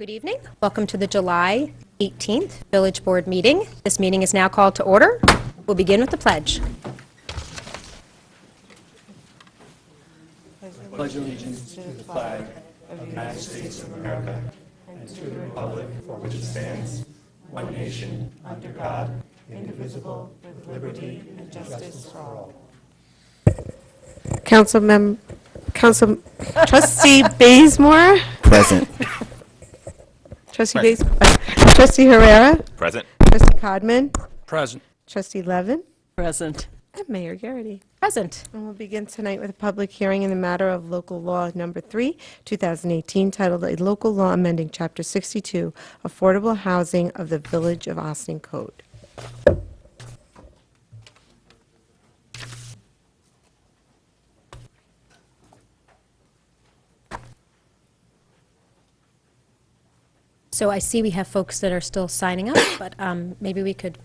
Good evening. Welcome to the July 18th Village Board meeting. This meeting is now called to order. We'll begin with the pledge. Pledge allegiance to the flag of the United States of America and to the republic for which it stands, one nation, under God, indivisible, with liberty and justice for all. Trustee Bazemore? Present. Trustee Bazemore? Trustee Herrera? Present. Trustee Codman? Present. Trustee Levin? Present. And Mayor Garrity. Present. And we'll begin tonight with a public hearing in the matter of Local Law Number 3, 2018, titled A Local Law Amending Chapter 62, Affordable Housing of the Village of Austin Code. So I see we have folks that are still signing up, but maybe we could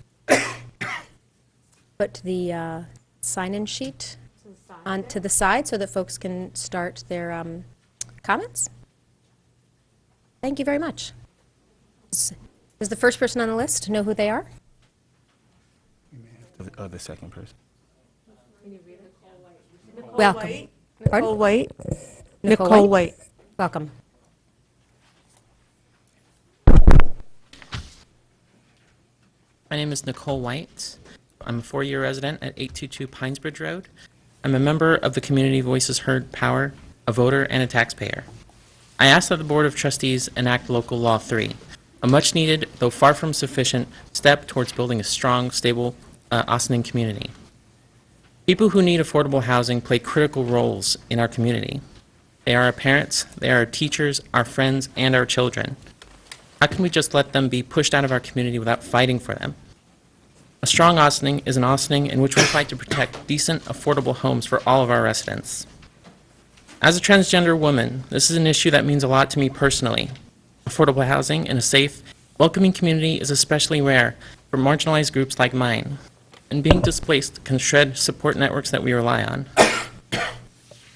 put the sign-in sheet onto the side so that folks can start their comments. Thank you very much. Does the first person on the list know who they are? The second person. Welcome. Pardon? Nicole White? Nicole Nicole White. Welcome. My name is Nicole White. I'm a four-year resident at 822 Pinesbridge Road. I'm a member of the Community Voices Heard Power, a voter and a taxpayer. I ask that the Board of Trustees enact Local Law 3, a much-needed, though far from sufficient, step towards building a strong, stable Austining community. People who need affordable housing play critical roles in our community. They are our parents, they are our teachers, our friends, and our children. How can we just let them be pushed out of our community without fighting for them? A strong Austining is an Austining in which we fight to protect decent, affordable homes for all of our residents. As a transgender woman, this is an issue that means a lot to me personally. Affordable housing in a safe, welcoming community is especially rare for marginalized groups like mine, and being displaced can shred support networks that we rely on.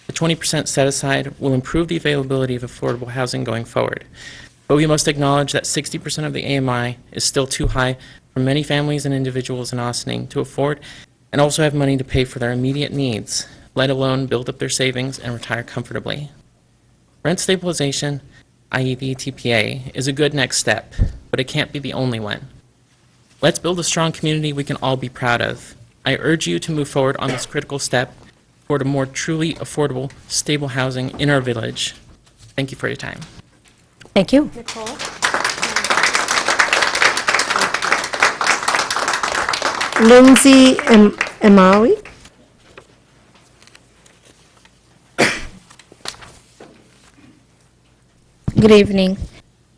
The 20% set aside will improve the availability of affordable housing going forward. But we must acknowledge that 60% of the AMI is still too high for many families and individuals in Austining to afford and also have money to pay for their immediate needs, let alone build up their savings and retire comfortably. Rent stabilization, i.e. the TPA, is a good next step, but it can't be the only one. Let's build a strong community we can all be proud of. I urge you to move forward on this critical step toward a more truly affordable, stable housing in our village. Thank you for your time. Thank you. Nicole? Lindsay Emawi? Good evening.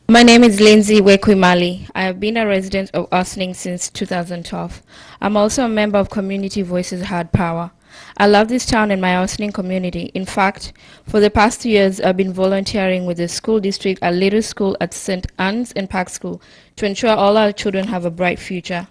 My name is Lindsay Wekwimali. I have been a resident of Austining since 2012. I'm also a member of Community Voices Heard Power. I love this town and my Austining community. In fact, for the past 2 years, I've been volunteering with the school district at Little School at St. Anne's and Park School to ensure all our children have a bright future.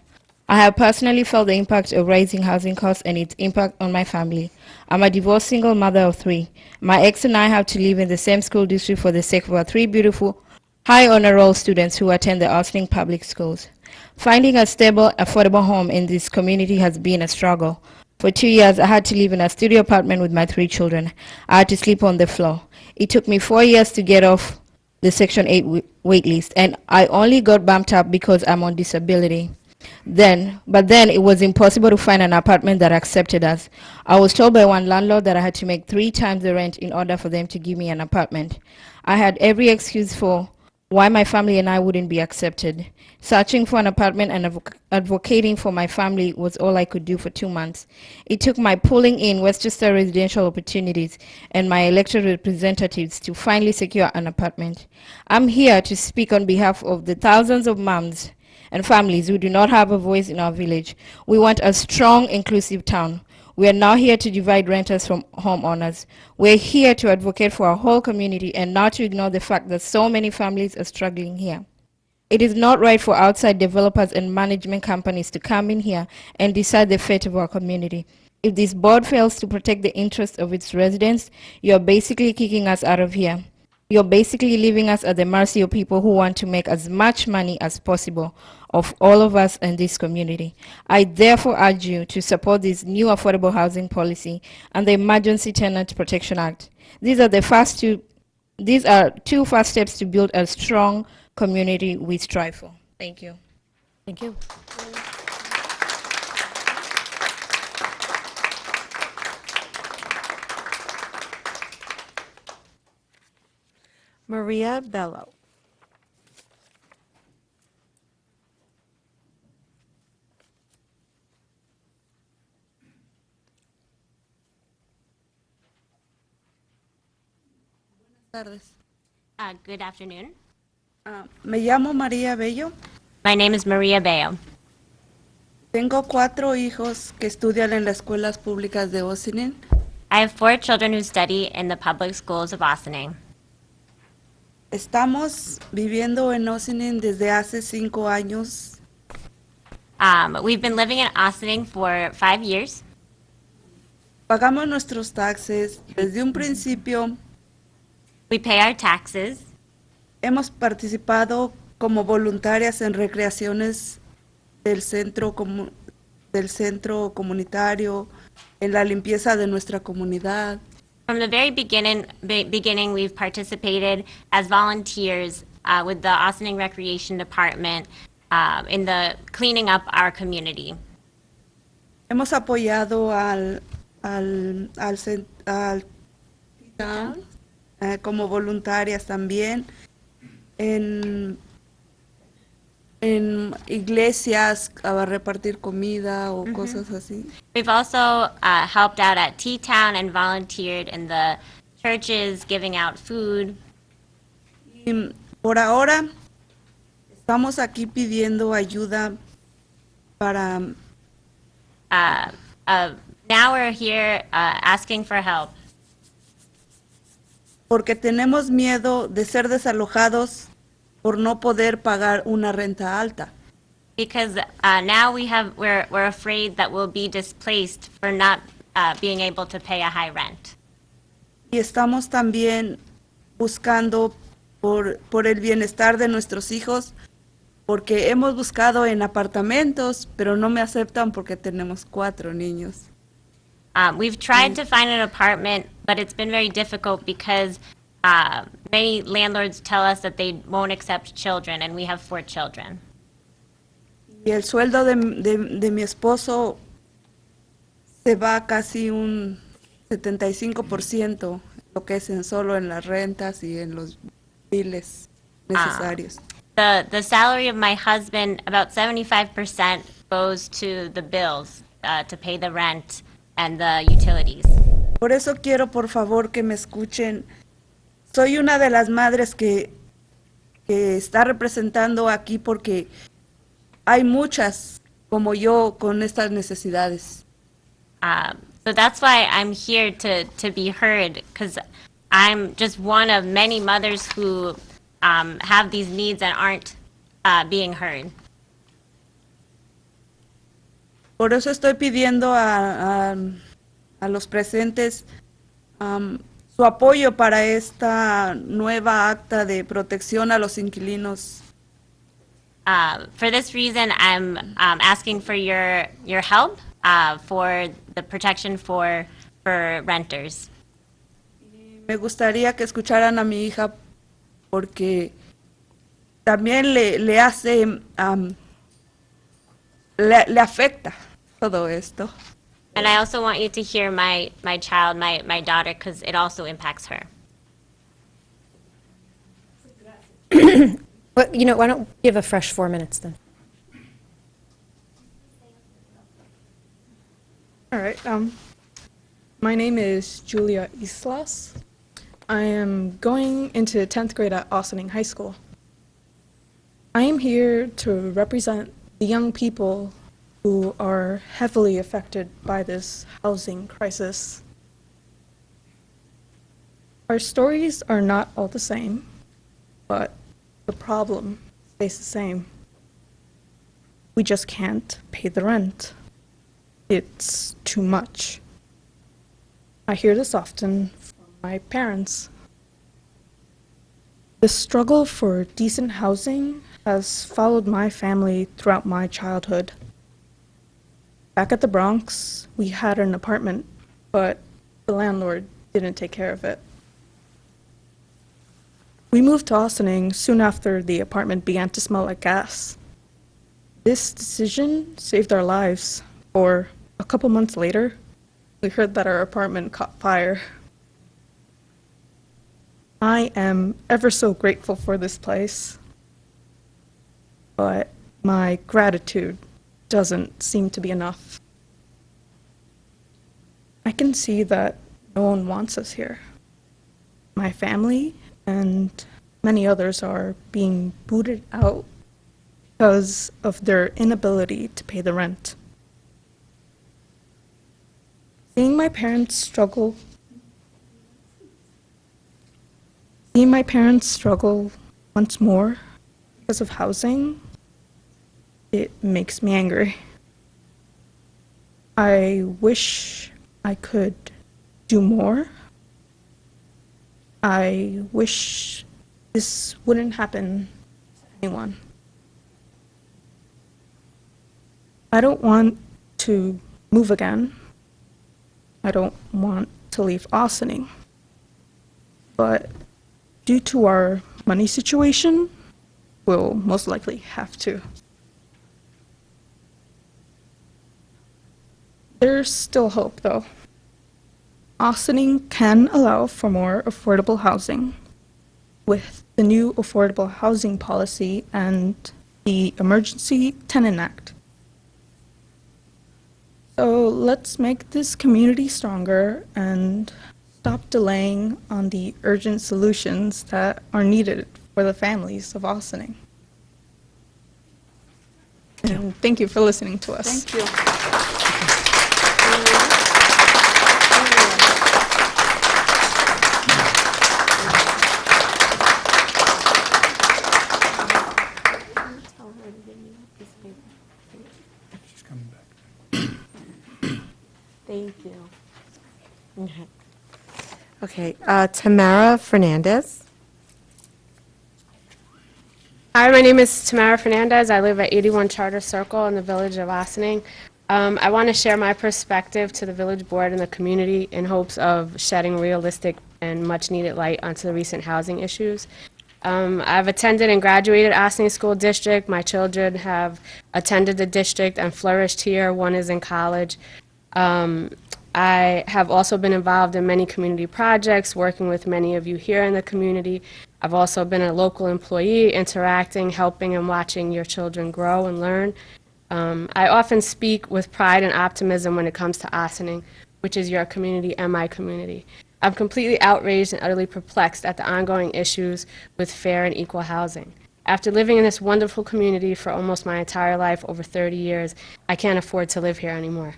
I have personally felt the impact of rising housing costs and its impact on my family. I'm a divorced single mother of 3. My ex and I have to live in the same school district for the sake of our 3 beautiful, high honor roll students who attend the Austining public schools. Finding a stable, affordable home in this community has been a struggle. For 2 years, I had to live in a studio apartment with my 3 children. I had to sleep on the floor. It took me 4 years to get off the Section 8 wait list, and I only got bumped up because I'm on disability. But then it was impossible to find an apartment that accepted us. I was told by one landlord that I had to make 3 times the rent in order for them to give me an apartment. I had every excuse for why my family and I wouldn't be accepted. Searching for an apartment and advocating for my family was all I could do for 2 months. It took my pulling in Westchester Residential Opportunities and my elected representatives to finally secure an apartment. I'm here to speak on behalf of the thousands of moms and families who do not have a voice in our village. We want a strong, inclusive town. We are now here to divide renters from homeowners. We're here to advocate for our whole community and not to ignore the fact that so many families are struggling here. It is not right for outside developers and management companies to come in here and decide the fate of our community. If this board fails to protect the interests of its residents, you're basically kicking us out of here. You're basically leaving us at the mercy of people who want to make as much money as possible of all of us in this community. I therefore urge you to support this new affordable housing policy and the Emergency Tenant Protection Act. These are two first steps to build a strong community we strive for. Thank you. Thank you. Maria Bello. Tardes. Good afternoon. Me llamo María Bello. My name is Maria Bayo. Tengo 4 hijos que estudian en las escuelas públicas de Ossining. I have 4 children who study in the public schools of Ossining. Estamos viviendo en Ossining desde hace 5 años. We've been living in Ossining for 5 years. Pagamos nuestros taxes. Desde un principio We pay our taxes. hemos participado como voluntarias en recreaciones del centro comunitario, en la limpieza de nuestra comunidad. From the very beginning, we've participated as volunteers with the Ossining Recreation Department in the cleaning up our community. Hemos apoyado al town, como voluntarias también en iglesias a repartir comida o cosas así. We've also helped out at T-Town and volunteered in the churches, giving out food. Y por ahora estamos aquí pidiendo ayuda para Now we're here asking for help porque tenemos miedo de ser desalojados por no poder pagar una renta alta. because now we're afraid that we'll be displaced for not being able to pay a high rent. Y estamos también buscando por el bienestar de nuestros hijos, porque hemos buscado en apartamentos, pero no me aceptan porque tenemos 4 niños. We've tried to find an apartment, but it's been very difficult because many landlords tell us that they won't accept children, and we have 4 children. Y el sueldo de mi esposo se va casi un 75%, lo que es solo en las rentas y en los biles necesarios. The salary of my husband, about 75% goes to the bills, to pay the rent and the utilities. Por eso quiero, por favor, que me escuchen. Soy una de las madres que está representando aquí porque hay muchas como yo con estas necesidades. So that's why I'm here to be heard, because I'm just one of many mothers who have these needs and aren't being heard. Por eso estoy pidiendo a los presentes su apoyo para esta nueva acta de protección a los inquilinos. For this reason, I'm asking for your help for the protection for renters. Me gustaría que escucharan a mi hija porque también le hace, le afecta todo esto. And I also want you to hear my child, my daughter, because it also impacts her. Well, why don't we give a fresh 4 minutes then? All right. My name is Julia Islas. I am going into 10th grade at Ossining High School. I am here to represent the young people who are heavily affected by this housing crisis. Our stories are not all the same, but the problem stays the same. We just can't pay the rent. It's too much. I hear this often from my parents. The struggle for decent housing has followed my family throughout my childhood. Back at the Bronx, we had an apartment, but the landlord didn't take care of it. We moved to Austining soon after the apartment began to smell like gas. This decision saved our lives, for a couple months later, we heard that our apartment caught fire. I am ever so grateful for this place, but my gratitude doesn't seem to be enough. I can see that no one wants us here. My family and many others are being booted out because of their inability to pay the rent. Seeing my parents struggle once more because of housing, it makes me angry. I wish I could do more. I wish this wouldn't happen to anyone. I don't want to move again. I don't want to leave Austining. But due to our money situation, we'll most likely have to. There's still hope, though. Austining can allow for more affordable housing with the new affordable housing policy and the Emergency Tenant Act. So let's make this community stronger and stop delaying on the urgent solutions that are needed for the families of Austining. And thank you for listening to us. Thank you. She's coming back. Thank you. Okay, Tamara Fernandez. Hi, my name is Tamara Fernandez. I live at 81 Charter Circle in the village of Austining. I want to share my perspective to the village board and the community in hopes of shedding realistic and much-needed light onto the recent housing issues. I've attended and graduated Austining School District. My children have attended the district and flourished here. One is in college. I have also been involved in many community projects, working with many of you here in the community. I've also been a local employee, interacting, helping, and watching your children grow and learn. I often speak with pride and optimism when it comes to Austining, which is your community and my community. I'm completely outraged and utterly perplexed at the ongoing issues with fair and equal housing. After living in this wonderful community for almost my entire life, over 30 years, I can't afford to live here anymore.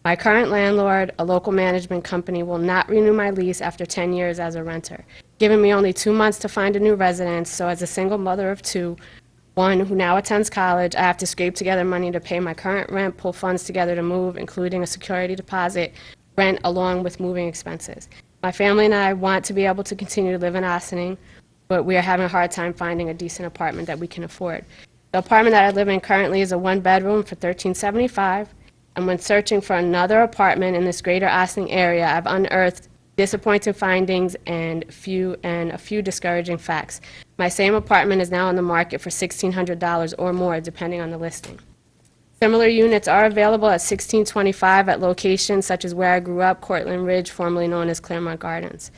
My current landlord, a local management company, will not renew my lease after 10 years as a renter, giving me only 2 months to find a new residence. So as a single mother of two, one who now attends college, I have to scrape together money to pay my current rent, pull funds together to move, including a security deposit, rent, along with moving expenses. My family and I want to be able to continue to live in Austining, but we are having a hard time finding a decent apartment that we can afford. The apartment that I live in currently is a one-bedroom for $13.75, and when searching for another apartment in this greater Austining area, I've unearthed disappointing findings and a few discouraging facts. My same apartment is now on the market for $1,600 or more, depending on the listing. Similar units are available at $1,625 at locations such as where I grew up, Cortlandt Ridge, formerly known as Claremont Gardens.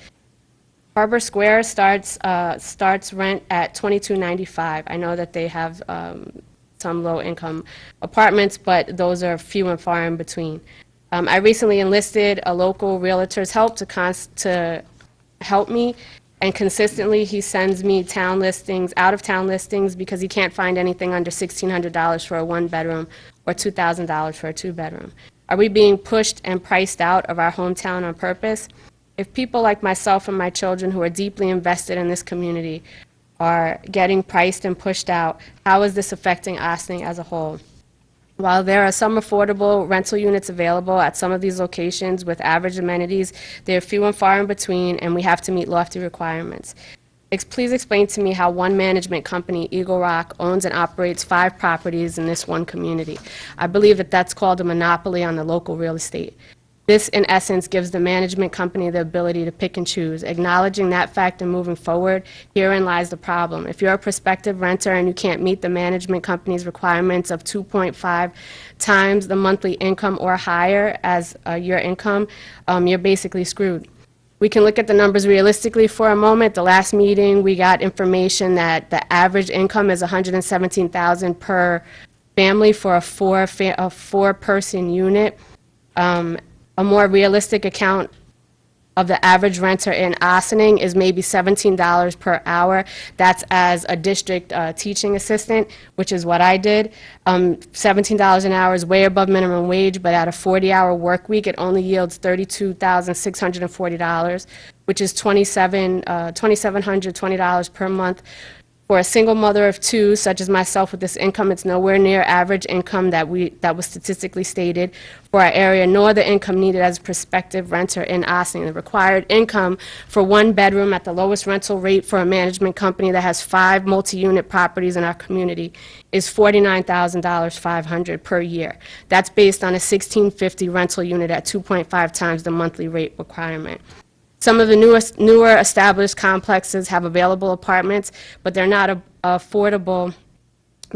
Harbor Square starts rent at $22.95. I know that they have some low-income apartments, but those are few and far in between. I recently enlisted a local realtor's help to help me, and consistently he sends me town listings, out-of-town listings, because he can't find anything under $1,600 for a one-bedroom or $2,000 for a two-bedroom. Are we being pushed and priced out of our hometown on purpose? If people like myself and my children who are deeply invested in this community are getting priced and pushed out, how is this affecting Austining as a whole? While there are some affordable rental units available at some of these locations with average amenities, they are few and far in between, and we have to meet lofty requirements. Please explain to me how one management company, Eagle Rock, owns and operates 5 properties in this one community. I believe that that's called a monopoly on the local real estate. This, in essence, gives the management company the ability to pick and choose. Acknowledging that fact and moving forward, herein lies the problem. If you're a prospective renter and you can't meet the management company's requirements of 2.5 times the monthly income or higher as your income, you're basically screwed. We can look at the numbers realistically for a moment. The last meeting, we got information that the average income is $117,000 per family for a four-person unit. A more realistic account of the average renter in Ossining is maybe $17 per hour. That's as a district teaching assistant, which is what I did. $17 an hour is way above minimum wage, but at a 40-hour work week, it only yields $32,640, which is $2,720 per month. For a single mother of 2, such as myself with this income, it's nowhere near average income that was statistically stated for our area, nor the income needed as a prospective renter in Ossining. The required income for 1 bedroom at the lowest rental rate for a management company that has 5 multi-unit properties in our community is $49,500 per year. That's based on a $1,650 rental unit at 2.5 times the monthly rate requirement. Some of the newer established complexes have available apartments, but they're not affordable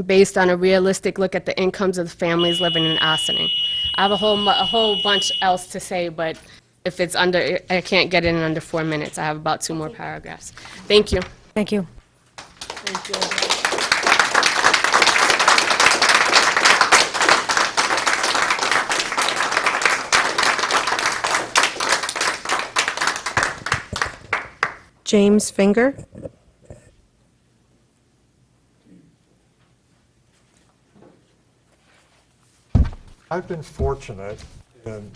based on a realistic look at the incomes of the families living in Ossining. I have a whole bunch else to say, but if it's under, I can't get it in under 4 minutes. I have about 2 more paragraphs. Thank you. Thank you. James Finger. I've been fortunate in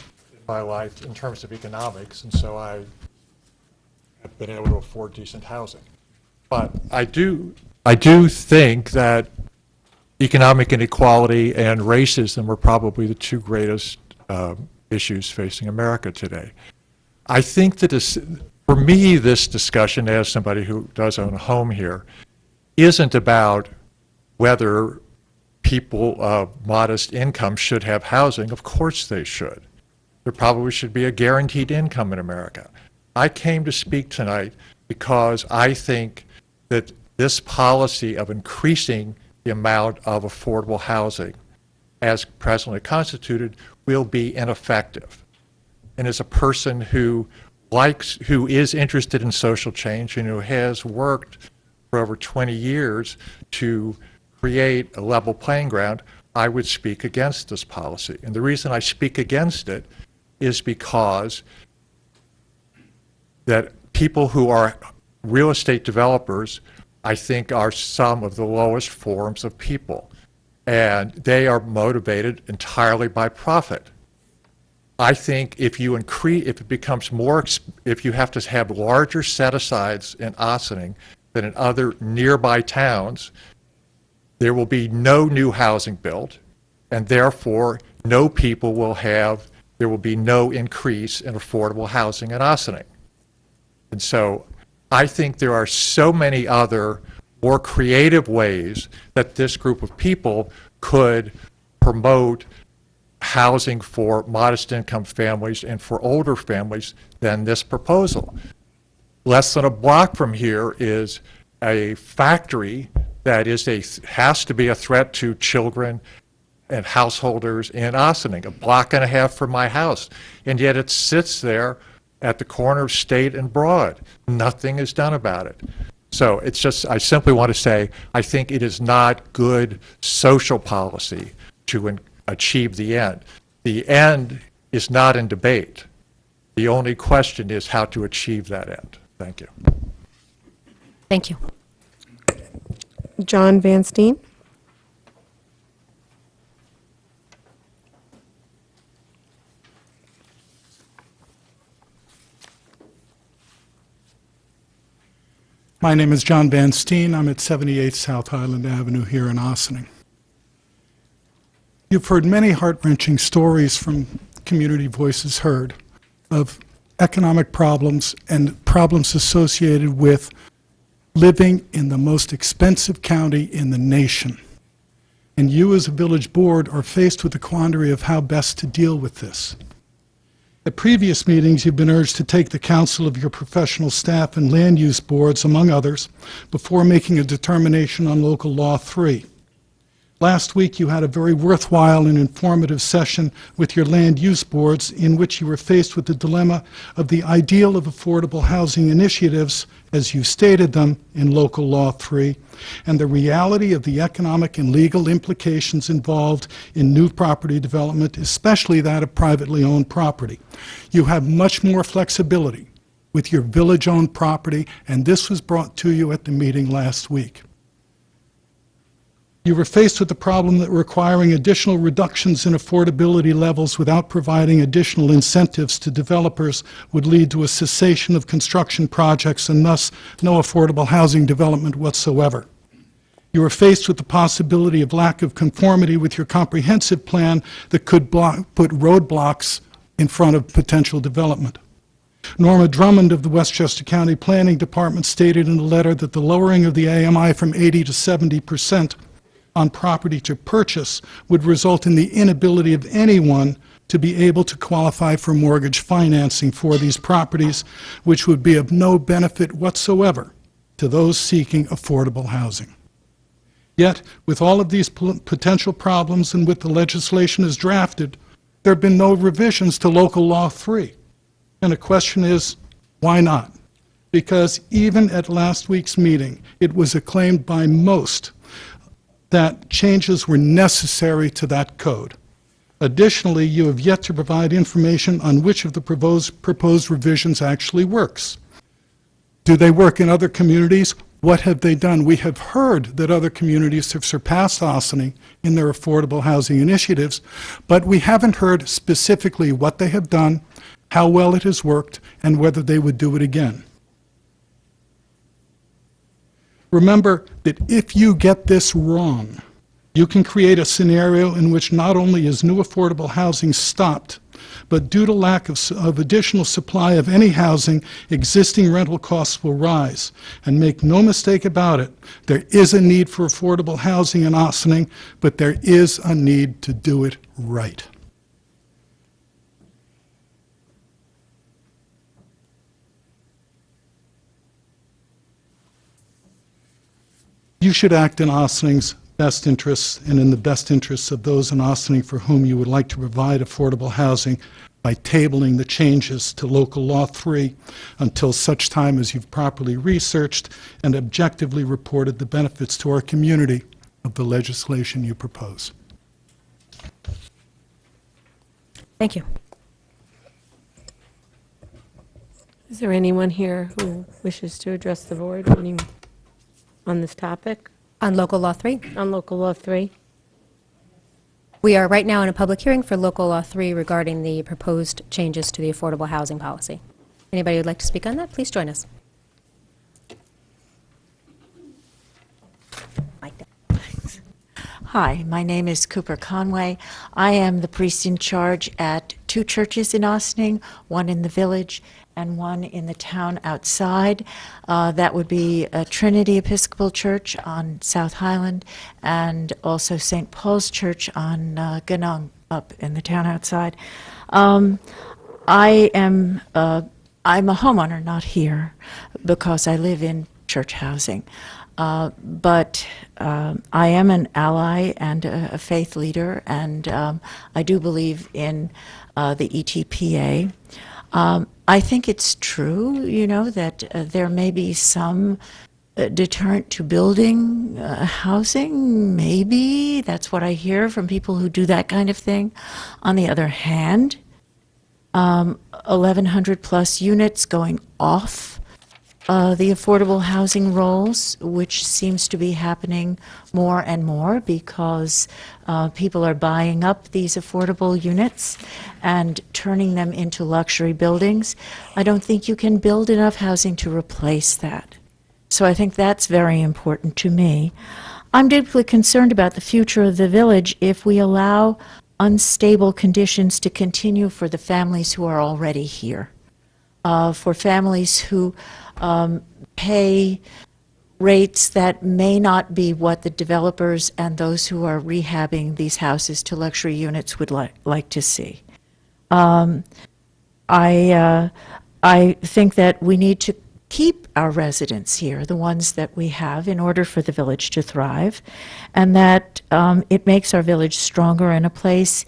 my life in terms of economics, and so I have been able to afford decent housing. But I do think that economic inequality and racism are probably the 2 greatest issues facing America today. I think that for me, this discussion, as somebody who does own a home here, isn't about whether people of modest income should have housing. Of course they should. There probably should be a guaranteed income in America. I came to speak tonight because I think that this policy of increasing the amount of affordable housing as presently constituted will be ineffective. And as a person who is interested in social change and who has worked for over 20 years to create a level playing ground, I would speak against this policy. And the reason I speak against it is because that people who are real estate developers, I think, are some of the lowest forms of people. And they are motivated entirely by profit. I think if you it becomes more, if you have to have larger set-asides in Ossining than in other nearby towns, there will be no new housing built, and therefore there will be no increase in affordable housing in Ossining. And so I think there are so many other more creative ways that this group of people could promote housing for modest income families and for older families than this proposal. Less than a block from here is a factory that has to be a threat to children and householders in Ossining, a block and a half from my house, and yet it sits there at the corner of State and Broad. Nothing is done about it. So it's just, I simply want to say, I think it is not good social policy to achieve the end. The end is not in debate. The only question is how to achieve that end. Thank you. Thank you. John Van Steen. My name is John Van Steen. I'm at 78 South Highland Avenue here in Ossining. You've heard many heart-wrenching stories from Community Voices Heard of economic problems and problems associated with living in the most expensive county in the nation. And you as a village board are faced with the quandary of how best to deal with this. At previous meetings, you've been urged to take the counsel of your professional staff and land use boards, among others, before making a determination on Local Law 3. Last week, you had a very worthwhile and informative session with your land use boards in which you were faced with the dilemma of the ideal of affordable housing initiatives, as you stated them in Local Law 3, and the reality of the economic and legal implications involved in new property development, especially that of privately owned property. You have much more flexibility with your village-owned property, and this was brought to you at the meeting last week. You were faced with the problem that requiring additional reductions in affordability levels without providing additional incentives to developers would lead to a cessation of construction projects and thus no affordable housing development whatsoever. You were faced with the possibility of lack of conformity with your comprehensive plan that could put roadblocks in front of potential development. Norma Drummond of the Westchester County Planning Department stated in a letter that the lowering of the AMI from 80 to 70% on property to purchase would result in the inability of anyone to be able to qualify for mortgage financing for these properties, which would be of no benefit whatsoever to those seeking affordable housing. Yet, with all of these potential problems and with the legislation as drafted, there have been no revisions to Local Law 3. And the question is, why not? Because even at last week's meeting, it was acclaimed by most that changes were necessary to that code. Additionally, you have yet to provide information on which of the proposed revisions actually works. Do they work in other communities? What have they done? We have heard that other communities have surpassed Ossining in their affordable housing initiatives, but we haven't heard specifically what they have done, how well it has worked, and whether they would do it again. Remember that if you get this wrong, you can create a scenario in which not only is new affordable housing stopped, but due to lack of additional supply of any housing, existing rental costs will rise. And make no mistake about it, there is a need for affordable housing in Ossining, but there is a need to do it right. You should act in Ossining's best interests and in the best interests of those in Ossining for whom you would like to provide affordable housing by tabling the changes to Local Law 3 until such time as you've properly researched and objectively reported the benefits to our community of the legislation you propose. Thank you. Is there anyone here who wishes to address the board on this topic? On Local Law 3? On Local Law 3? We are right now in a public hearing for Local Law 3 regarding the proposed changes to the affordable housing policy. Anybody who'd like to speak on that, please join us. Hi, my name is Cooper Conway. I am the priest in charge at 2 churches in Ossining, one in the village and one in the town outside. That would be Trinity Episcopal Church on South Highland and also St. Paul's Church on Ganong up in the town outside. I'm a homeowner, not here, because I live in church housing. But I am an ally and a faith leader, and I do believe in the ETPA. I think it's true, you know, that there may be some deterrent to building housing, maybe. That's what I hear from people who do that kind of thing. On the other hand, 1,100 plus units going off the affordable housing rolls, which seems to be happening more and more because people are buying up these affordable units and turning them into luxury buildings. I don't think you can build enough housing to replace that. So I think that's very important to me. I'm deeply concerned about the future of the village if we allow unstable conditions to continue for the families who are already here. For families who pay rates that may not be what the developers and those who are rehabbing these houses to luxury units would like to see. I think that we need to keep our residents here, the ones that we have, in order for the village to thrive, and that it makes our village stronger in a place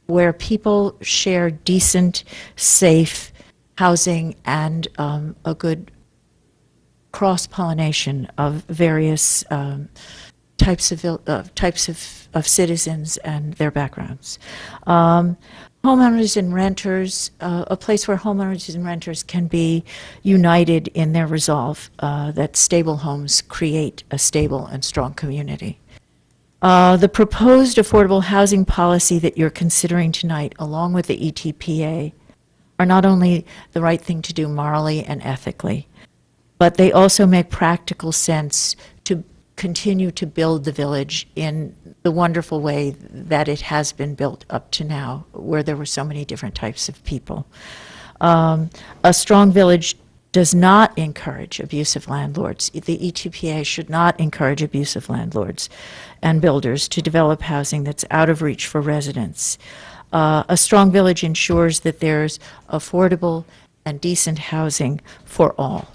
where people share decent, safe housing and a good cross-pollination of various types of citizens and their backgrounds. Homeowners and renters, a place where homeowners and renters can be united in their resolve that stable homes create a stable and strong community. The proposed affordable housing policy that you're considering tonight, along with the ETPA, are not only the right thing to do morally and ethically, but they also make practical sense to continue to build the village in the wonderful way that it has been built up to now, where there were so many different types of people. A strong village does not encourage abusive landlords. The ETPA should not encourage abusive landlords and builders to develop housing that's out of reach for residents. A strong village ensures that there's affordable and decent housing for all.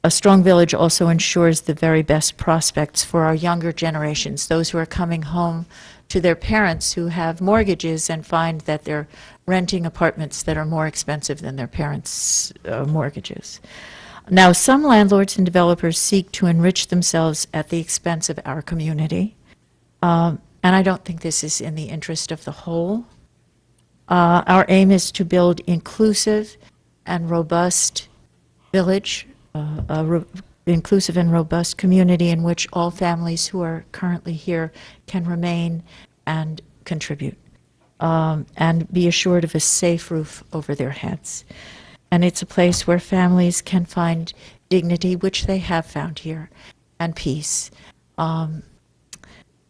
A strong village also ensures the very best prospects for our younger generations, those who are coming home to their parents who have mortgages and find that they're renting apartments that are more expensive than their parents' mortgages. Now, some landlords and developers seek to enrich themselves at the expense of our community, and I don't think this is in the interest of the whole. Our aim is to build inclusive and robust village, inclusive and robust community in which all families who are currently here can remain and contribute, and be assured of a safe roof over their heads. And it's a place where families can find dignity, which they have found here, and peace. A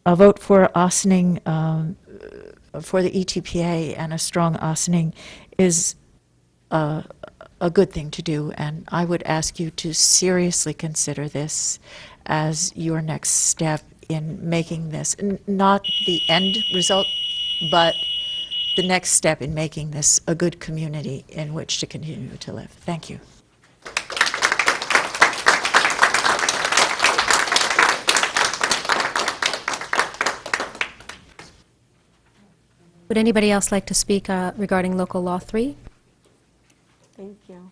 vote for Ossining, for the ETPA and a strong Ossining is a good thing to do, and I would ask you to seriously consider this as your next step in making this, not the end result, but the next step in making this a good community in which to continue to live. Thank you. Would anybody else like to speak regarding Local Law 3? Thank you.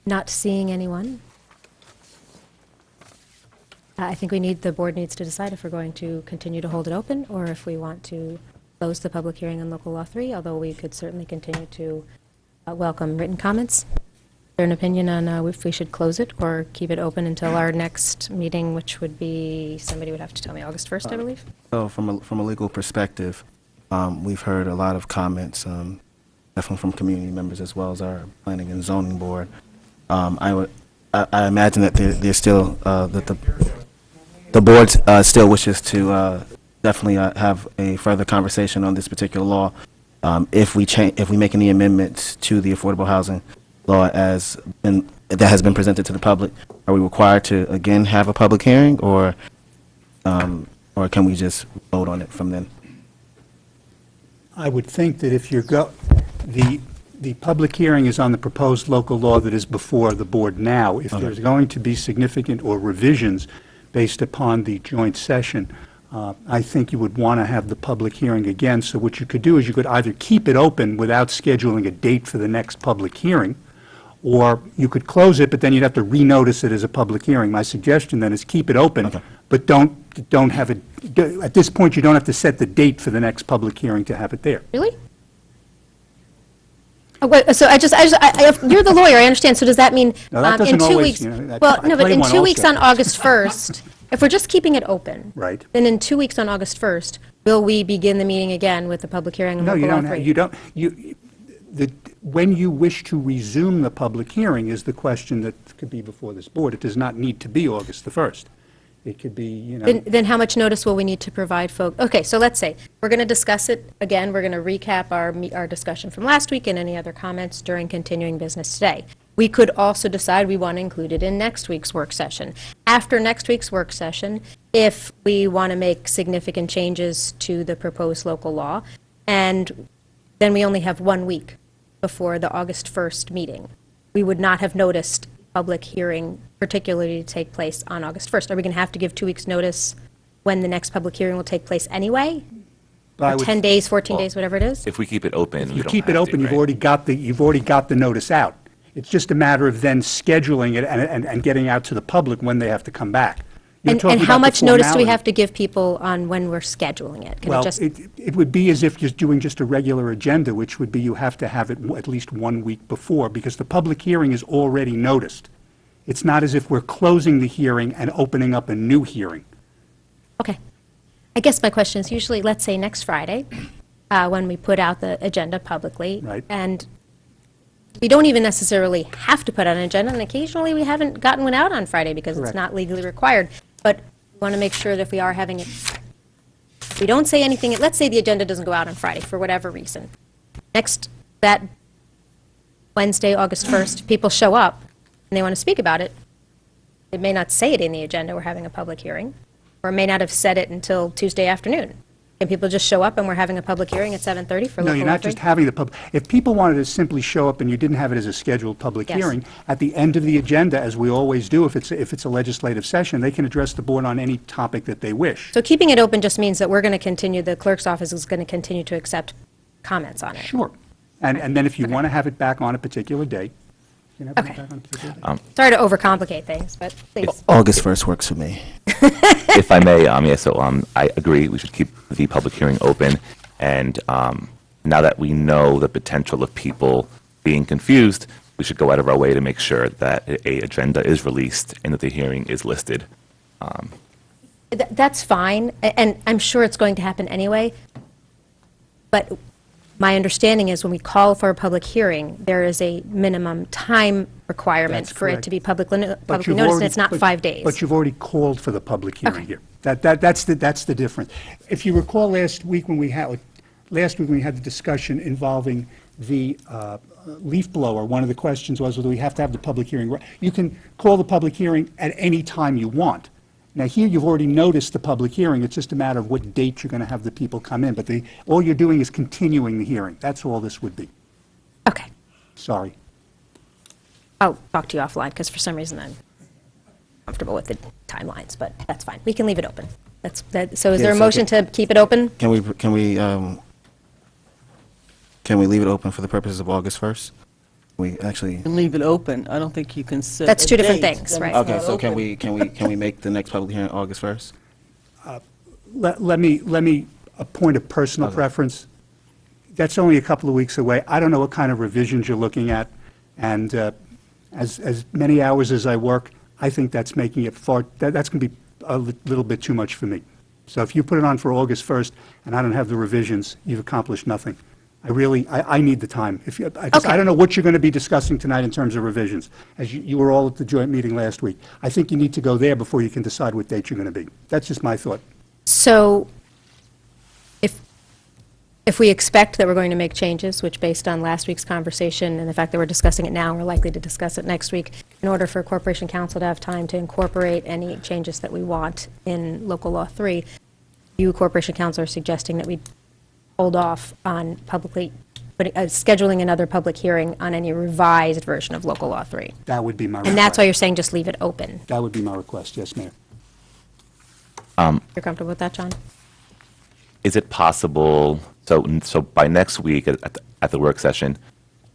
Not seeing anyone. I think the board needs to decide if we're going to continue to hold it open or if we want to close the public hearing on Local Law 3, although we could certainly continue to welcome written comments. Is there an opinion on if we should close it or keep it open until our next meeting, which would be, somebody would have to tell me, August 1st, I believe? So from a legal perspective, we've heard a lot of comments, definitely from community members as well as our planning and zoning board. I imagine that there's still, that the board still wishes to definitely have a further conversation on this particular law. If we make any amendments to the affordable housing law that has been presented to the public, are we required to again have a public hearing, or can we just vote on it from then? I would think that if the public hearing is on the proposed local law that is before the board now. If there's going to be significant or revisions based upon the joint session, I think you would want to have the public hearing again. So what you could do is you could either keep it open without scheduling a date for the next public hearing, or you could close it, but then you'd have to renotice it as a public hearing. My suggestion then is keep it open, but don't have it, at this point, you don't have to set the date for the next public hearing to have it there. Really? So you're the lawyer, I understand. So does that mean No, that in doesn't 2 always, weeks? you know, Well, I no, but play in one 2 weeks also. on August 1st, if we're just keeping it open, Right. then in 2 weeks on August 1st, will we begin the meeting again with the public hearing on No, Local you Law don't, 3? when you wish to resume the public hearing is the question that could be before this board. It does not need to be August the 1st. It could be, you know. Then how much notice will we need to provide folks? Okay, so let's say, we're going to discuss it again, we're going to recap our discussion from last week and any other comments during continuing business today. We could also decide we want to include it in next week's work session. After next week's work session, if we want to make significant changes to the proposed local law, and then we only have 1 week before the August 1st meeting, we would not have noticed public hearing particularly to take place on August 1st. Are we going to have to give 2 weeks' notice when the next public hearing will take place anyway? Or 10 days, 14 days, whatever it is? If we keep it open, You keep it open, you've already got the notice out. It's just a matter of then scheduling it and getting out to the public when they have to come back. You're And talking how about the much notice do we formality. have to give people on when we're scheduling it? Can it Well, just, it would be as if you're doing just a regular agenda, which would be you have to have it at least 1 week before, because the public hearing is already noticed. It's not as if we're closing the hearing and opening up a new hearing. okay. I guess my question is usually, let's say next Friday, when we put out the agenda publicly. Right. And we don't even necessarily have to put out an agenda, and occasionally we haven't gotten one out on Friday because it's Correct. not legally required. But we want to make sure that if we are having it, we don't say anything, let's say the agenda doesn't go out on Friday for whatever reason. That Wednesday, August 1st, people show up and they want to speak about it. They may not say it in the agenda, we're having a public hearing, or may not have said it until Tuesday afternoon. Can people just show up and we're having a public hearing at 7:30 for No, local you're law not 3? just having if people wanted to simply show up and you didn't have it as a scheduled public Yes. hearing, at the end of the agenda, as we always do, if it's a legislative session, they can address the board on any topic that they wish. So keeping it open just means that we're going to continue, the clerk's office is going to continue to accept comments on it. Sure. And then if you want to have it back on a particular date, you can have it Okay. back on a particular date. Sorry to overcomplicate things, but please. August 1st works for me. If I may, I agree, we should keep the public hearing open, and now that we know the potential of people being confused, we should go out of our way to make sure that a agenda is released and that the hearing is listed. That's fine, and I'm sure it's going to happen anyway. But my understanding is when we call for a public hearing, there is a minimum time requirement That's for it correct. to be publicly But noticed, you've and already- it's not but- 5 days. But you've already called for the public hearing Okay. here. That's the difference. If you recall last week when we had the discussion involving the leaf blower, one of the questions was whether we have to have the public hearing. You can call the public hearing at any time you want. Now, here, you've already noticed the public hearing. It's just a matter of what date you're going to have the people come in. But all you're doing is continuing the hearing. That's all this would be. Okay. Sorry. I'll talk to you offline, because for some reason I'm comfortable with the timelines, but that's fine. We can leave it open. So is there a Yes, motion okay. to keep it open? Can we leave it open for the purposes of August 1st? We actually, And leave it open. I don't think you can set That's a two different date, things, then right. it's okay, not so can open. we make the next public hearing August 1st? Let me, a point of personal preference. That's only a couple of weeks away. I don't know what kind of revisions you're looking at, and as many hours as I work, I think that's making it that's going to be a little bit too much for me. So if you put it on for August 1st and I don't have the revisions, you've accomplished nothing. I need the time. Because I don't know what you're going to be discussing tonight in terms of revisions, as you were all at the joint meeting last week. I think you need to go there before you can decide what date you're going to be. That's just my thought. So if we expect that we're going to make changes, which based on last week's conversation and the fact that we're discussing it now, and we're likely to discuss it next week, in order for Corporation Council to have time to incorporate any changes that we want in Local Law 3, you, Corporation Council, are suggesting that we hold off on scheduling another public hearing on any revised version of Local Law 3. That would be my request. And that's why you're saying just leave it open. That would be my request, yes, Mayor. You're comfortable with that, John? Is it possible, so by next week at the work session,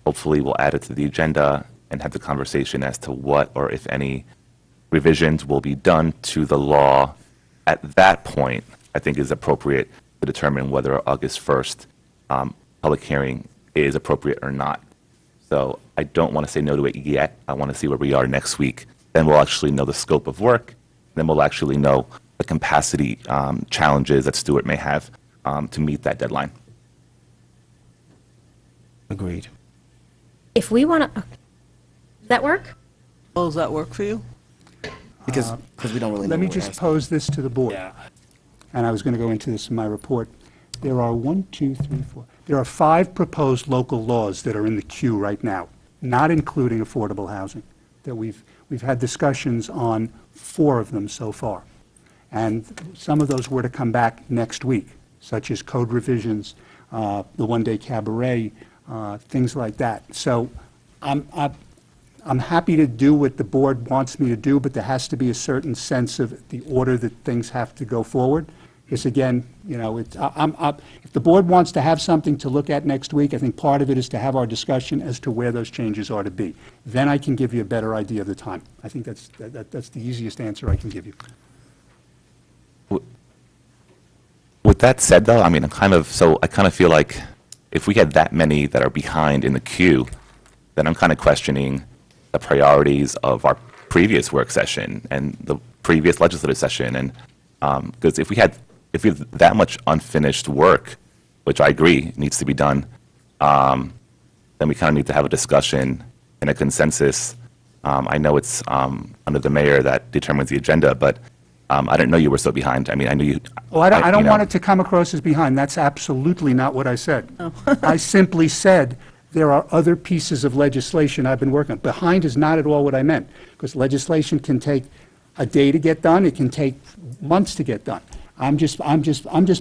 hopefully we'll add it to the agenda and have the conversation as to what or if any revisions will be done to the law. At that point, I think is appropriate to determine whether August 1st public hearing is appropriate or not. So I don't want to say no to it yet. I want to see where we are next week. Then we'll actually know the scope of work. Then we'll actually know the capacity challenges that Stewart may have to meet that deadline. Agreed. If we want to, does that work? Oh, does that work for you? Because we don't really know Let me what we're just asking. pose this to the board. And I was going to go into this in my report. There are 1, 2, 3, 4. There are 5 proposed local laws that are in the queue right now, not including affordable housing, that we've had discussions on 4 of them so far. And some of those were to come back next week, such as code revisions, the one-day cabaret, things like that. So I'm happy to do what the board wants me to do, but there has to be a certain sense of the order that things have to go forward. Because again, you know, if the board wants to have something to look at next week, I think part of it is to have our discussion as to where those changes are to be. Then I can give you a better idea of the time. I think that's the easiest answer I can give you. With that said, though, I mean, I kind of feel like if we had that many that are behind in the queue, then I'm kind of questioning the priorities of our previous work session and the previous legislative session. And because if we have that much unfinished work, which I agree needs to be done, then we kind of need to have a discussion and a consensus. I know it's under the mayor that determines the agenda, but I didn't know you were so behind. I mean, I knew you. Oh, I don't want it to come across as behind. That's absolutely not what I said. I simply said there are other pieces of legislation I've been working on. Behind is not at all what I meant, because legislation can take a day to get done. It can take months to get done. I'm just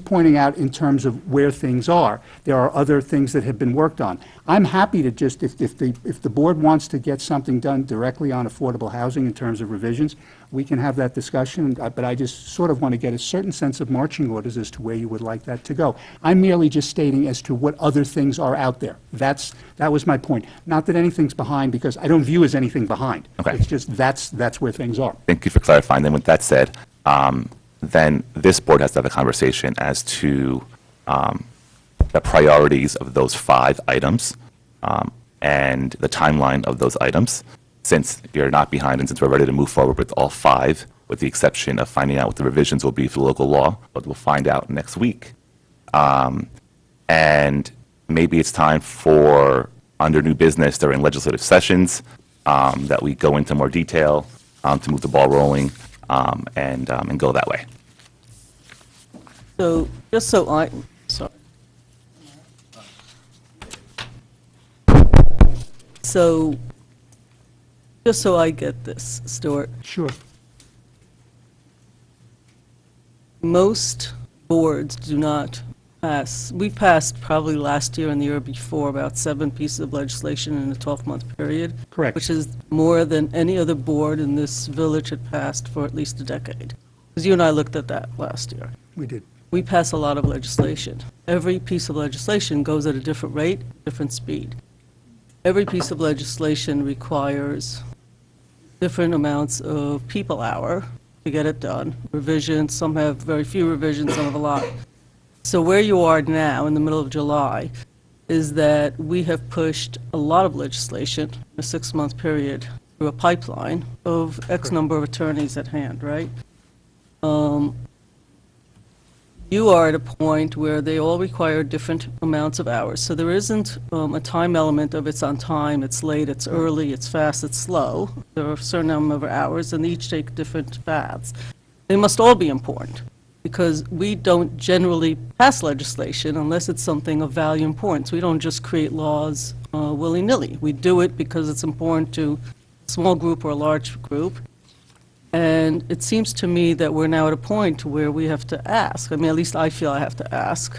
pointing out in terms of where things are. There are other things that have been worked on. I'm happy to just, if the board wants to get something done directly on affordable housing in terms of revisions, we can have that discussion, but I just sort of want to get a certain sense of marching orders as to where you would like that to go. I'm merely just stating as to what other things are out there. That was my point. Not that anything's behind, because I don't view as anything behind. Okay. It's just that's where things are. Thank you for clarifying. Then with that said, then this board has to have a conversation as to the priorities of those 5 items and the timeline of those items. Since you're not behind and since we're ready to move forward with all 5, with the exception of finding out what the revisions will be for local law, but we'll find out next week. And maybe it's time for, under new business during legislative sessions, that we go into more detail to move the ball rolling and go that way. So, just so sorry. So, just so I get this, Stuart. Sure. Most boards do not pass. We passed probably last year and the year before about 7 pieces of legislation in a 12-month period. Correct. Which is more than any other board in this village had passed for at least a decade. Because you and I looked at that last year. We did. We pass a lot of legislation. Every piece of legislation goes at a different rate, different speed. Every piece of legislation requires different amounts of people hour to get it done. Revisions, some have very few revisions, some have a lot. So where you are now, in the middle of July, is that we have pushed a lot of legislation in a 6-month period through a pipeline of X number of attorneys at hand, right? You are at a point where they all require different amounts of hours. So there isn't a time element of it's on time, it's late, it's early, it's fast, it's slow. There are a certain number of hours, and they each take different paths. They must all be important, because we don't generally pass legislation unless it's something of value and importance. We don't just create laws willy-nilly. We do it because it's important to a small group or a large group. And it seems to me that we're now at a point where we have to ask. I mean, at least I feel I have to ask.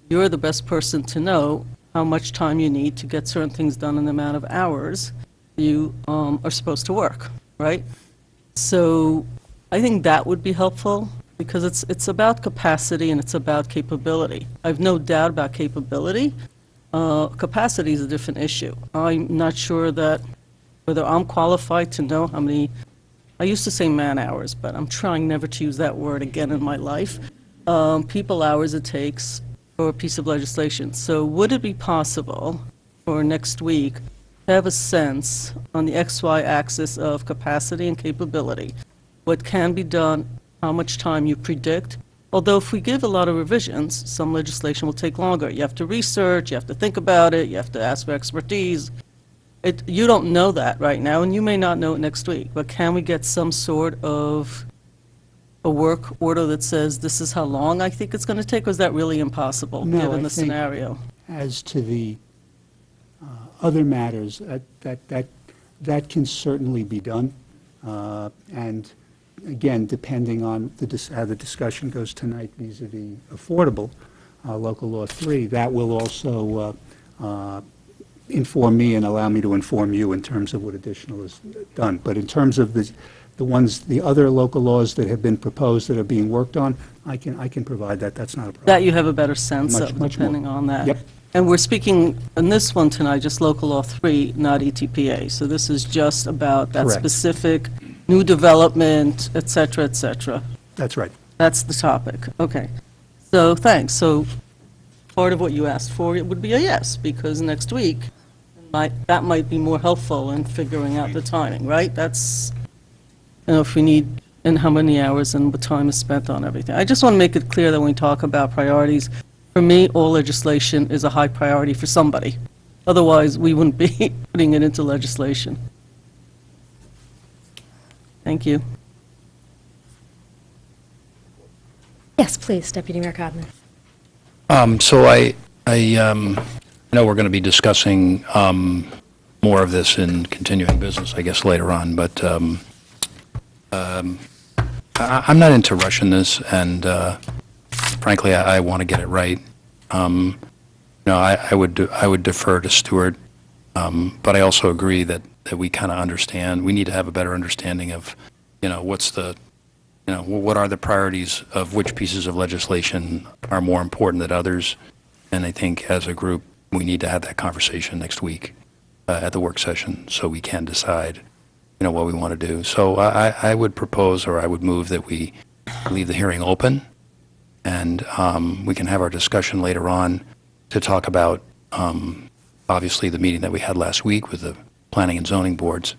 You're the best person to know how much time you need to get certain things done in the amount of hours you are supposed to work, right? So I think that would be helpful, because it's about capacity and it's about capability. I have no doubt about capability. Capacity is a different issue. I'm not sure that whether I'm qualified to know how many, I used to say man hours, but I'm trying never to use that word again in my life, people hours it takes for a piece of legislation. So would it be possible for next week to have a sense on the XY axis of capacity and capability, what can be done, how much time you predict? Although if we give a lot of revisions, some legislation will take longer. You have to research, you have to think about it, you have to ask for expertise. You don't know that right now, and you may not know it next week, but can we get some sort of a work order that says this is how long I think it's going to take, or is that really impossible, No, given I the think scenario? As to the other matters, that can certainly be done. And again, depending on how the discussion goes tonight vis-à-vis affordable, Local Law 3, that will also inform me and allow me to inform you in terms of what additional is done. But in terms of the other local laws that have been proposed that are being worked on, I can provide that. That's not a problem. That you have a better sense Much- of, much more. depending on that. Yep. And we're speaking, in this one tonight, just Local Law 3, not ETPA. So this is just about that Correct. specific new development, et cetera, et cetera. That's right. That's the topic. Okay. So, thanks. So part of what you asked for, it would be a yes, because next week, that might be more helpful in figuring out the timing, right? That's, if we need, and how many hours and what time is spent on everything. I just want to make it clear that when we talk about priorities, for me, all legislation is a high priority for somebody. Otherwise, we wouldn't be putting it into legislation. Thank you. Yes, please, Deputy Mayor Codman. So I know we're going to be discussing more of this in continuing business, I guess, later on, but I'm not into rushing this, and frankly, I want to get it right. I would defer to Stuart, but I also agree that we kind of understand, we need to have a better understanding of, what are the priorities of which pieces of legislation are more important than others, and I think as a group, we need to have that conversation next week at the work session, so we can decide, what we want to do. So I would propose, or I would move that we leave the hearing open, and we can have our discussion later on to talk about, obviously, the meeting that we had last week with the Planning and Zoning Boards,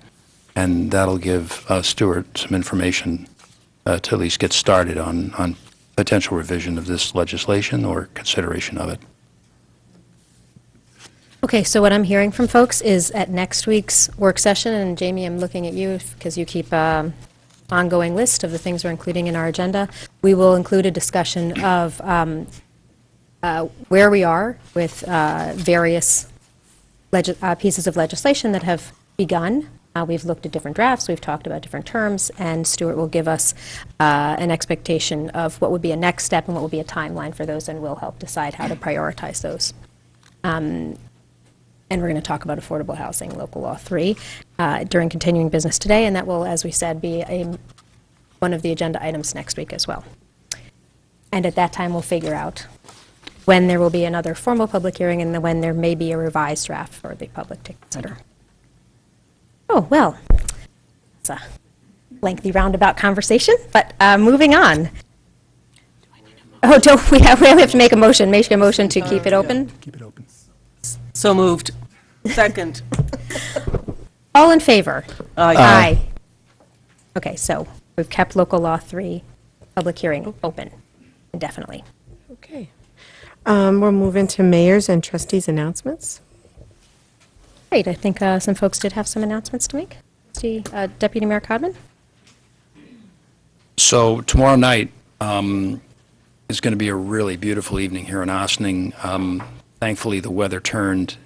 and that'll give Stuart some information to at least get started on potential revision of this legislation or consideration of it. Okay, so what I'm hearing from folks is at next week's work session, and Jamie, I'm looking at you because you keep ongoing list of the things we're including in our agenda, we will include a discussion of where we are with various pieces of legislation that have begun. We've looked at different drafts, we've talked about different terms, and Stuart will give us an expectation of what would be a next step and what would be a timeline for those, and we'll help decide how to prioritize those. And we're going to talk about affordable housing, Local Law 3, during continuing business today, and that will, as we said, be one of the agenda items next week as well. And at that time, we'll figure out when there will be another formal public hearing and when there may be a revised draft for the public to consider. Oh, well, it's a lengthy roundabout conversation, but moving on. Oh, we have to make a motion. Make a motion to keep it open? Keep it open. So moved. Second. All in favor? Aye. Aye. Okay, so we've kept Local Law 3 public hearing open indefinitely. Okay. We'll move into mayor's and trustees' announcements. Great, I think some folks did have some announcements to make. See, Deputy Mayor Codman? So tomorrow night is going to be a really beautiful evening here in Ossining. Thankfully, the weather turned,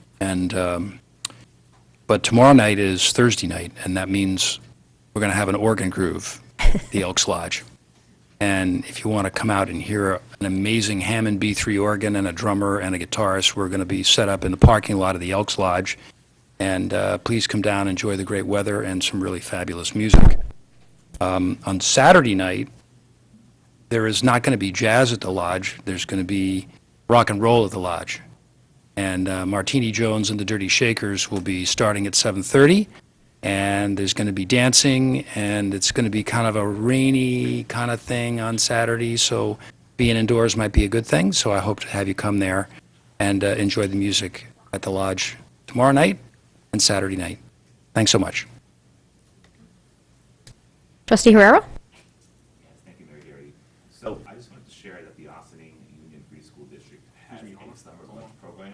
but tomorrow night is Thursday night, and that means we're going to have an organ groove at the Elks Lodge. And if you want to come out and hear an amazing Hammond B3 organ and a drummer and a guitarist, we're going to be set up in the parking lot of the Elks Lodge. And please come down, enjoy the great weather and some really fabulous music. On Saturday night, there is not going to be jazz at the lodge. There's going to be rock and roll at the lodge. And Martini Jones and the Dirty Shakers will be starting at 7:30. And there's going to be dancing, and it's going to be kind of a rainy kind of thing on Saturday. So being indoors might be a good thing. So I hope to have you come there and enjoy the music at the lodge tomorrow night and Saturday night. Thanks so much. Trustee Herrera? Thank you, Mayor Geary. So I just wanted to share that the Ossining Union Free School District has a summer lunch program.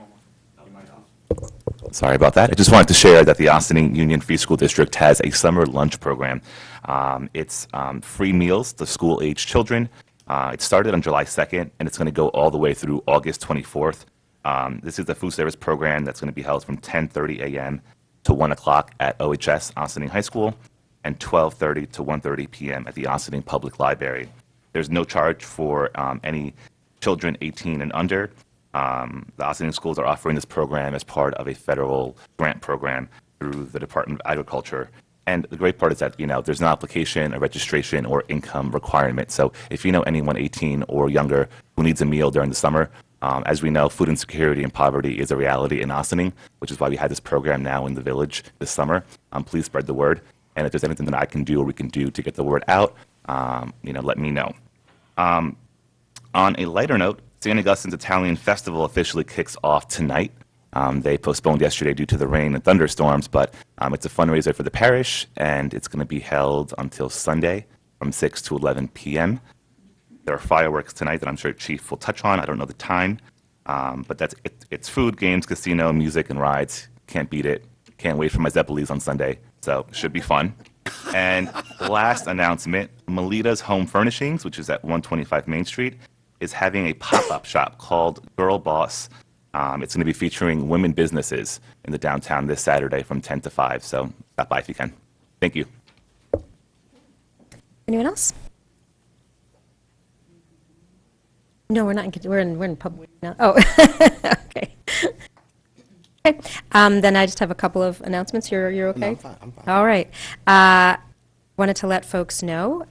Sorry about that. I just wanted to share that the Ossining Union Free School District has a summer lunch program. It's free meals to school-aged children. It started on July 2nd, and it's going to go all the way through August 24th. This is a food service program that's going to be held from 10:30 a.m. to 1 o'clock at OHS Ossining High School and 12:30 to 1:30 p.m. at the Ossining Public Library. There's no charge for any children 18 and under. The Ossining schools are offering this program as part of a federal grant program through the Department of Agriculture. And the great part is that, there's no application, a registration, or income requirement. So if you know anyone 18 or younger who needs a meal during the summer, as we know, food insecurity and poverty is a reality in Ossining, which is why we had this program now in the village this summer. Please spread the word. And if there's anything that I can do or we can do to get the word out, let me know. On a lighter note, St. Augustine's Italian Festival officially kicks off tonight. They postponed yesterday due to the rain and thunderstorms, but it's a fundraiser for the parish, and it's going to be held until Sunday from 6 to 11 p.m. There are fireworks tonight that I'm sure Chief will touch on. I don't know the time, but that's it. It's food, games, casino, music, and rides. Can't beat it. Can't wait for my Zeppelis on Sunday, so it should be fun. And last announcement, Melita's Home Furnishings, which is at 125 Main Street, is having a pop-up shop called Girl Boss. It's going to be featuring women businesses in the downtown this Saturday from 10 to 5, so stop by if you can. Thank you. Anyone else? No, we're not. We're in public now. Oh, okay. Okay. Then I just have a couple of announcements. You're okay? No, I'm fine. I'm fine. All right. Wanted to let folks know.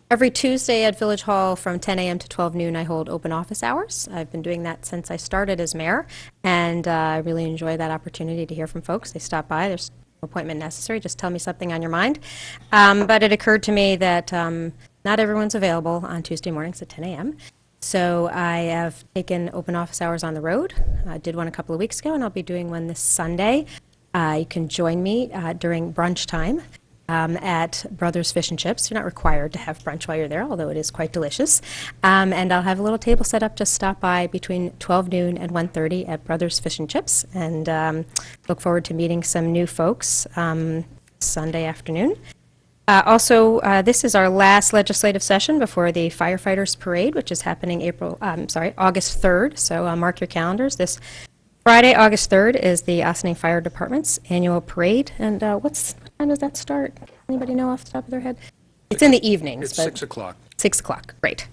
Every Tuesday at Village Hall from 10 a.m. to 12 noon, I hold open office hours. I've been doing that since I started as mayor, and I really enjoy that opportunity to hear from folks. They stop by. There's no appointment necessary. Just tell me something on your mind. But it occurred to me that not everyone's available on Tuesday mornings at 10 a.m. So I have taken open office hours on the road. I did one a couple of weeks ago, and I'll be doing one this Sunday. You can join me during brunch time. At Brothers Fish and Chips. You're not required to have brunch while you're there, although it is quite delicious. And I'll have a little table set up. Just stop by between 12 noon and 1:30 at Brothers Fish and Chips, and look forward to meeting some new folks Sunday afternoon. Also, this is our last legislative session before the Firefighters Parade, which is happening August 3rd. So mark your calendars. This Friday, August 3rd, is the Ossining Fire Department's annual parade. And what time does that start? Anybody know off the top of their head? It's in the evenings. It's but 6 o'clock. 6 o'clock, great.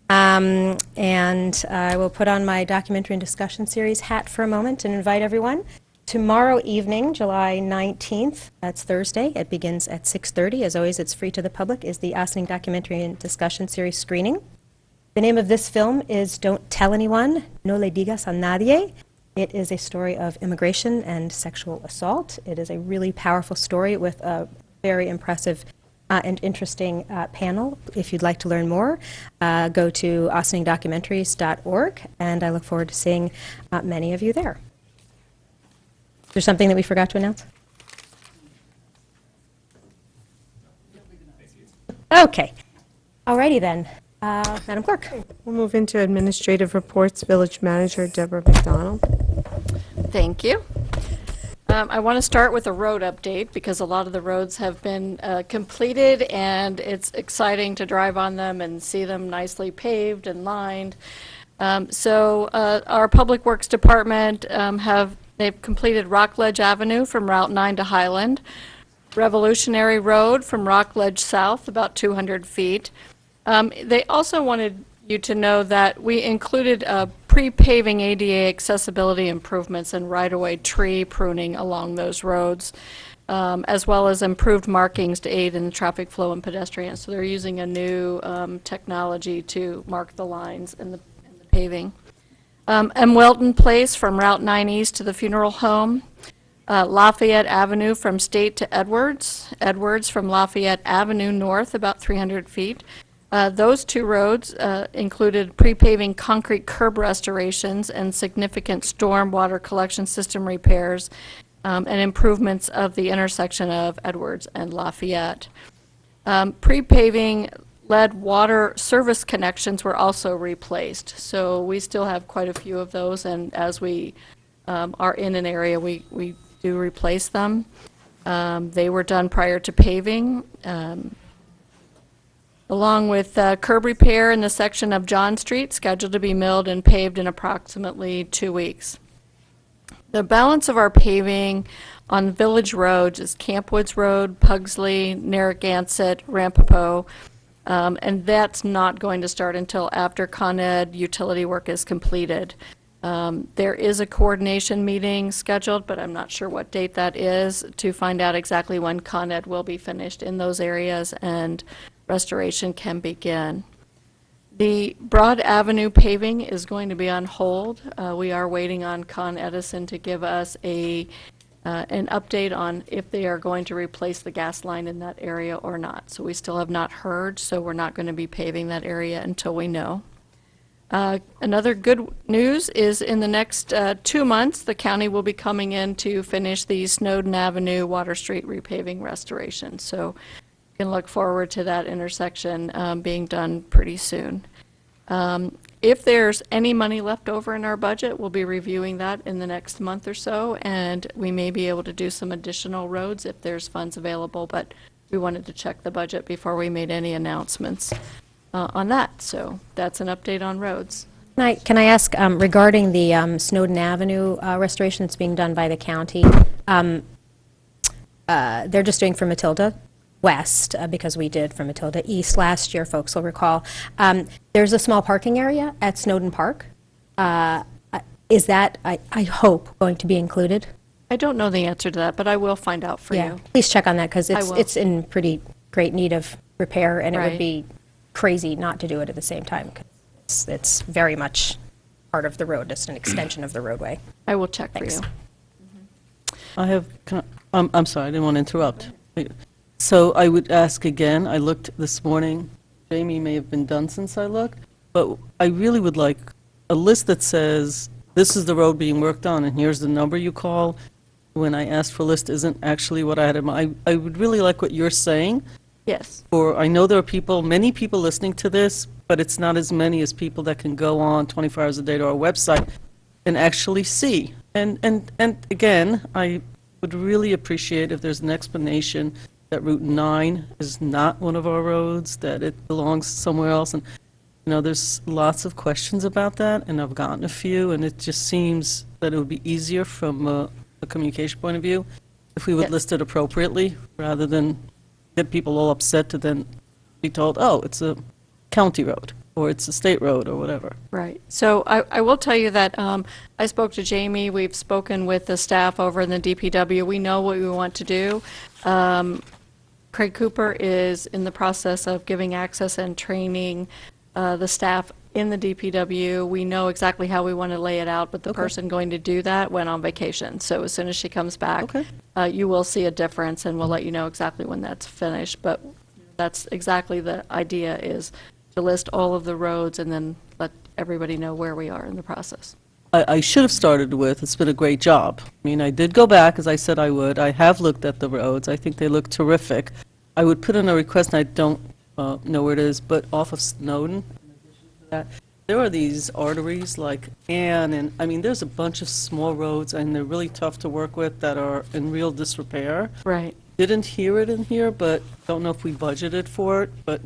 And I will put on my documentary and discussion series hat for a moment and invite everyone. Tomorrow evening, July 19th, that's Thursday, it begins at 6:30. As always, it's free to the public, is the Ossining Documentary and Discussion Series screening. The name of this film is Don't Tell Anyone, No Le Digas a Nadie. It is a story of immigration and sexual assault. It is a really powerful story with a very impressive and interesting panel. If you'd like to learn more, go to ossiningdocumentaries.org, and I look forward to seeing many of you there. Is there something that we forgot to announce? Okay. Alrighty then. Madam Clerk. We'll move into administrative reports. Village Manager Deborah McDonald. Thank you. I want to start with a road update because a lot of the roads have been completed, and it's exciting to drive on them and see them nicely paved and lined. Our Public Works Department they've completed Rockledge Avenue from Route 9 to Highland, Revolutionary Road from Rockledge South, about 200 feet. They also wanted you to know that we included pre-paving ADA accessibility improvements and right-of-way tree pruning along those roads, as well as improved markings to aid in the traffic flow and pedestrians. So they're using a new technology to mark the lines in the paving. And Welton Place from Route 9 East to the funeral home. Lafayette Avenue from State to Edwards. Edwards from Lafayette Avenue North, about 300 feet. Those two roads included pre-paving concrete curb restorations and significant storm water collection system repairs and improvements of the intersection of Edwards and Lafayette. Pre-paving lead water service connections were also replaced, so we still have quite a few of those, and as we are in an area, we do replace them. They were done prior to paving, along with curb repair in the section of John Street, scheduled to be milled and paved in approximately 2 weeks. The balance of our paving on village roads is Camp Woods Road, Pugsley, Narragansett, Ramapo, and that's not going to start until after Con Ed utility work is completed. There is a coordination meeting scheduled, but I'm not sure what date that is, to find out exactly when Con Ed will be finished in those areas and restoration can begin. The Broad Avenue paving is going to be on hold. We are waiting on Con Edison to give us an update on if they are going to replace the gas line in that area or not. So we still have not heard, so we're not going to be paving that area until we know. Another good news is in the next 2 months, the county will be coming in to finish the Snowden Avenue, Water Street repaving restoration. So you can look forward to that intersection being done pretty soon. If there's any money left over in our budget, we'll be reviewing that in the next month or so, and we may be able to do some additional roads if there's funds available, but we wanted to check the budget before we made any announcements on that. So that's an update on roads. Can I ask, regarding the Snowden Avenue restoration that's being done by the county, they're just doing for Matilda West, because we did for Matilda East last year, folks will recall. There's a small parking area at Snowden Park. Is that, I hope, going to be included? I don't know the answer to that, but I will find out for you. Please check on that, because I will. it's in pretty great need of repair, and it Right. would be crazy not to do it at the same time. 'Cause it's very much part of the road, just an extension of the roadway. I will check for you. I have, I'm sorry, I didn't want to interrupt. So I would ask again, I looked this morning, Jamie may have been done since I looked, but I really would like a list that says, this is the road being worked on, and here's the number you call. When I asked for a list isn't actually what I had in mind. I would really like what you're saying. Yes. Or I know there are people, many people listening to this, but it's not as many as people that can go on 24 hours a day to our website and actually see. And again, I would really appreciate if there's an explanation that Route 9 is not one of our roads, that it belongs somewhere else. And, you know, there's lots of questions about that, and I've gotten a few, and it just seems that it would be easier from a communication point of view if we would Yes. list it appropriately, rather than get people all upset to then be told, oh, it's a county road, or it's a state road, or whatever. Right. So I will tell you that I spoke to Jamie. We've spoken with the staff over in the DPW. We know what we want to do. Craig Cooper is in the process of giving access and training the staff in the DPW. We know exactly how we want to lay it out, but the person going to do that went on vacation. So as soon as she comes back, you will see a difference, and we'll let you know exactly when that's finished. But that's exactly the idea, is to list all of the roads and then let everybody know where we are in the process. I should have started with, it's been a great job. I mean, I did go back, as I said I would. I have looked at the roads. I think they look terrific. I would put in a request, and I don't know where it is, but off of Snowden, in addition to that, there are these arteries like Ann, and I mean, there's a bunch of small roads, and they're really tough to work with, that are in real disrepair. Right. Didn't hear it in here, but don't know if we budgeted for it, but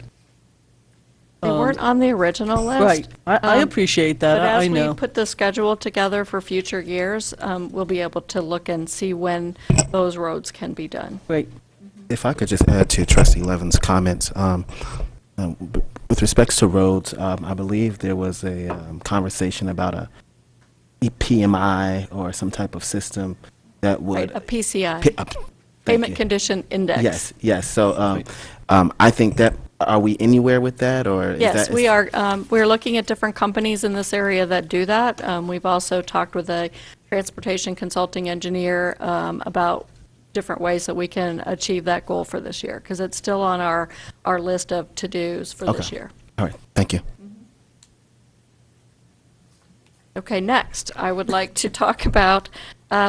They weren't on the original list. right. I appreciate that. But I as know. we put the schedule together for future years, we'll be able to look and see when those roads can be done. Great. If I could just add to Trustee Levin's comments, with respects to roads, I believe there was a conversation about a EPMI or some type of system that would Right, a PCI, thank Payment you. Condition Index. Yes. So I think that, are we anywhere with that, or is Yes, that, we are. We're looking at different companies in this area that do that. We've also talked with a transportation consulting engineer about different ways that we can achieve that goal for this year, because it's still on our list of to-dos for this year. All right, thank you. Okay, next, I would like to talk about,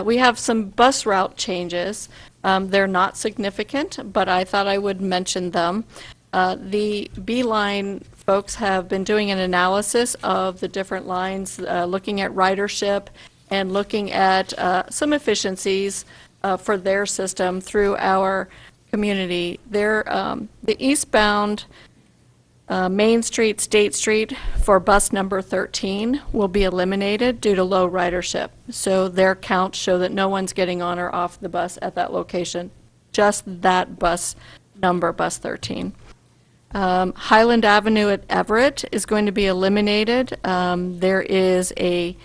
we have some bus route changes. They're not significant, but I thought I would mention them. The B-Line folks have been doing an analysis of the different lines, looking at ridership and looking at some efficiencies for their system through our community. The eastbound Main Street, State Street for bus number 13 will be eliminated due to low ridership. So their counts show that no one's getting on or off the bus at that location, just that bus number, bus 13. Highland Avenue at Everett is going to be eliminated. There is a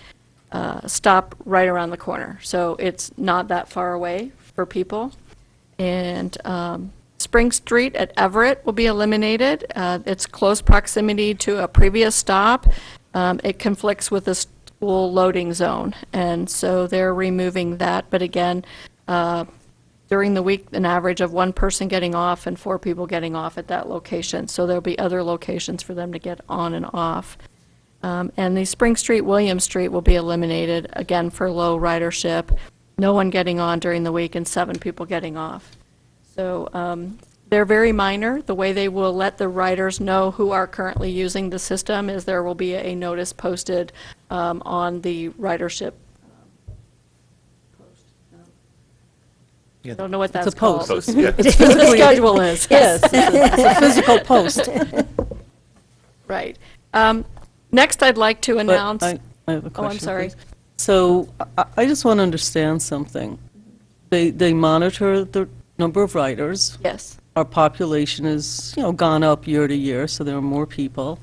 stop right around the corner, so it's not that far away for people. And Spring Street at Everett will be eliminated. It's close proximity to a previous stop. It conflicts with the school loading zone, and so they're removing that. But again, during the week, an average of 1 person getting off and 4 people getting off at that location. So there'll be other locations for them to get on and off. And the Spring Street, William Street will be eliminated, again, for low ridership. No one getting on during the week and 7 people getting off. So they're very minor. The way they will let the riders know who are currently using the system is there will be a notice posted on the ridership. I don't know what that's It's a post. called. Post, yeah. The schedule is. Yes, it's a physical post. Right. Next, I'd like to announce. I have a question, Oh, I'm sorry. please. So I just want to understand something. They monitor the number of riders. Yes. Our population has, gone up year to year, so there are more people.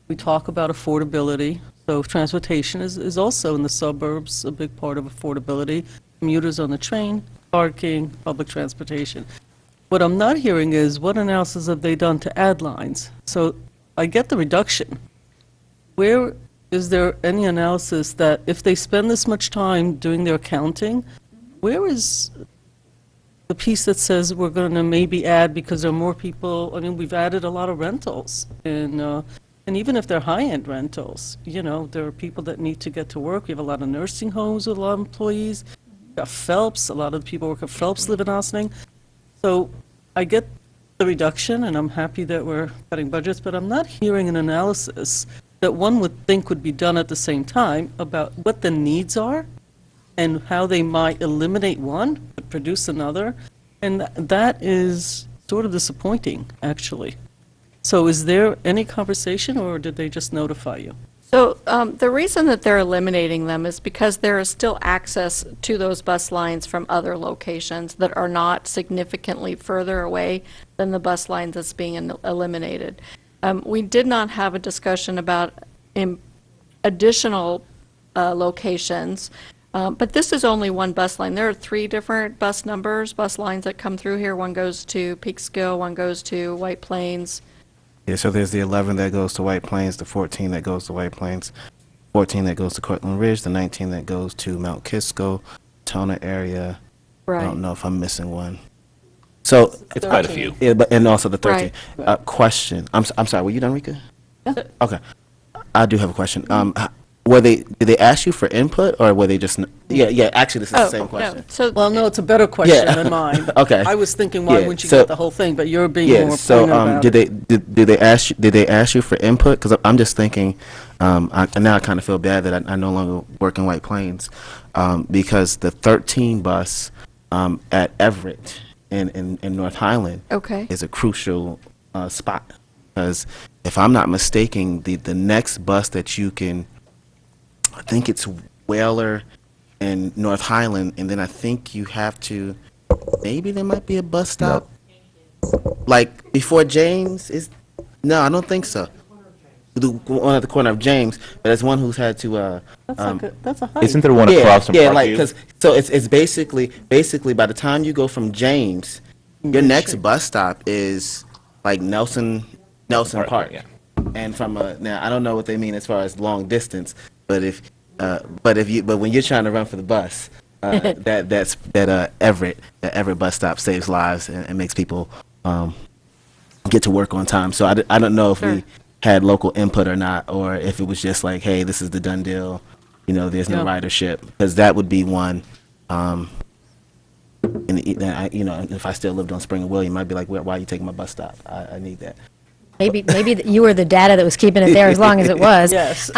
We talk about affordability. So transportation is also in the suburbs a big part of affordability. Commuters on the train, parking, public transportation. What I'm not hearing is what analysis have they done to add lines? So I get the reduction. Where is there any analysis that if they spend this much time doing their accounting, where is the piece that says we're going to maybe add because there are more people? I mean, we've added a lot of rentals, and even if they're high-end rentals, there are people that need to get to work. We have a lot of nursing homes with a lot of employees. We've got Phelps, a lot of the people who work at Phelps live in Ossining. So I get the reduction, and I'm happy that we're cutting budgets, but I'm not hearing an analysis that one would think would be done at the same time about what the needs are and how they might eliminate one but produce another. And that is sort of disappointing, actually. So is there any conversation, or did they just notify you? So the reason that they're eliminating them is because there is still access to those bus lines from other locations that are not significantly further away than the bus line that's being eliminated. We did not have a discussion about additional locations, but this is only one bus line. There are 3 different bus lines that come through here. One goes to Peekskill, one goes to White Plains. Yeah, so there's the 11 that goes to White Plains, the 14 that goes to White Plains, 14 that goes to Cortland Ridge, the 19 that goes to Mount Kisco, Tona area. Right. I don't know if I'm missing one. So It's quite a few. Yeah, and also the 13. Right. Question. I'm sorry. Were you done, Rika? Yeah. Okay. I do have a question. Did they ask you for input, or were they just? Yeah. Actually, this is the same question. No. So Well, no, it's a better question Yeah. than mine. Okay. I was thinking, why Yeah, wouldn't you so- get the whole thing? But you're being Yeah. more So, pointed about did it. they ask you for input? Because I'm just thinking. Now I kind of feel bad that I no longer work in White Plains, because the 13 bus at Everett in North Highland Okay. is a crucial spot, because if I'm not mistaken, the next bus that you can, I think it's Whaler and North Highland, and then I think you have to, maybe there might be a bus stop, like before James is, no, I don't think so. The one at the corner of James, but there's one who's had to, That's a hike. Isn't there one across from yeah, like, Parkview? cause, so it's basically by the time you go from James, your next bus stop is like Nelson Park. Yeah. And from now I don't know what they mean as far as long distance, but when you're trying to run for the bus, that Everett bus stop saves lives and makes people get to work on time. So I don't know if we had local input or not, or if it was just like, hey, this is the done deal, there's no ridership, because that would be one. And if I still lived on Spring and William, I'd be like, why are you taking my bus stop? I need that. Maybe you were the data that was keeping it there as long as it was. Yes.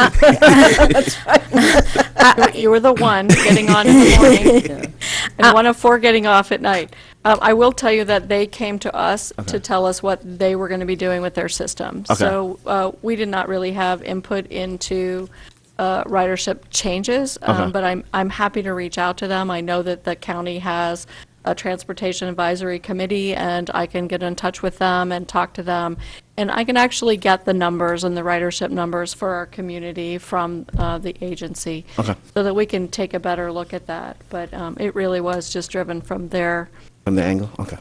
You were the one getting on in the morning, and one of 4 getting off at night. I will tell you that they came to us to tell us what they were going to be doing with their system. Okay. So we did not really have input into ridership changes, Okay. but I'm happy to reach out to them. I know that the county has a transportation advisory committee, and I can get in touch with them and talk to them. And I can actually get the numbers and the ridership numbers for our community from the agency, Okay. so that we can take a better look at that. But it really was just driven from their From the angle? Okay.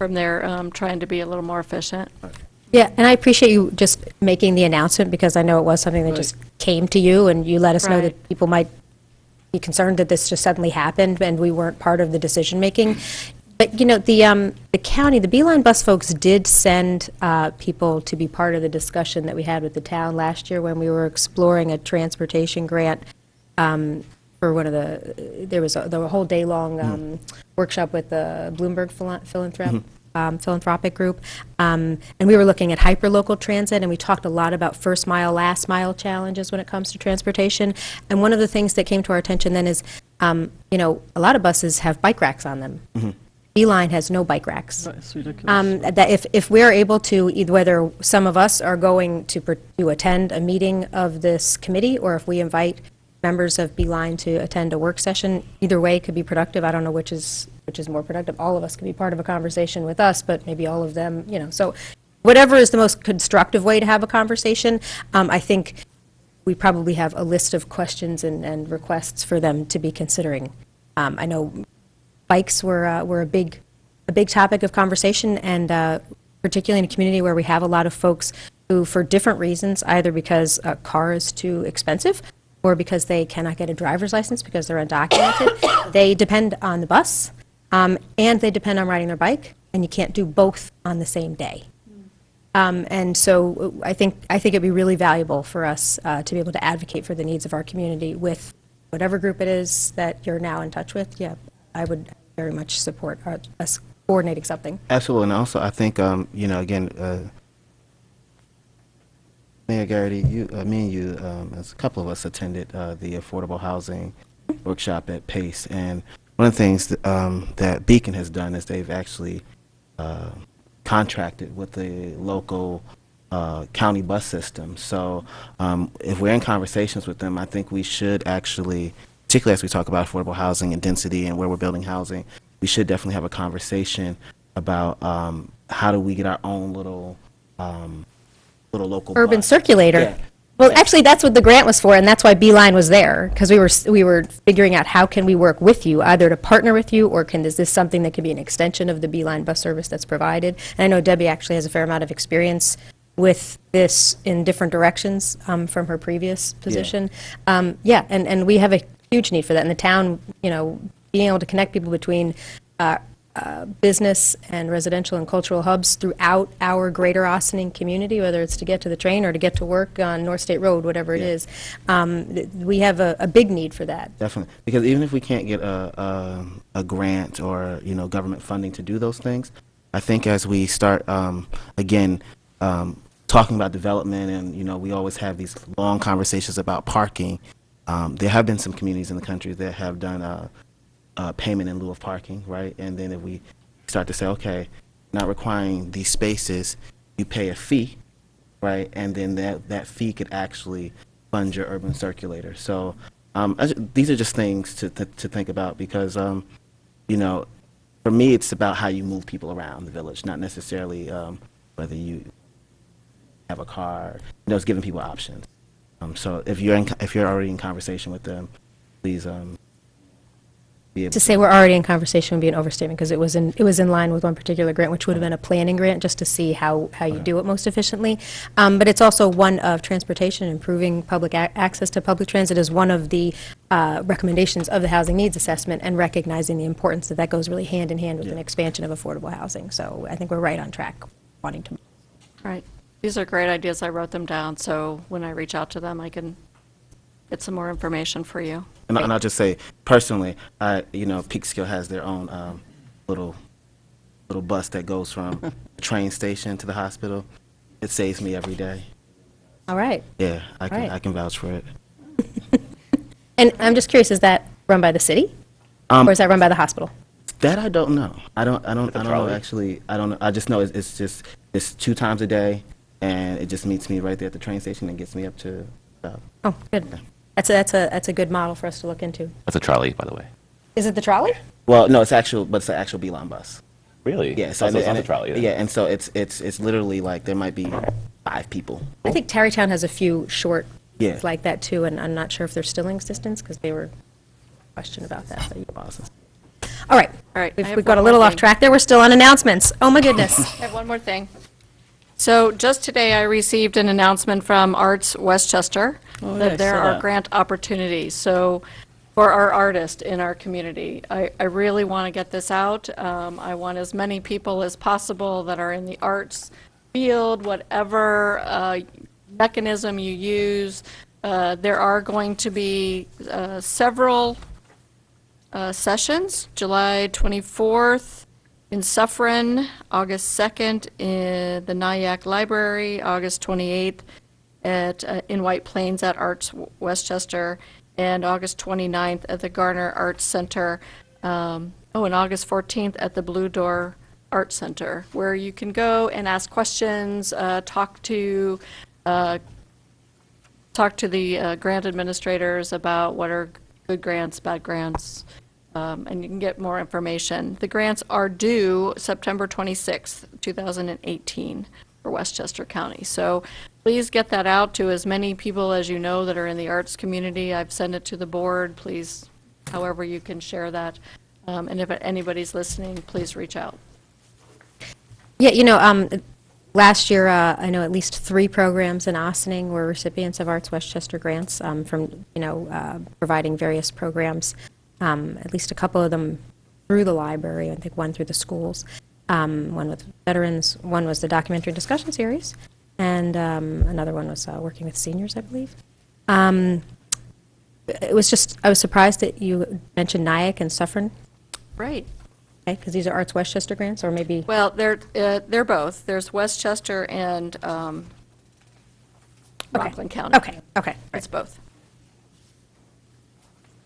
trying to be a little more efficient. Yeah, and I appreciate you just making the announcement, because I know it was something that just came to you, and you let us know Right. that people might be concerned that this just suddenly happened and we weren't part of the decision-making. But, you know, the county, the Beeline Bus folks did send people to be part of the discussion that we had with the town last year when we were exploring a transportation grant for one of there was a whole day-long workshop with the Bloomberg philanthropic group. And we were looking at hyperlocal transit, and we talked a lot about first mile, last mile challenges when it comes to transportation. And one of the things that came to our attention then is, you know, a lot of buses have bike racks on them. Beeline has no bike racks. That's ridiculous. That if we're able to, either whether some of us are going to attend a meeting of this committee, or if we invite members of Beeline to attend a work session, either way could be productive. I don't know which is more productive. All of us could be part of a conversation with us, but maybe all of them, you know. So whatever is the most constructive way to have a conversation, I think we probably have a list of questions and requests for them to be considering. I know bikes were a big topic of conversation, and particularly in a community where we have a lot of folks who, for different reasons, either because a car is too expensive or because they cannot get a driver's license because they're undocumented, they depend on the bus, and they depend on riding their bike, and you can't do both on the same day. And so I think it'd be really valuable for us to be able to advocate for the needs of our community with whatever group it is that you're now in touch with. Yeah, I would very much support us coordinating something. Absolutely, and also I think, you know, again, Mayor Garrity, me and you, as a couple of us attended the affordable housing workshop at PACE, and one of the things that Beacon has done is they've actually contracted with the local county bus system. So if we're in conversations with them, I think we should actually, particularly as we talk about affordable housing and density and where we're building housing, we should definitely have a conversation about how do we get our own little local Urban bus. circulator. Yeah. Well, actually, that's what the grant was for, and that's why Beeline was there, because we were figuring out how can we work with you, either to partner with you, or is this something that could be an extension of the Beeline bus service that's provided? And I know Debbie actually has a fair amount of experience with this in different directions from her previous position. Yeah, and we have a huge need for that in the town. You know, being able to connect people between business and residential and cultural hubs throughout our greater Ossining community, whether it's to get to the train or to get to work on North State Road, whatever it is. We have a big need for that. Definitely, because even if we can't get a grant or, you know, government funding to do those things, I think as we start again talking about development, and, you know, we always have these long conversations about parking. There have been some communities in the country that have done payment in lieu of parking, right? And then if we start to say, okay, not requiring these spaces, you pay a fee, right? And then that fee could actually fund your urban circulator. So these are just things to think about, because, you know, for me, it's about how you move people around the village, not necessarily whether you have a car. You know, it's giving people options. So if you're already in conversation with them, please be able To say we're already in conversation would be an overstatement, because it was in line with one particular grant, which would have been a planning grant, just to see how you do it most efficiently. But it's also one of transportation, improving public access to public transit is one of the recommendations of the housing needs assessment, and recognizing the importance that goes really hand in hand with an expansion of affordable housing. So I think we're right on track, wanting to. Right. These are great ideas. I wrote them down, so when I reach out to them, I can get some more information for you. And I'll just say, personally, you know, Peekskill has their own little bus that goes from the train station to the hospital. It saves me every day. All right. Yeah, I can vouch for it. And I'm just curious, is that run by the city? Or is that run by the hospital? That I don't know. I don't know trolley? actually. I don't know. I just know it's 2 times a day, and it just meets me right there at the train station and gets me up to. Oh, good. That's a good model for us to look into. That's a trolley, by the way. Is it the trolley? Well, no, it's an actual Beeline bus. Really? Yeah. So it's not the trolley then. Yeah, and so it's literally like there might be 5 people. I think Tarrytown has a few short Yeah. like that too, and I'm not sure if they're still in existence because they were question about that. But all right. All right. I have We've got a one little more off thing. track there. We're still on announcements. Oh my goodness. I have one more thing. So just today, I received an announcement from Arts Westchester Oh, yeah, I that there saw are that. grant opportunities. So for our artists in our community, I really want to get this out. I want as many people as possible that are in the arts field, whatever mechanism you use. There are going to be several sessions, July 24th in Suffern, August 2nd in the Nyack Library, August 28th in White Plains at Arts Westchester, and August 29th at the Garner Arts Center, and August 14th at the Blue Door Arts Center, where you can go and ask questions, talk to the grant administrators about what are good grants, bad grants, and you can get more information. The grants are due September 26th, 2018 for Westchester County. So please get that out to as many people as you know that are in the arts community. I've sent it to the board. Please, however you can share that. And if anybody's listening, please reach out. Yeah, last year, I know at least 3 programs in Ossining were recipients of Arts Westchester grants from, providing various programs, at least a couple of them through the library, I think one through the schools, one with veterans, one was the documentary discussion series, and another one was working with seniors, I believe. It was just, I was surprised that you mentioned Nyack and Suffern. Right. Okay, because these are Arts Westchester grants, or maybe? Well, they're both. There's Westchester and Rockland County. Okay. It's both.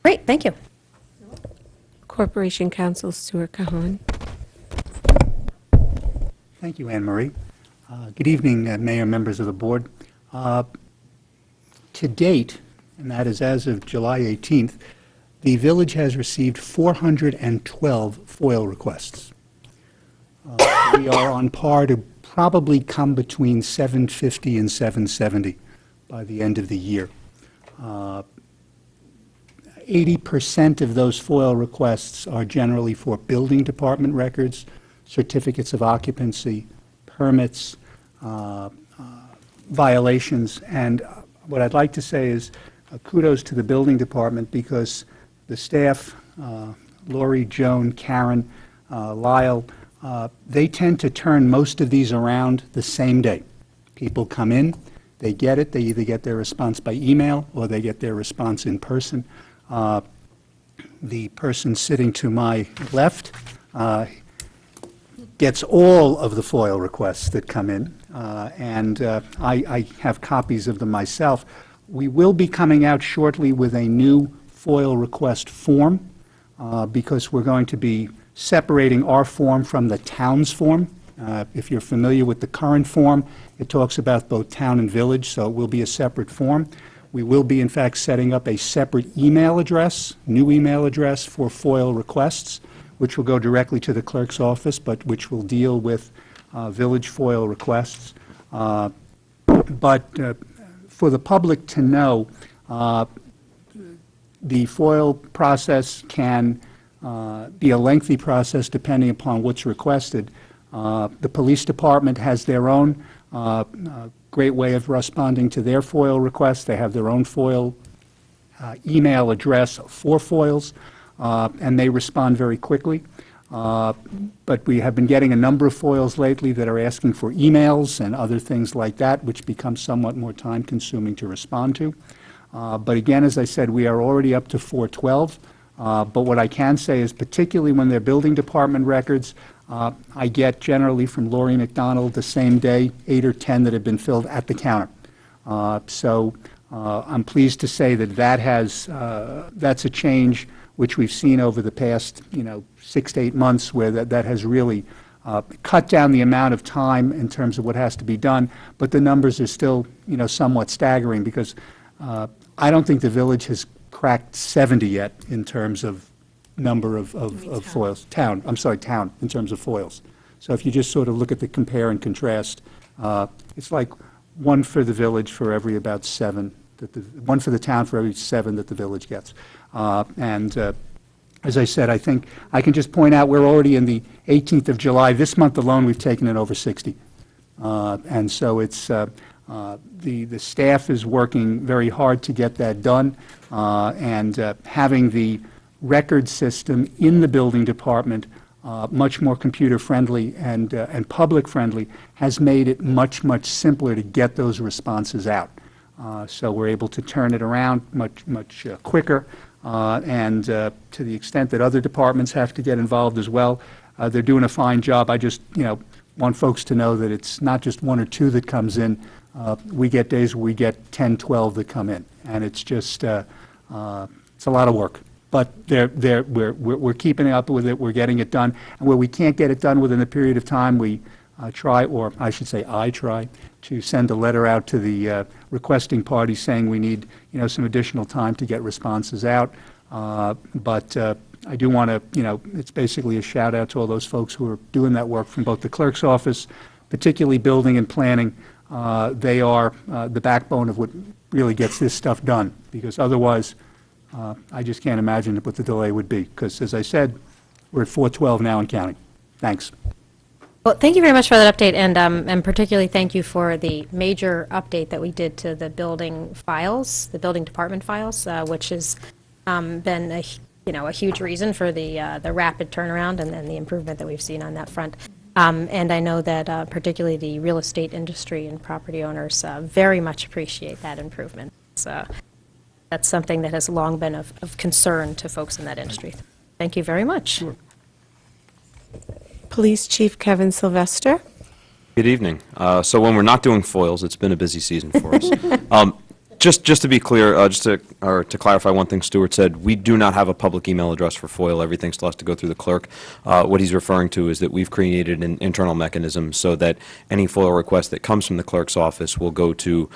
Great, thank you. Corporation Counsel Stuart Cahan. Thank you, Anne Marie. Good evening, Mayor, members of the board. To date, and that is as of July 18th, the village has received 412 FOIL requests. We are on par to probably come between 750 and 770 by the end of the year. 80% of those FOIL requests are generally for building department records, certificates of occupancy, permits, violations, and what I'd like to say is kudos to the building department because the staff, Lori, Joan, Karen, Lyle, they tend to turn most of these around the same day. People come in, they get it, they either get their response by email or they get their response in person. The person sitting to my left gets all of the FOIL requests that come in, and I have copies of them myself. We will be coming out shortly with a new FOIL request form because we're going to be separating our form from the town's form. If you're familiar with the current form, it talks about both town and village, so it will be a separate form. We will be, in fact, setting up a separate email address, new email address for FOIL requests, which will go directly to the clerk's office, but which will deal with village FOIL requests. But for the public to know, the FOIL process can be a lengthy process depending upon what's requested. The police department has their own great way of responding to their FOIL requests. They have their own FOIL email address for FOILs, and they respond very quickly. But we have been getting a number of FOILs lately that are asking for emails and other things like that, which becomes somewhat more time-consuming to respond to. But again, as I said, we are already up to 412. But what I can say is, particularly when they're building department records, I get generally from Lori McDonald the same day 8 or 10 that have been filled at the counter. So I'm pleased to say that that's a change which we've seen over the past 6 to 8 months, where that has really cut down the amount of time in terms of what has to be done, but the numbers are still somewhat staggering, because I don't think the village has cracked 70 yet in terms of number of foils. Town, in terms of foils. So if you just sort of look at the compare and contrast, it's like one for the village for every about 7, one for the town for every 7 that the village gets. As I said, I think I can just point out we're already in the 18th of July. This month alone, we've taken in over 60. And so it's the staff is working very hard to get that done, and having the record system in the building department much more computer-friendly and public-friendly has made it much, much simpler to get those responses out. So we're able to turn it around much quicker, and to the extent that other departments have to get involved as well, they're doing a fine job. I just want folks to know that it's not just 1 or 2 that comes in. We get days where we get 10, 12 that come in, and it's just it's a lot of work. But we're keeping up with it. We're getting it done. And where we can't get it done within a period of time, we try, or I should say I try, to send a letter out to the requesting party saying we need some additional time to get responses out. But I do want to, it's basically a shout out to all those folks who are doing that work from both the clerk's office, particularly building and planning. They are the backbone of what really gets this stuff done, because otherwise I just can't imagine what the delay would be, because, as I said, we're at 4/12 now and counting. Thanks. Well, thank you very much for that update, and particularly thank you for the major update that we did to the building files, the building department files, which has been a huge reason for the rapid turnaround and the improvement that we've seen on that front. And I know that particularly the real estate industry and property owners very much appreciate that improvement. So that's something that has long been of concern to folks in that industry. Thank you very much. Sure. Police Chief Kevin Sylvester. Good evening. So when we're not doing foils, it's been a busy season for us. Just to be clear, to clarify one thing Stuart said, we do not have a public email address for FOIL. Everything still has to go through the clerk. What he's referring to is that we've created an internal mechanism so that any FOIL request that comes from the clerk's office will go to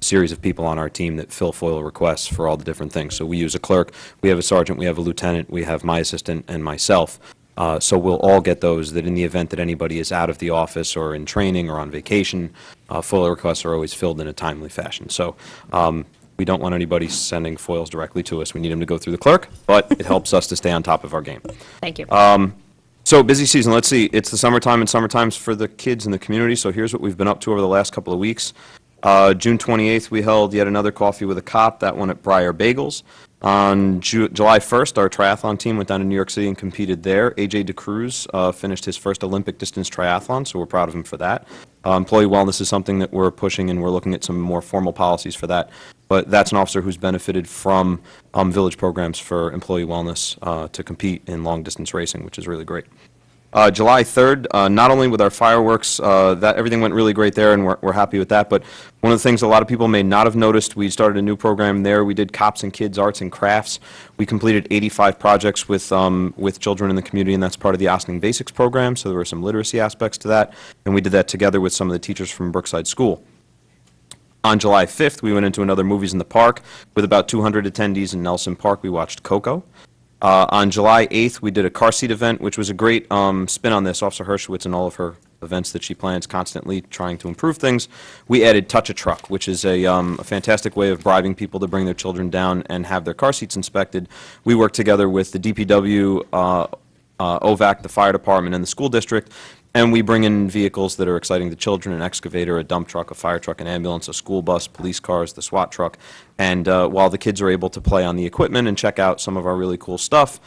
series of people on our team that fill FOIL requests for all the different things. So we use a clerk, we have a sergeant, we have a lieutenant, we have my assistant and myself. So we'll all get those, that in the event that anybody is out of the office or in training or on vacation, FOIL requests are always filled in a timely fashion. So we don't want anybody sending FOILs directly to us. We need them to go through the clerk, but it helps us to stay on top of our game. Thank you. So busy season. Let's see. It's the summertime, and summertime's for the kids in the community. So here's what we've been up to over the last couple of weeks. June 28th, we held yet another Coffee with a Cop, that one at Briar Bagels. On July 1st, our triathlon team went down to New York City and competed there. AJ DeCruz finished his first Olympic distance triathlon, so we're proud of him for that. Employee wellness is something that we're pushing, and we're looking at some more formal policies for that. But that's an officer who's benefited from village programs for employee wellness to compete in long-distance racing, which is really great. July 3rd, not only with our fireworks, that everything went really great there, and we're happy with that, but one of the things a lot of people may not have noticed, we started a new program there. We did Cops and Kids Arts and Crafts. We completed 85 projects with children in the community, and that's part of the Ossining Basics program, so there were some literacy aspects to that, and we did that together with some of the teachers from Brookside School. On July 5th, we went into another Movies in the Park with about 200 attendees in Nelson Park. We watched Coco. On July 8th, we did a car seat event, which was a great spin on this. Officer Hershowitz and all of her events that she plans, constantly trying to improve things. We added Touch a Truck, which is a fantastic way of bribing people to bring their children down and have their car seats inspected. We worked together with the DPW, OVAC, the fire department, and the school district, and we bring in vehicles that are exciting to children, an excavator, a dump truck, a fire truck, an ambulance, a school bus, police cars, the SWAT truck. And while the kids are able to play on the equipment and check out some of our really cool stuff,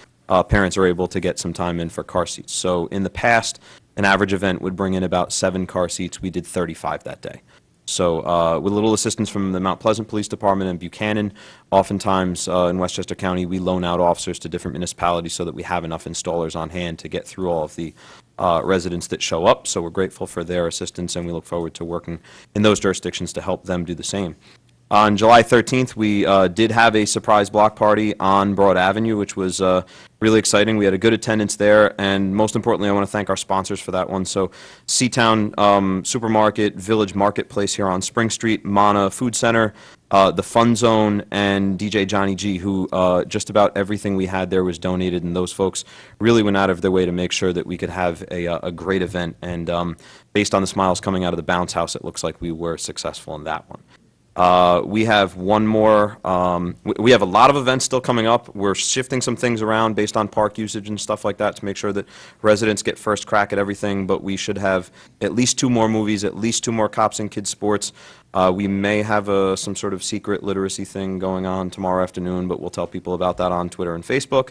parents are able to get some time in for car seats. So in the past, an average event would bring in about 7 car seats. We did 35 that day. So with a little assistance from the Mount Pleasant Police Department and Buchanan, oftentimes in Westchester County, we loan out officers to different municipalities so that we have enough installers on hand to get through all of the residents that show up. So we're grateful for their assistance, and we look forward to working in those jurisdictions to help them do the same. On July 13th, we did have a surprise block party on Broad Avenue, which was really exciting. We had a good attendance there, and most importantly, I want to thank our sponsors for that one. So Seatown Supermarket, Village Marketplace here on Spring Street, Mana Food Center, the Fun Zone, and DJ Johnny G, who just about everything we had there was donated, and those folks really went out of their way to make sure that we could have a great event. And based on the smiles coming out of the Bounce House, it looks like we were successful in that one. We have one more, we have a lot of events still coming up. We're shifting some things around based on park usage and stuff like that to make sure that residents get first crack at everything, but we should have at least 2 more movies, at least 2 more Cops and Kids sports. We may have some sort of secret literacy thing going on tomorrow afternoon, but we'll tell people about that on Twitter and Facebook.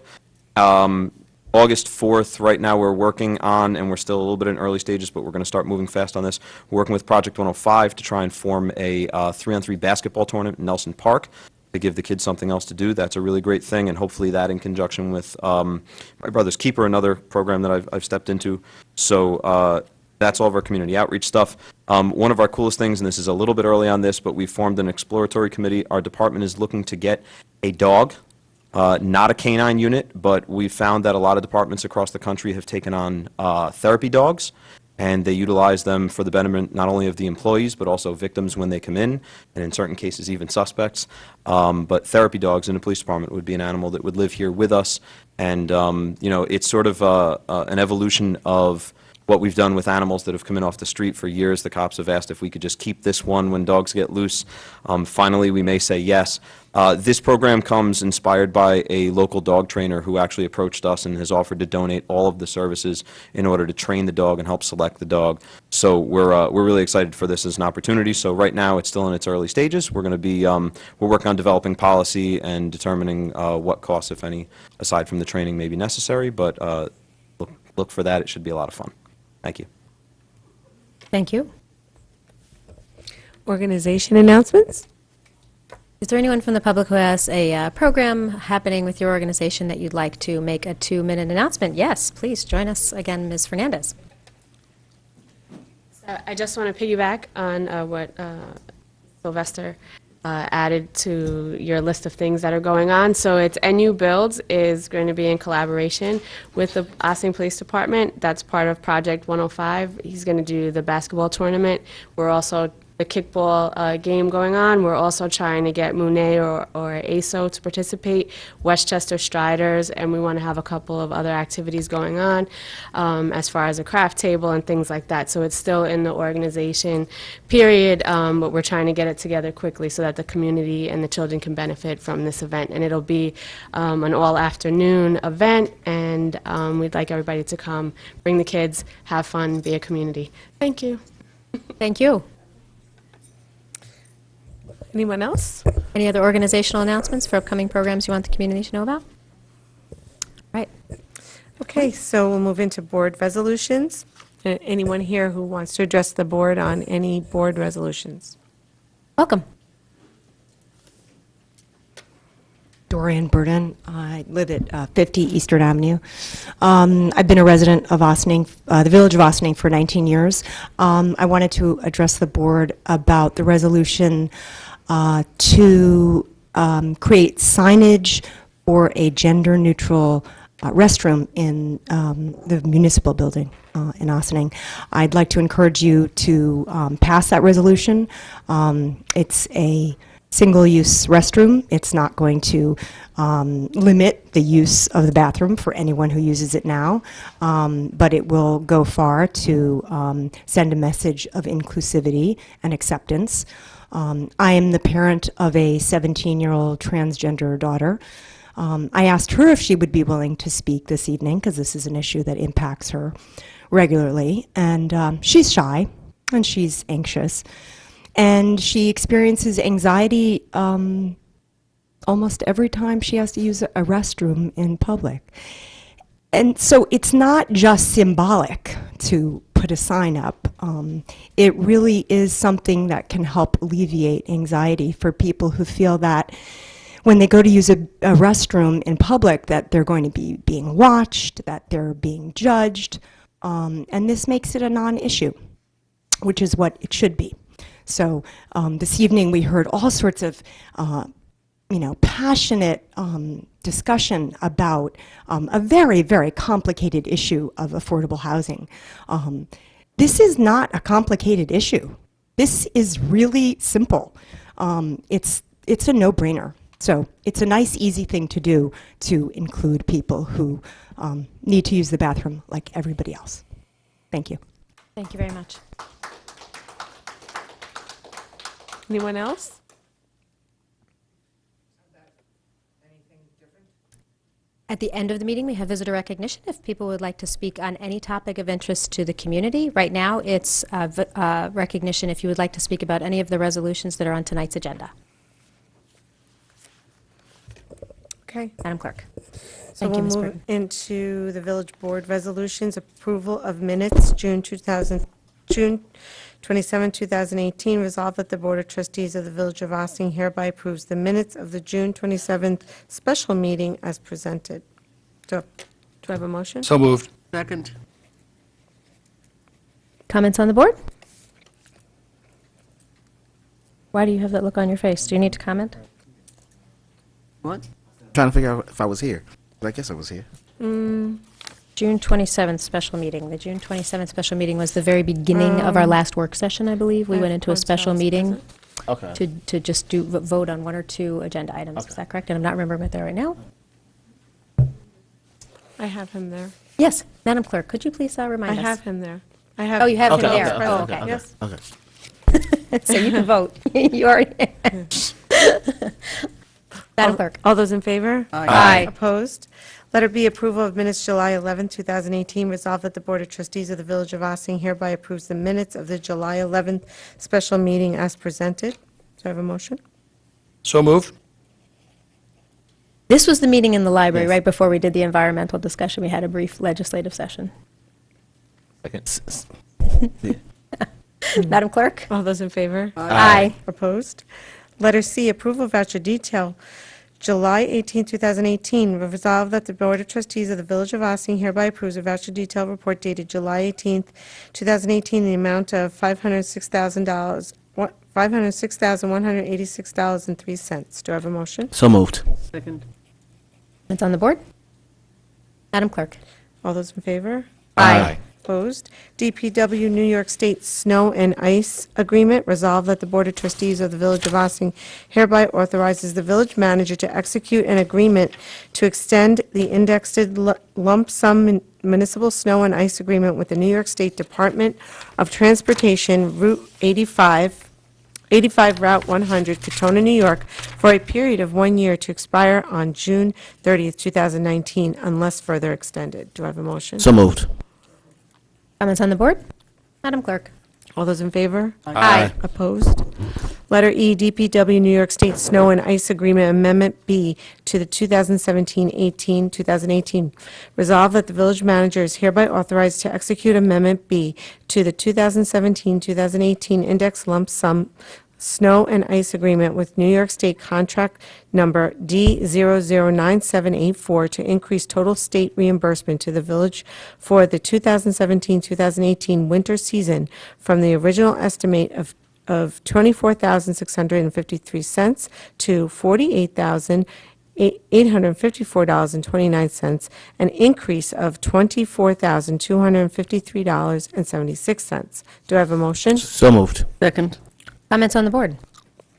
August 4th, right now we're working on, and we're still a little bit in early stages, but we're going to start moving fast on this. We're working with Project 105 to try and form a 3-on-3 basketball tournament in Nelson Park to give the kids something else to do. That's a really great thing, and hopefully that in conjunction with My Brother's Keeper, another program that I've stepped into. So that's all of our community outreach stuff. One of our coolest things, and this is a little bit early on this, but we formed an exploratory committee. Our department is looking to get a dog. Not a canine unit, but we found that a lot of departments across the country have taken on therapy dogs, and they utilize them for the betterment not only of the employees, but also victims when they come in, and in certain cases even suspects. But therapy dogs in the police department would be an animal that would live here with us, and you know, it's sort of an evolution of what we've done with animals that have come in off the street for years. The cops have asked if we could just keep this one when dogs get loose. Finally, we may say yes. This program comes inspired by a local dog trainer who actually approached us and has offered to donate all of the services in order to train the dog and help select the dog. So we're really excited for this as an opportunity. So right now it's still in its early stages. We're going to be we're working on developing policy and determining what costs, if any, aside from the training, may be necessary. But look for that. It should be a lot of fun. Thank you. Thank you. Organization announcements? Is there anyone from the public who has a program happening with your organization that you'd like to make a 2-minute announcement? Yes, please join us again, Ms. Fernandez. So I just want to piggyback on what Sylvester added to your list of things that are going on. So it's NU Builds is going to be in collaboration with the Ossining Police Department. That's part of Project 105. He's going to do the basketball tournament. We're also the kickball game going on. We're also trying to get Monet or ASO to participate, Westchester Striders, and we want to have a couple of other activities going on as far as a craft table and things like that. So it's still in the organization period, but we're trying to get it together quickly so that the community and the children can benefit from this event. And it'll be an all-afternoon event, and we'd like everybody to come, bring the kids, have fun, be a community. Thank you. Thank you. Anyone else? Any other organizational announcements for upcoming programs you want the community to know about? Right. Okay, so we'll move into board resolutions. Anyone here who wants to address the board on any board resolutions? Welcome. Dorian Burden. I live at 50 Eastern Avenue. I've been a resident of Ossining, the village of Ossining, for 19 years. I wanted to address the board about the resolution to create signage for a gender-neutral restroom in the municipal building in Ossining. I'd like to encourage you to pass that resolution. It's a single-use restroom. It's not going to limit the use of the bathroom for anyone who uses it now, but it will go far to send a message of inclusivity and acceptance. I am the parent of a 17-year-old transgender daughter. I asked her if she would be willing to speak this evening, because this is an issue that impacts her regularly, and she's shy and she's anxious. And she experiences anxiety almost every time she has to use a restroom in public. And so it's not just symbolic to put a sign up. It really is something that can help alleviate anxiety for people who feel that when they go to use a restroom in public, that they're going to be being watched, that they're being judged, and this makes it a non-issue, which is what it should be. So this evening, we heard all sorts of passionate discussion about a very, very complicated issue of affordable housing. This is not a complicated issue. This is really simple. It's a no-brainer. So it's a nice, easy thing to do to include people who need to use the bathroom like everybody else. Thank you. Thank you very much. Anyone else? At the end of the meeting, we have visitor recognition. If people would like to speak on any topic of interest to the community, right now it's recognition if you would like to speak about any of the resolutions that are on tonight's agenda. Okay. Madam Clerk. So Thank you, Ms. we'll move Burton. into the village board resolutions, approval of minutes, June 27, 2018. Resolved that the Board of Trustees of the Village of Ossining hereby approves the minutes of the June 27th special meeting as presented. Do I have a motion? So moved. Second. Comments on the board? Why do you have that look on your face? Do you need to comment? What? Trying to figure out if I was here. But I guess I was here. June 27th special meeting. The June 27th special meeting was the very beginning of our last work session, I believe. We that went into a special coincides, meeting does Okay. to just vote on one or two agenda items. Is that correct? And I'm not remembering it there right now. I have him there. Yes, Madam Clerk, could you please remind I us? have him there. I have. Oh, you have him Okay, there. okay, Oh, okay, okay. okay. Yes. Okay. So you can vote. You already. Madam Clerk. All those in favor? Aye. Opposed? Letter B, approval of minutes July 11, 2018. Resolved that the Board of Trustees of the Village of Ossining hereby approves the minutes of the July 11th special meeting as presented. Do I have a motion? So moved. This was the meeting in the library Yes. right before we did the environmental discussion. We had a brief legislative session. Second. Madam Clerk? All those in favor? Aye. Opposed? Letter C, approval of voucher detail, July 18, 2018. Resolved that the Board of Trustees of the Village of Ossining hereby approves a voucher detail report dated July 18, 2018, in the amount of $506,000, $506,186.03. Do I have a motion? So moved. Second. It's on the board. Madam Clerk? All those in favor? Aye. Opposed? DPW New York State Snow and Ice Agreement. Resolved that the Board of Trustees of the Village of Ossining hereby authorizes the village manager to execute an agreement to extend the indexed lump sum municipal snow and ice agreement with the New York State Department of Transportation, Route 85 Route 100, Katona, New York, for a period of 1 year to expire on June 30th, 2019, unless further extended. Do I have a motion? So moved. Comments on the board? Madam Clerk? All those in favor? Aye. Opposed? Letter E, DPW New York State Snow and Ice Agreement Amendment B to the 2017-2018. Resolved that the village manager is hereby authorized to execute Amendment B to the 2017-2018 Index Lump Sum Snow and Ice Agreement with New York State Contract Number D009784 to increase total state reimbursement to the village for the 2017-2018 winter season from the original estimate of $24,653 to $48,854.29, an increase of $24,253.76. Do I have a motion? So moved. Second. Comments on the board?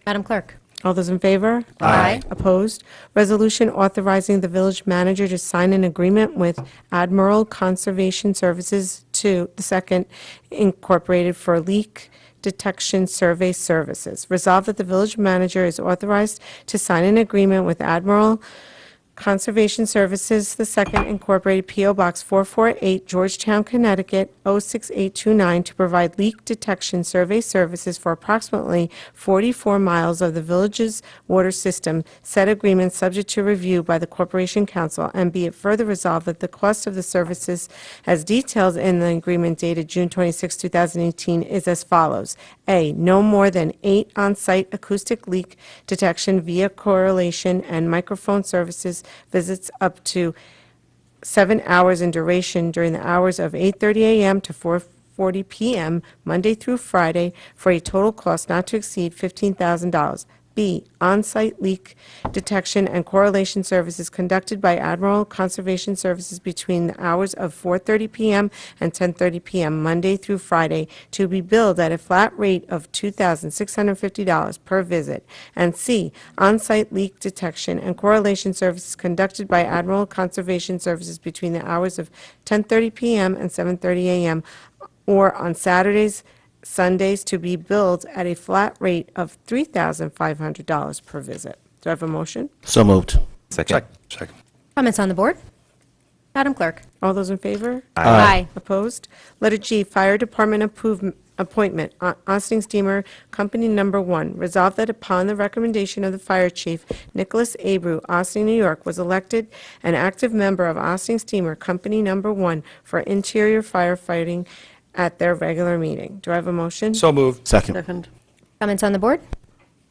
Madam Clerk? All those in favor? Aye. Opposed? Resolution authorizing the village manager to sign an agreement with Admiral Conservation Services II Incorporated for leak detection survey services. Resolved that the village manager is authorized to sign an agreement with Admiral Conservation Services II Incorporated, P.O. Box 448, Georgetown, Connecticut, 06829, to provide leak detection survey services for approximately 44 miles of the village's water system. Said agreement subject to review by the Corporation Council, and be it further resolved that the cost of the services as detailed in the agreement dated June 26, 2018 is as follows. A, no more than 8 on-site acoustic leak detection via correlation and microphone services visits up to 7 hours in duration during the hours of 8:30 a.m. to 6:40 p.m., Monday through Friday, for a total cost not to exceed $15,000. B, on-site leak detection and correlation services conducted by Admiral Conservation Services between the hours of 4:30 p.m. and 10:30 p.m., Monday through Friday, to be billed at a flat rate of $2,650 per visit. And C, on-site leak detection and correlation services conducted by Admiral Conservation Services between the hours of 10:30 p.m. and 7:30 a.m., or on Saturdays, Sundays, to be billed at a flat rate of $3,500 per visit. Do I have a motion? So moved. Second. Second. Comments on the board? Madam Clerk? All those in favor? Aye. Opposed? Letter G, Fire Department appointment, Austin Steamer Company Number 1. Resolved that upon the recommendation of the Fire Chief, Nicholas Abreu, Austin, New York, was elected an active member of Austin Steamer Company Number 1 for interior firefighting at their regular meeting. Do I have a motion? So moved. Second. Comments on the board?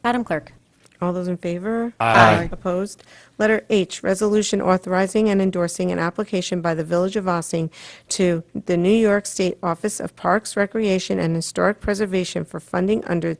Madam Clerk? All those in favor? Aye. Opposed? Letter H, resolution authorizing and endorsing an application by the Village of Ossining to the New York State Office of Parks, Recreation, and Historic Preservation for funding under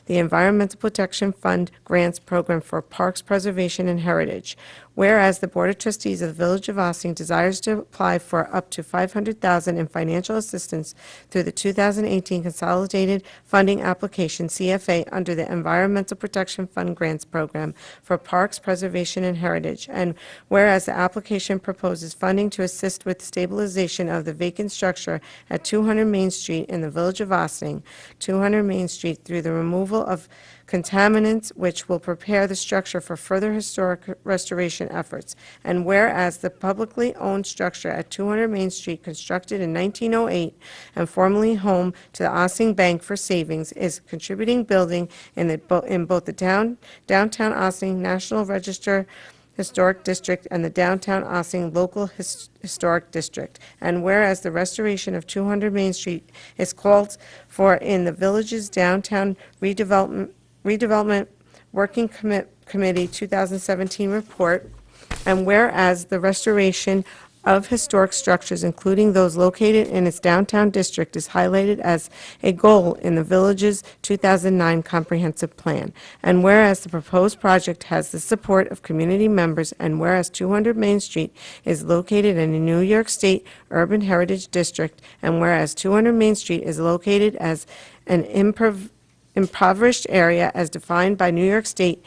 the Environmental Protection Fund Grants Program for Parks Preservation and Heritage. Whereas the Board of Trustees of the Village of Ossining desires to apply for up to $500,000 in financial assistance through the 2018 Consolidated Funding Application, CFA, under the Environmental Protection Fund Grants Program for Parks Preservation and Heritage. And whereas the application proposes funding to assist with stabilization of the vacant structure at 200 Main Street in the Village of Ossining, 200 Main Street, through the removal of contaminants which will prepare the structure for further historic restoration efforts. And whereas the publicly owned structure at 200 Main Street, constructed in 1908 and formerly home to the Ossining Bank for Savings, is contributing building in both the downtown Ossining National Register Historic District and the downtown Ossining Local Historic District. And whereas the restoration of 200 Main Street is called for in the village's downtown redevelopment Working Committee 2017 report, and whereas the restoration of historic structures, including those located in its downtown district, is highlighted as a goal in the village's 2009 comprehensive plan. And whereas the proposed project has the support of community members, and whereas 200 Main Street is located in a New York State Urban Heritage District, and whereas 200 Main Street is located as an impoverished area as defined by New York State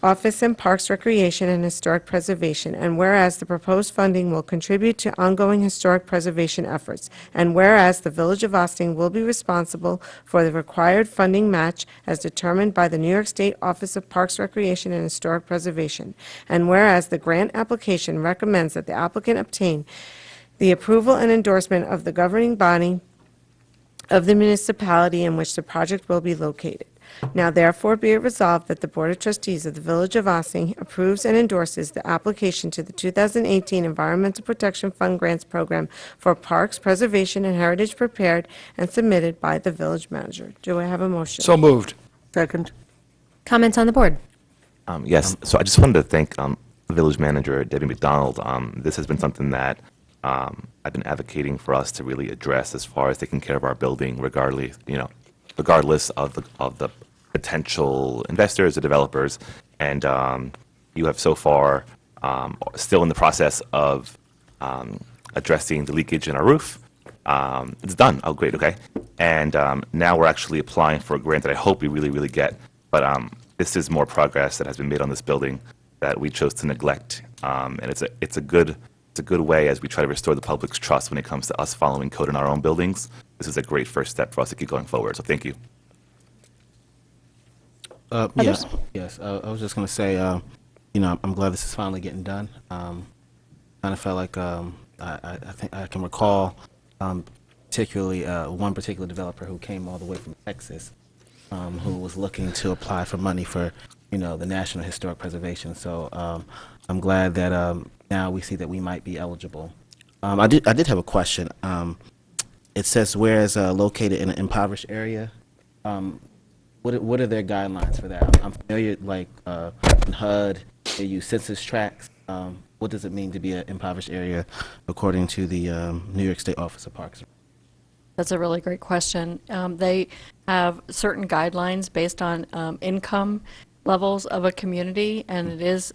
Office in Parks, Recreation, and Historic Preservation, and whereas the proposed funding will contribute to ongoing historic preservation efforts, and whereas the Village of Ossining will be responsible for the required funding match as determined by the New York State Office of Parks, Recreation, and Historic Preservation, and whereas the grant application recommends that the applicant obtain the approval and endorsement of the governing body of the municipality in which the project will be located. Now therefore be it resolved that the Board of Trustees of the Village of Ossining approves and endorses the application to the 2018 Environmental Protection Fund Grants Program for Parks, Preservation, and Heritage prepared and submitted by the village manager. Do I have a motion? So moved. Second. Comments on the board? Yes, so I just wanted to thank the village manager, Debbie McDonald. This has been something that I've been advocating for us to really address as far as taking care of our building, regardless of the potential investors or developers. And you have so far still in the process of addressing the leakage in our roof. It's done. Oh, great. Okay. And now we're actually applying for a grant that I hope we really get. But this is more progress that has been made on this building that we chose to neglect. And it's a good way as we try to restore the public's trust when it comes to us following code in our own buildings. This is a great first step for us to keep going forward. So thank you. Yes. I was just going to say, I'm glad this is finally getting done. Kind of felt like I think I can recall, particularly one particular developer who came all the way from Texas, who was looking to apply for money for, the National Historic Preservation. So I'm glad that now we see that we might be eligible. I did have a question. It says whereas located in an impoverished area. What are their guidelines for that? I'm familiar, like in HUD, they use census tracts. What does it mean to be an impoverished area according to the New York State Office of Parks? That's a really great question. They have certain guidelines based on income levels of a community, and it is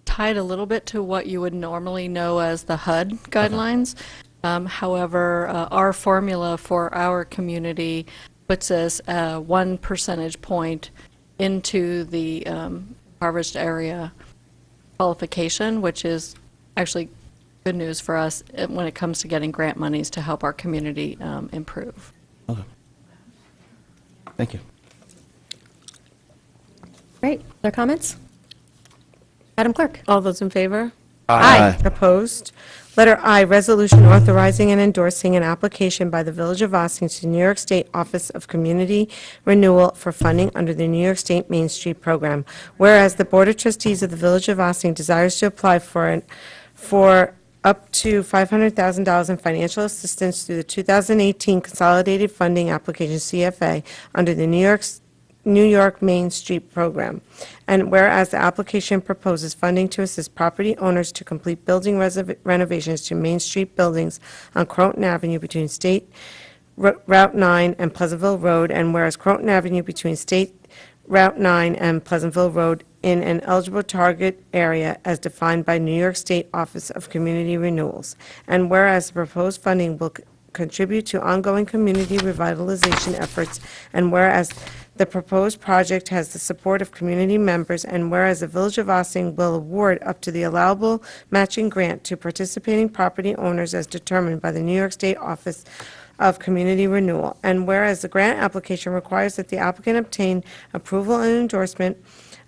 tied a little bit to what you would normally know as the HUD guidelines. However, our formula for our community puts us 1 percentage point into the impoverished area qualification, which is actually good news for us when it comes to getting grant monies to help our community improve. Okay. Thank you. Great. Other comments? Madam Clerk? All those in favor? Aye. Opposed? Letter I, resolution authorizing and endorsing an application by the Village of Ossining to the New York State Office of Community Renewal for funding under the New York State Main Street Program. Whereas the Board of Trustees of the Village of Ossining desires to apply for up to $500,000 in financial assistance through the 2018 Consolidated Funding Application, CFA, under the New York Main Street Program. And whereas the application proposes funding to assist property owners to complete building renovations to Main Street buildings on Croton Avenue between State Route 9 and Pleasantville Road, and whereas Croton Avenue between State Route 9 and Pleasantville Road in an eligible target area as defined by New York State Office of Community Renewals. And whereas the proposed funding will contribute to ongoing community revitalization efforts, and whereas the proposed project has the support of community members, and whereas the Village of Ossining will award up to the allowable matching grant to participating property owners as determined by the New York State Office of Community Renewal, and whereas the grant application requires that the applicant obtain approval and endorsement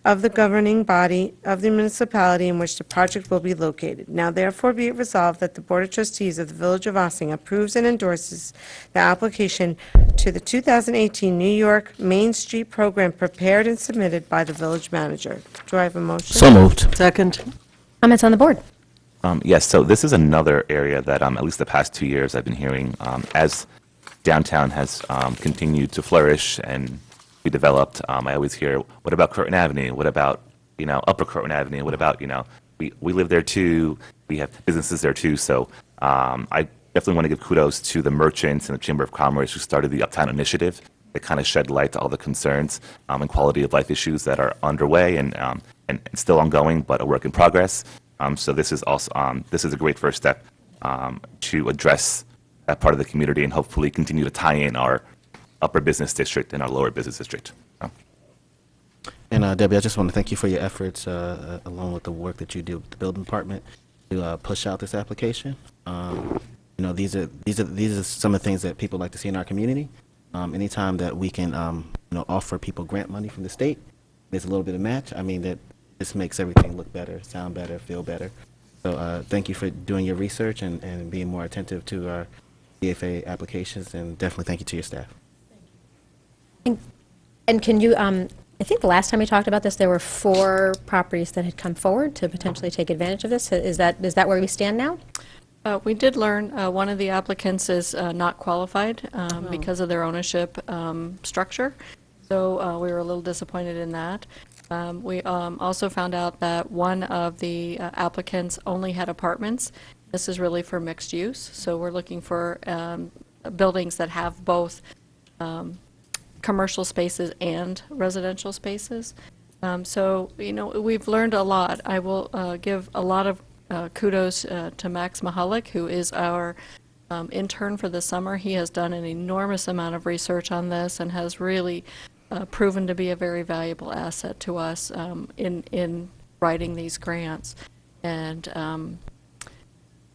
of the governing body of the municipality in which the project will be located. Now therefore be it resolved that the Board of Trustees of the Village of Ossining approves and endorses the application to the 2018 New York Main Street Program prepared and submitted by the village manager. Do I have a motion? So moved. Second. Comments on the board? Yes, so this is another area that at least the past 2 years I've been hearing as downtown has continued to flourish and be developed. I always hear, what about Croton Avenue? What about, Upper Croton Avenue? What about, we live there too. We have businesses there too. So I definitely want to give kudos to the merchants and the Chamber of Commerce who started the Uptown Initiative that kind of shed light to all the concerns and quality of life issues that are underway and still ongoing, but a work in progress. So this is also this is a great first step to address that part of the community and hopefully continue to tie in our upper business district and our lower business district. And Debbie, I just want to thank you for your efforts, along with the work that you do with the building department, to push out this application. These are some of the things that people like to see in our community. Anytime that we can, offer people grant money from the state, there's a little bit of match. I mean, that this makes everything look better, sound better, feel better. So thank you for doing your research and being more attentive to our CFA applications, and definitely thank you to your staff. And can you, I think the last time we talked about this, there were 4 properties that had come forward to potentially take advantage of this. Is that where we stand now? We did learn one of the applicants is not qualified because of their ownership structure. So we were a little disappointed in that. We also found out that one of the applicants only had apartments. This is really for mixed use. So we're looking for buildings that have both commercial spaces and residential spaces. So, we've learned a lot. I will give a lot of kudos to Max Mahalik, who is our intern for the summer. He has done an enormous amount of research on this and has really proven to be a very valuable asset to us in writing these grants. And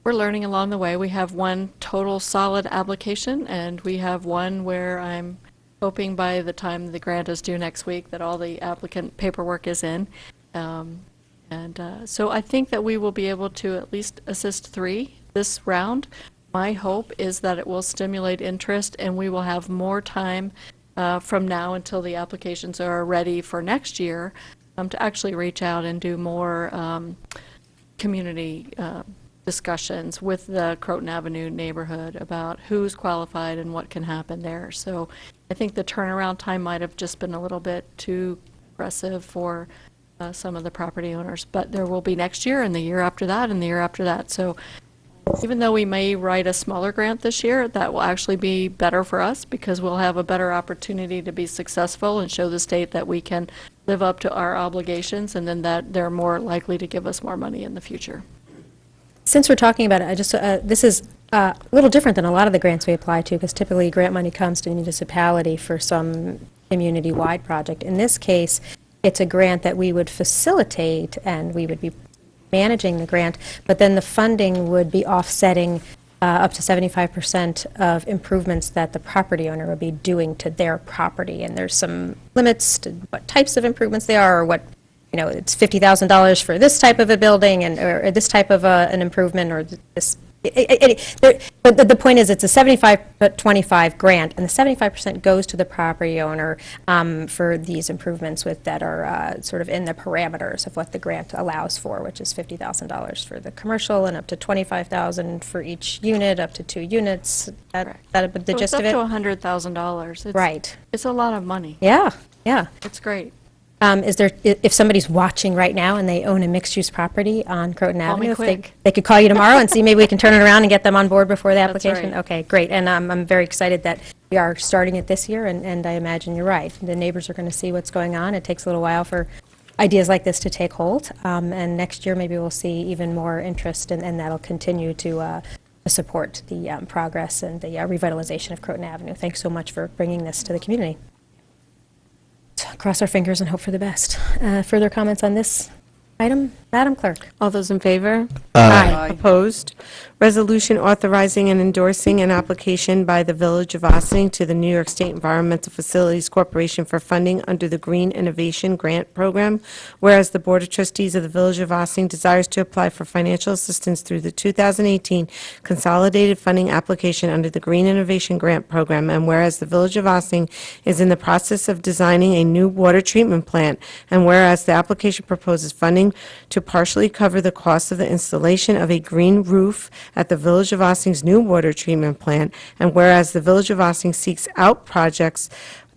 we're learning along the way. We have one total solid application, and we have one where I'm hoping by the time the grant is due next week that all the applicant paperwork is in. So I think that we will be able to at least assist 3 this round. My hope is that it will stimulate interest and we will have more time from now until the applications are ready for next year to actually reach out and do more community discussions with the Croton Avenue neighborhood about who's qualified and what can happen there. So I think the turnaround time might have just been a little bit too aggressive for some of the property owners, but there will be next year and the year after that and the year after that. So Even though we may write a smaller grant this year, that will actually be better for us because we'll have a better opportunity to be successful and show the state that we can live up to our obligations, and then that they're more likely to give us more money in the future. Since we're talking about it, this is a little different than a lot of the grants we apply to, because typically grant money comes to the municipality for some community-wide project. In this case, it's a grant that we would facilitate, and we would be managing the grant, but then the funding would be offsetting up to 75% of improvements that the property owner would be doing to their property. And there's some limits to what types of improvements they are, or what, it's $50,000 for this type of a building, and or this type of an improvement, or this. But the point is, it's a 75-25 grant, and the 75% goes to the property owner for these improvements that are sort of in the parameters of what the grant allows for, which is $50,000 for the commercial and up to $25,000 for each unit, up to 2 units. The gist of it. So it's up to $100,000. Right. It's a lot of money. Yeah, yeah. It's great. If somebody's watching right now and they own a mixed-use property on Croton Call me Avenue, quick. they could call you tomorrow and see maybe we can turn it around and get them on board before the That's application? right. Okay, great. And I'm very excited that we are starting it this year, and I imagine you're right. The neighbors are going to see what's going on. It takes a little while for ideas like this to take hold, and next year maybe we'll see even more interest, and that'll continue to support the progress and the revitalization of Croton Avenue. Thanks so much for bringing this to the community. Cross our fingers and hope for the best. Further comments on this item? Madam Clerk. All those in favor? Aye. Opposed? Resolution authorizing and endorsing an application by the Village of Ossining to the New York State Environmental Facilities Corporation for funding under the Green Innovation Grant Program, whereas the Board of Trustees of the Village of Ossining desires to apply for financial assistance through the 2018 Consolidated Funding Application under the Green Innovation Grant Program, and whereas the Village of Ossining is in the process of designing a new water treatment plant, and whereas the application proposes funding to partially cover the cost of the installation of a green roof at the Village of Ossing's new water treatment plant, and whereas the Village of Ossining seeks out projects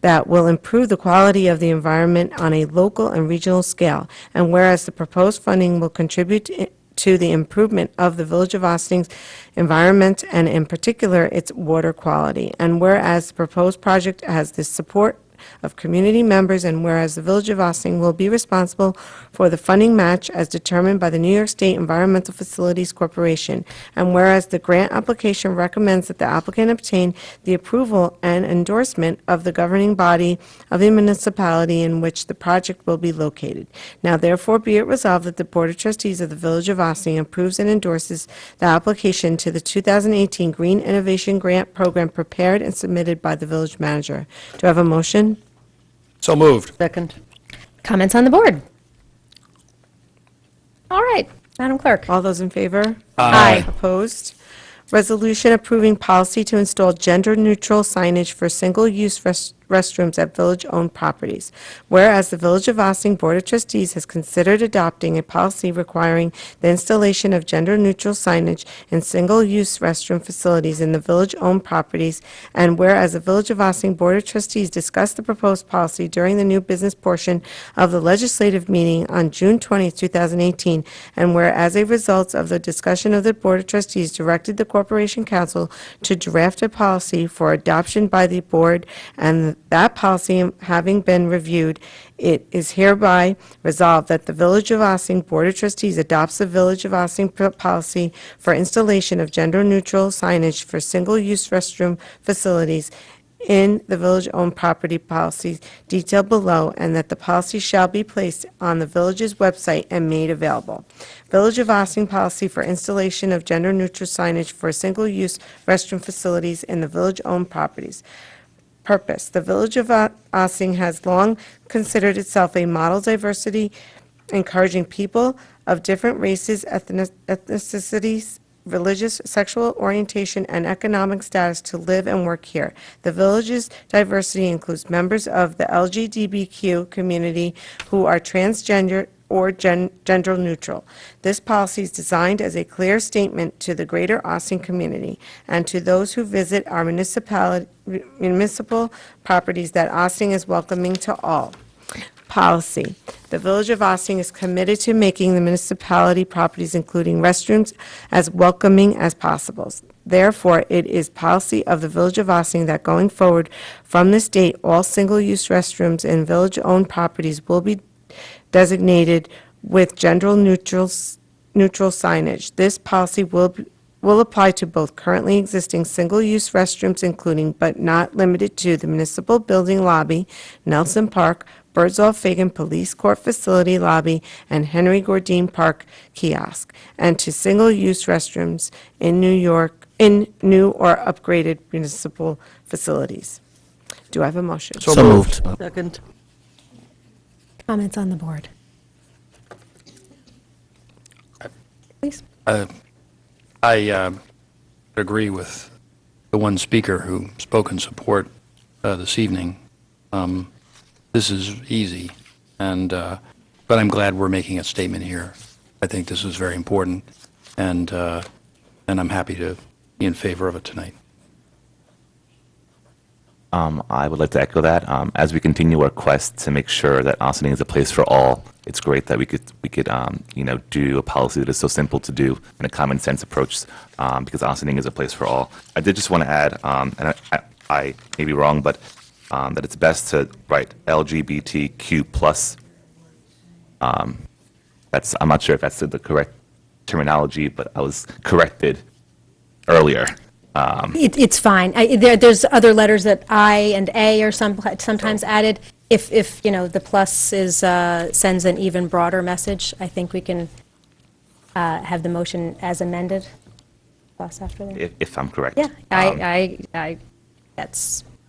that will improve the quality of the environment on a local and regional scale, and whereas the proposed funding will contribute to the improvement of the Village of Ossing's environment, and in particular its water quality, and whereas the proposed project has the support of community members, and whereas the Village of Ossining will be responsible for the funding match as determined by the New York State Environmental Facilities Corporation, and whereas the grant application recommends that the applicant obtain the approval and endorsement of the governing body of the municipality in which the project will be located. Now therefore be it resolved that the Board of Trustees of the Village of Ossining approves and endorses the application to the 2018 Green Innovation Grant Program prepared and submitted by the village manager. Do I have a motion? So moved. Second. Comments on the board? All right, Madam Clerk. All those in favor? Aye. Opposed? Resolution approving policy to install gender-neutral signage for single-use restrooms at village-owned properties. Whereas the Village of Ossining Board of Trustees has considered adopting a policy requiring the installation of gender-neutral signage in single-use restroom facilities in the village-owned properties, and whereas the Village of Ossining Board of Trustees discussed the proposed policy during the new business portion of the legislative meeting on June 20, 2018, and whereas a result of the discussion of the Board of Trustees directed the Corporation Council to draft a policy for adoption by the board, and that policy having been reviewed, it is hereby resolved that the Village of Ossining Board of Trustees adopts the Village of Ossining policy for installation of gender-neutral signage for single-use restroom facilities in the village-owned property policy detailed below, and that the policy shall be placed on the village's website and made available. Village of Ossining policy for installation of gender-neutral signage for single-use restroom facilities in the village-owned properties. Purpose: the Village of Ossining has long considered itself a model diversity, encouraging people of different races, ethnicities, religious, sexual orientation, and economic status to live and work here. The village's diversity includes members of the LGBTQ community who are transgender or gender neutral. This policy is designed as a clear statement to the greater Ossining community and to those who visit our municipal properties that Ossining is welcoming to all. policy. The Village of Ossining is committed to making the municipality properties, including restrooms, as welcoming as possible. Therefore, it is policy of the Village of Ossining that going forward from this date, all single-use restrooms in village-owned properties will be designated with gender-neutral signage. This policy will apply to both currently existing single-use restrooms, including but not limited to the municipal building lobby, Nelson Park, Birdsall Fagan Police Court Facility Lobby, and Henry Gordine Park Kiosk, and to single-use restrooms in new or upgraded municipal facilities. Do I have a motion? So moved. Second. Comments on the board? Please. I agree with the one speaker who spoke in support this evening. This is easy, but I'm glad we're making a statement here. I think this is very important, and I'm happy to be in favor of it tonight. I would like to echo that. As we continue our quest to make sure that Ossining is a place for all, it's great that we could do a policy that is so simple to do and a common sense approach, because Ossining is a place for all. I did just want to add, and I may be wrong, but that it's best to write LGBTQ plus. I'm not sure if that's the correct terminology, but I was corrected earlier. It's fine. There's other letters that I and A are sometimes added. If the plus is sends an even broader message, I think we can have the motion as amended. Plus after that. If I'm correct. Yeah,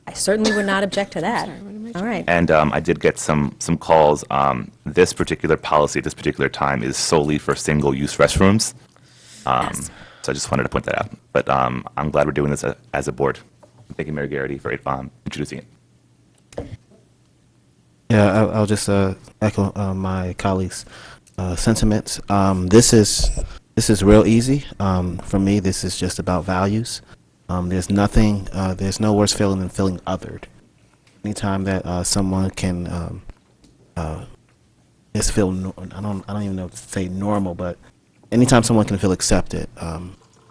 I certainly would not object to that. All right. And I did get some calls. This particular policy at this particular time is solely for single-use restrooms. Yes. So I just wanted to point that out. But I'm glad we're doing this as a board. Thank you, Mayor Garrity, for introducing it. Yeah, I'll just echo my colleagues' sentiments. This is real easy. For me, this is just about values. There's no worse feeling than feeling othered. Anytime that someone can just feel, I don't even know if to say normal, but anytime someone can feel accepted,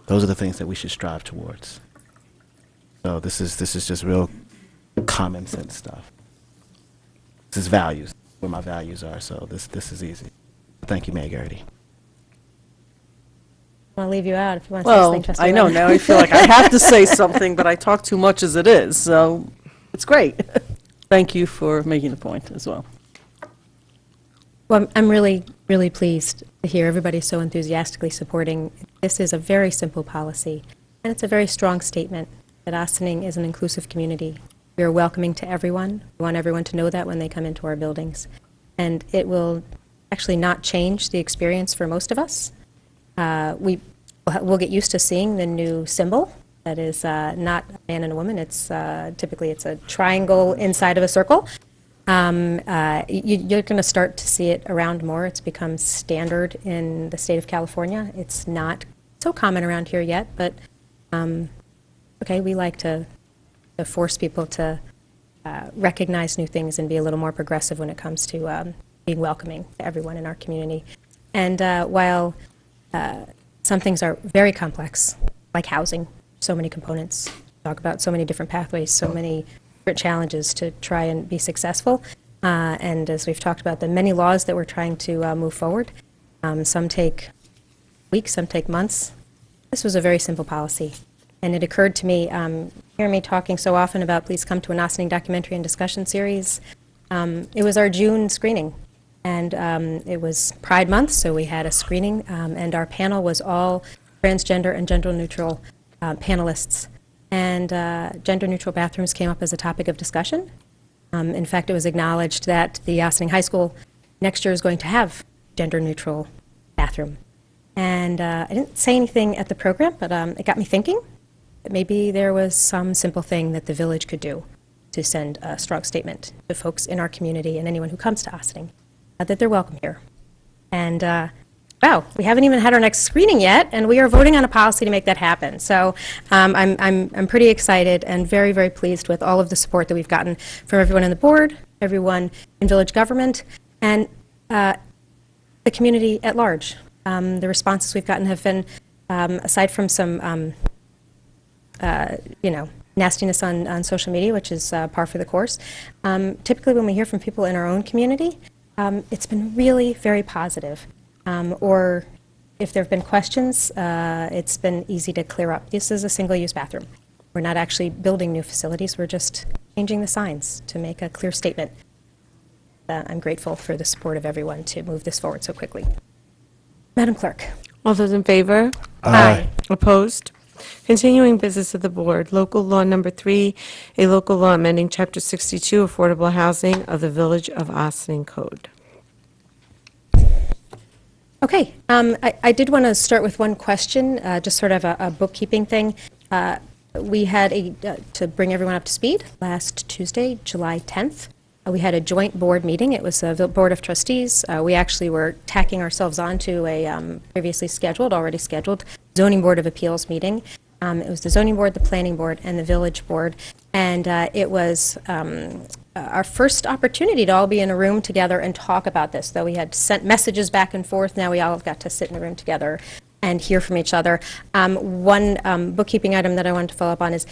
those are the things that we should strive towards. So this is just real common sense stuff. This is values, where my values are. So this is easy. Thank you, Mayor Garrity. I'll leave you out if you want to say something, Trustee I know, Lennon. now I feel like I have to say something, but I talk too much as it is, so it's great. Thank you for making the point as well. Well, I'm really, really pleased to hear everybody so enthusiastically supporting. This is a very simple policy, and it's a very strong statement that Ossining is an inclusive community. We are welcoming to everyone. We want everyone to know that when they come into our buildings. And it will actually not change the experience for most of us. We'll get used to seeing the new symbol that is not a man and a woman. It's typically it's a triangle inside of a circle. You're going to start to see it around more. It's become standard in the state of California. It's not so common around here yet, but okay, we like to force people to recognize new things and be a little more progressive when it comes to being welcoming to everyone in our community. And while some things are very complex, like housing, so many components, talk about so many different pathways, so many different challenges to try and be successful. And as we've talked about, the many laws that we're trying to move forward, some take weeks, some take months. This was a very simple policy. And it occurred to me, hear me talking so often about please come to an Ossining documentary and discussion series. It was our June screening. And it was Pride Month, so we had a screening, and our panel was all transgender and gender-neutral panelists. And gender-neutral bathrooms came up as a topic of discussion. In fact, it was acknowledged that the Ossining High School next year is going to have gender-neutral bathroom. And I didn't say anything at the program, but it got me thinking that maybe there was some simple thing that the village could do to send a strong statement to folks in our community and anyone who comes to Ossining that they're welcome here. And wow, we haven't even had our next screening yet, and we are voting on a policy to make that happen. So I'm pretty excited and very, very pleased with all of the support that we've gotten from everyone on the board, everyone in village government, and the community at large. The responses we've gotten have been, aside from some, nastiness on social media, which is par for the course, typically when we hear from people in our own community, it's been really very positive. Or if there have been questions, it's been easy to clear up. This is a single-use bathroom. We're not actually building new facilities, we're just changing the signs to make a clear statement. I'm grateful for the support of everyone to move this forward so quickly. Madam Clerk. All those in favor? Aye. Opposed? Continuing business of the board, local law number 3, a local law amending Chapter 62, Affordable Housing of the Village of Ossining Code. Okay, I did want to start with one question, just sort of a bookkeeping thing. We had to bring everyone up to speed, last Tuesday, July 10th, we had a joint board meeting. It was a Board of Trustees. We actually were tacking ourselves onto a previously scheduled, already scheduled, Zoning Board of Appeals meeting. It was the Zoning Board, the Planning Board, and the Village Board. And it was our first opportunity to all be in a room together and talk about this. Though we had sent messages back and forth, now we all got to sit in a room together and hear from each other. One bookkeeping item that I wanted to follow up on is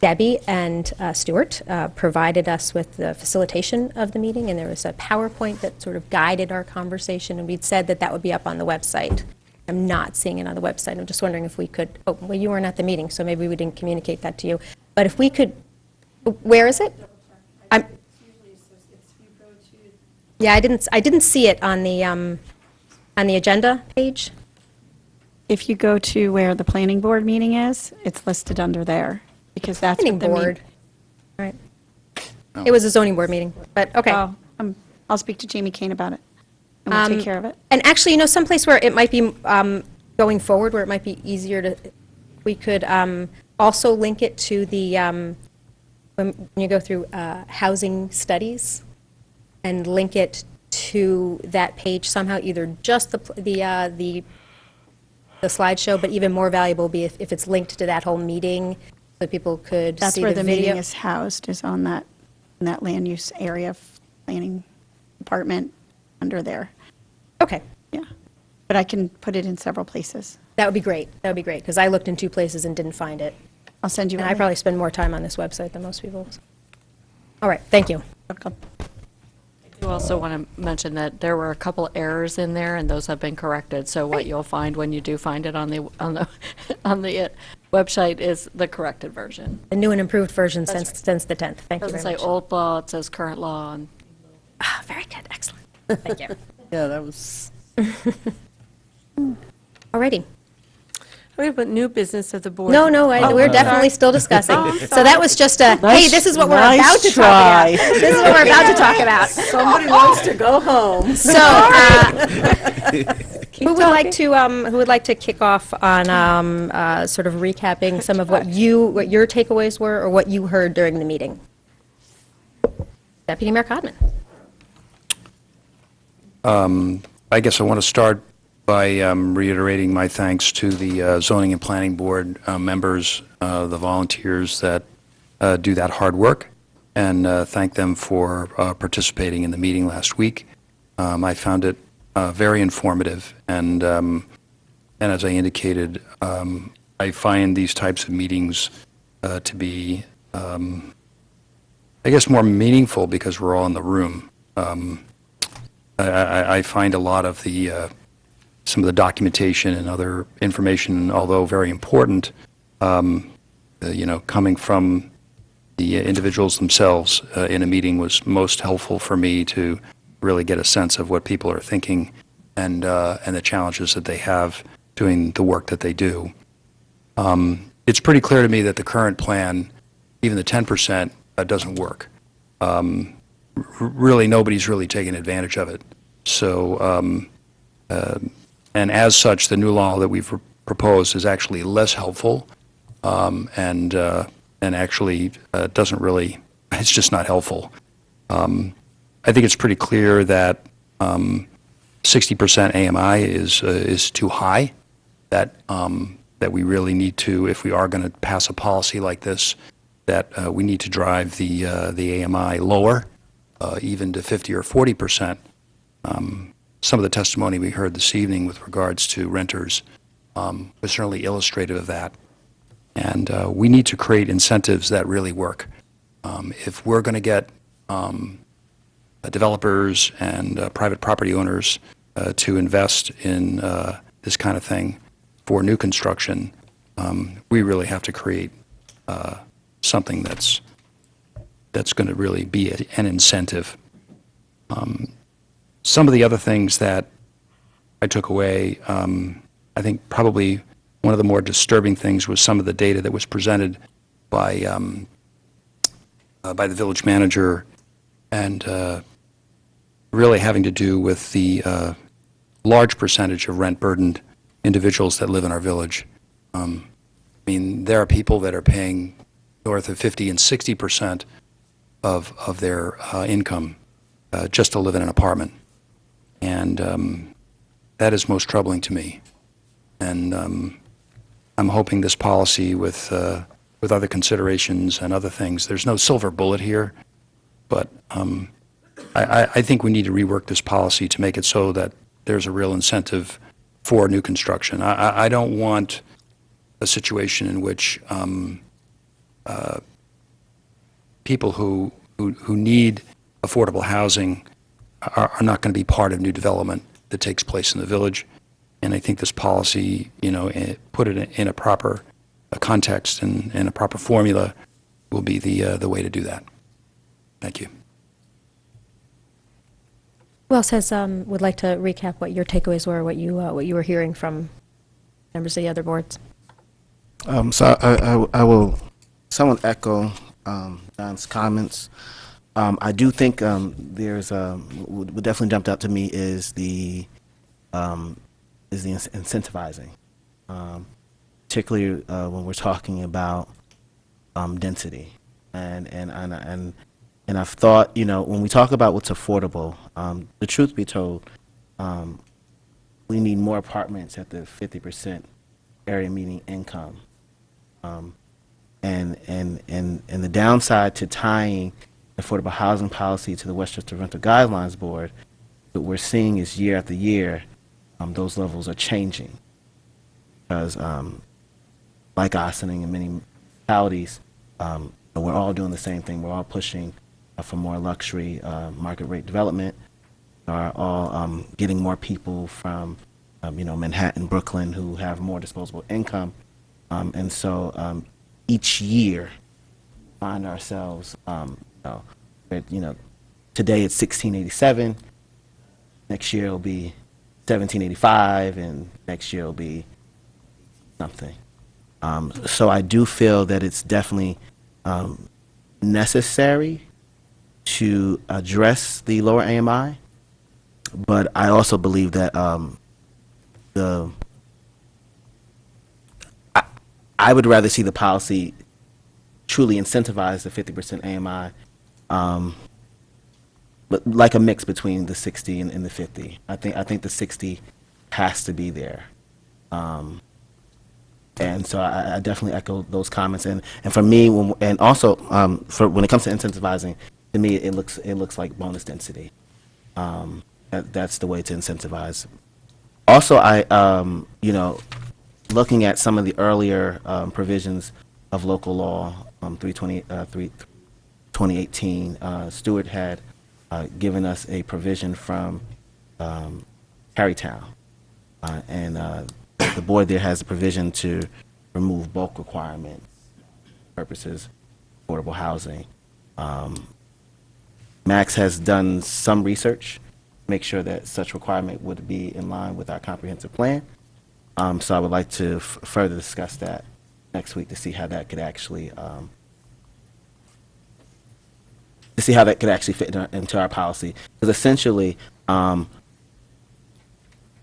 Debbie and Stuart provided us with the facilitation of the meeting, and there was a PowerPoint that sort of guided our conversation, and we'd said that that would be up on the website. I'm not seeing it on the website. I'm just wondering if we could, oh, well, you weren't at the meeting, so maybe we didn't communicate that to you. But if we could, where is it? Yeah, I didn't see it on the agenda page. If you go to where the planning board meeting is, it's listed under there, because that's Planning what the board. All right. It was a zoning board meeting, but okay. Oh, I'll speak to Jamie Kane about it, and we'll take care of it. And actually, you know, someplace where it might be going forward, where it might be easier to, we could also link it to the, when you go through housing studies, and link it to that page somehow, either just the slideshow, but even more valuable would be if it's linked to that whole meeting, so people could That's see where the the video. meeting is housed, is on that, in that land use area, planning department, under there. Okay. Yeah, but I can put it in several places. That would be great. That would be great, because I looked in 2 places and didn't find it. I'll send you And a I link. probably spend more time on this website than most people. All right, thank you. Welcome. I do also want to mention that there were a couple errors in there, and those have been corrected. So what you'll find when you do find it on the on the website is the corrected version. A new and improved version That's since the 10th. Thank It you doesn't very say much. old law, it says current law. And Very good, excellent. Thank you. Yeah, that was. Alrighty. Okay, but new business of the board. No, we're definitely still discussing. So that was just a, hey, this is what we're about to talk about. This is what we're about to talk about. Somebody wants to go home. So, who would like to kick off on sort of recapping some of what your takeaways were, or what you heard during the meeting? Deputy Mayor Codman. I guess I want to start by reiterating my thanks to the Zoning and Planning Board members, the volunteers that do that hard work, and thank them for participating in the meeting last week. I found it very informative, and as I indicated, I find these types of meetings to be, I guess, more meaningful because we're all in the room. I find a lot of some of the documentation and other information, although very important, coming from the individuals themselves in a meeting, was most helpful for me to really get a sense of what people are thinking and the challenges that they have doing the work that they do. It's pretty clear to me that the current plan, even the 10%, doesn't work. Really, nobody's really taken advantage of it. So, and as such, the new law that we've proposed is actually less helpful, and actually doesn't really, it's just not helpful. I think it's pretty clear that 60% AMI is too high, that we really need to, if we are going to pass a policy like this, that we need to drive the AMI lower, even to 50 or 40%. Some of the testimony we heard this evening with regards to renters was certainly illustrative of that. And we need to create incentives that really work. If we're going to get developers and private property owners to invest in this kind of thing for new construction, we really have to create something that's going to really be an incentive. Some of the other things that I took away, I think probably one of the more disturbing things was some of the data that was presented by the village manager, and really having to do with the large percentage of rent-burdened individuals that live in our village. I mean, there are people that are paying north of 50 and 60% of their income just to live in an apartment. And that is most troubling to me. And I'm hoping this policy with other considerations and other things, there's no silver bullet here, but I think we need to rework this policy to make it so that there's a real incentive for new construction. I don't want a situation in which people who need affordable housing are not going to be part of new development that takes place in the village. And I think this policy, put it in a proper context and a proper formula will be the way to do that. Thank you. Who else would like to recap what your takeaways were, what you were hearing from members of the other boards? So I will somewhat echo Don's comments. I do think there's what definitely jumped out to me is the incentivizing, particularly when we're talking about density, and I've thought, when we talk about what's affordable, the truth be told, we need more apartments at the 50% area median income, and the downside to tying affordable housing policy to the Westchester Rental Guidelines Board, what we're seeing is year after year, those levels are changing. Because like Ossining and many municipalities, we're all doing the same thing. We're all pushing for more luxury market rate development. Are all getting more people from Manhattan, Brooklyn, who have more disposable income. And so each year find ourselves today it's 1687, next year it'll be 1785, and next year it'll be something. So I do feel that it's definitely necessary to address the lower AMI, but I also believe that I would rather see the policy truly incentivize the 50% AMI, but like a mix between the 60 and the 50. I think the 60 has to be there, and so I definitely echo those comments. And for me, and also when it comes to incentivizing, to me it looks like bonus density. That's the way to incentivize. Also, looking at some of the earlier provisions of local law, 2018, Stewart had given us a provision from Carytown, and the board there has a provision to remove bulk requirements, purposes, affordable housing. Max has done some research, make sure that such requirement would be in line with our comprehensive plan. So I would like to further discuss that next week to see how that could actually fit into our policy. Because essentially, I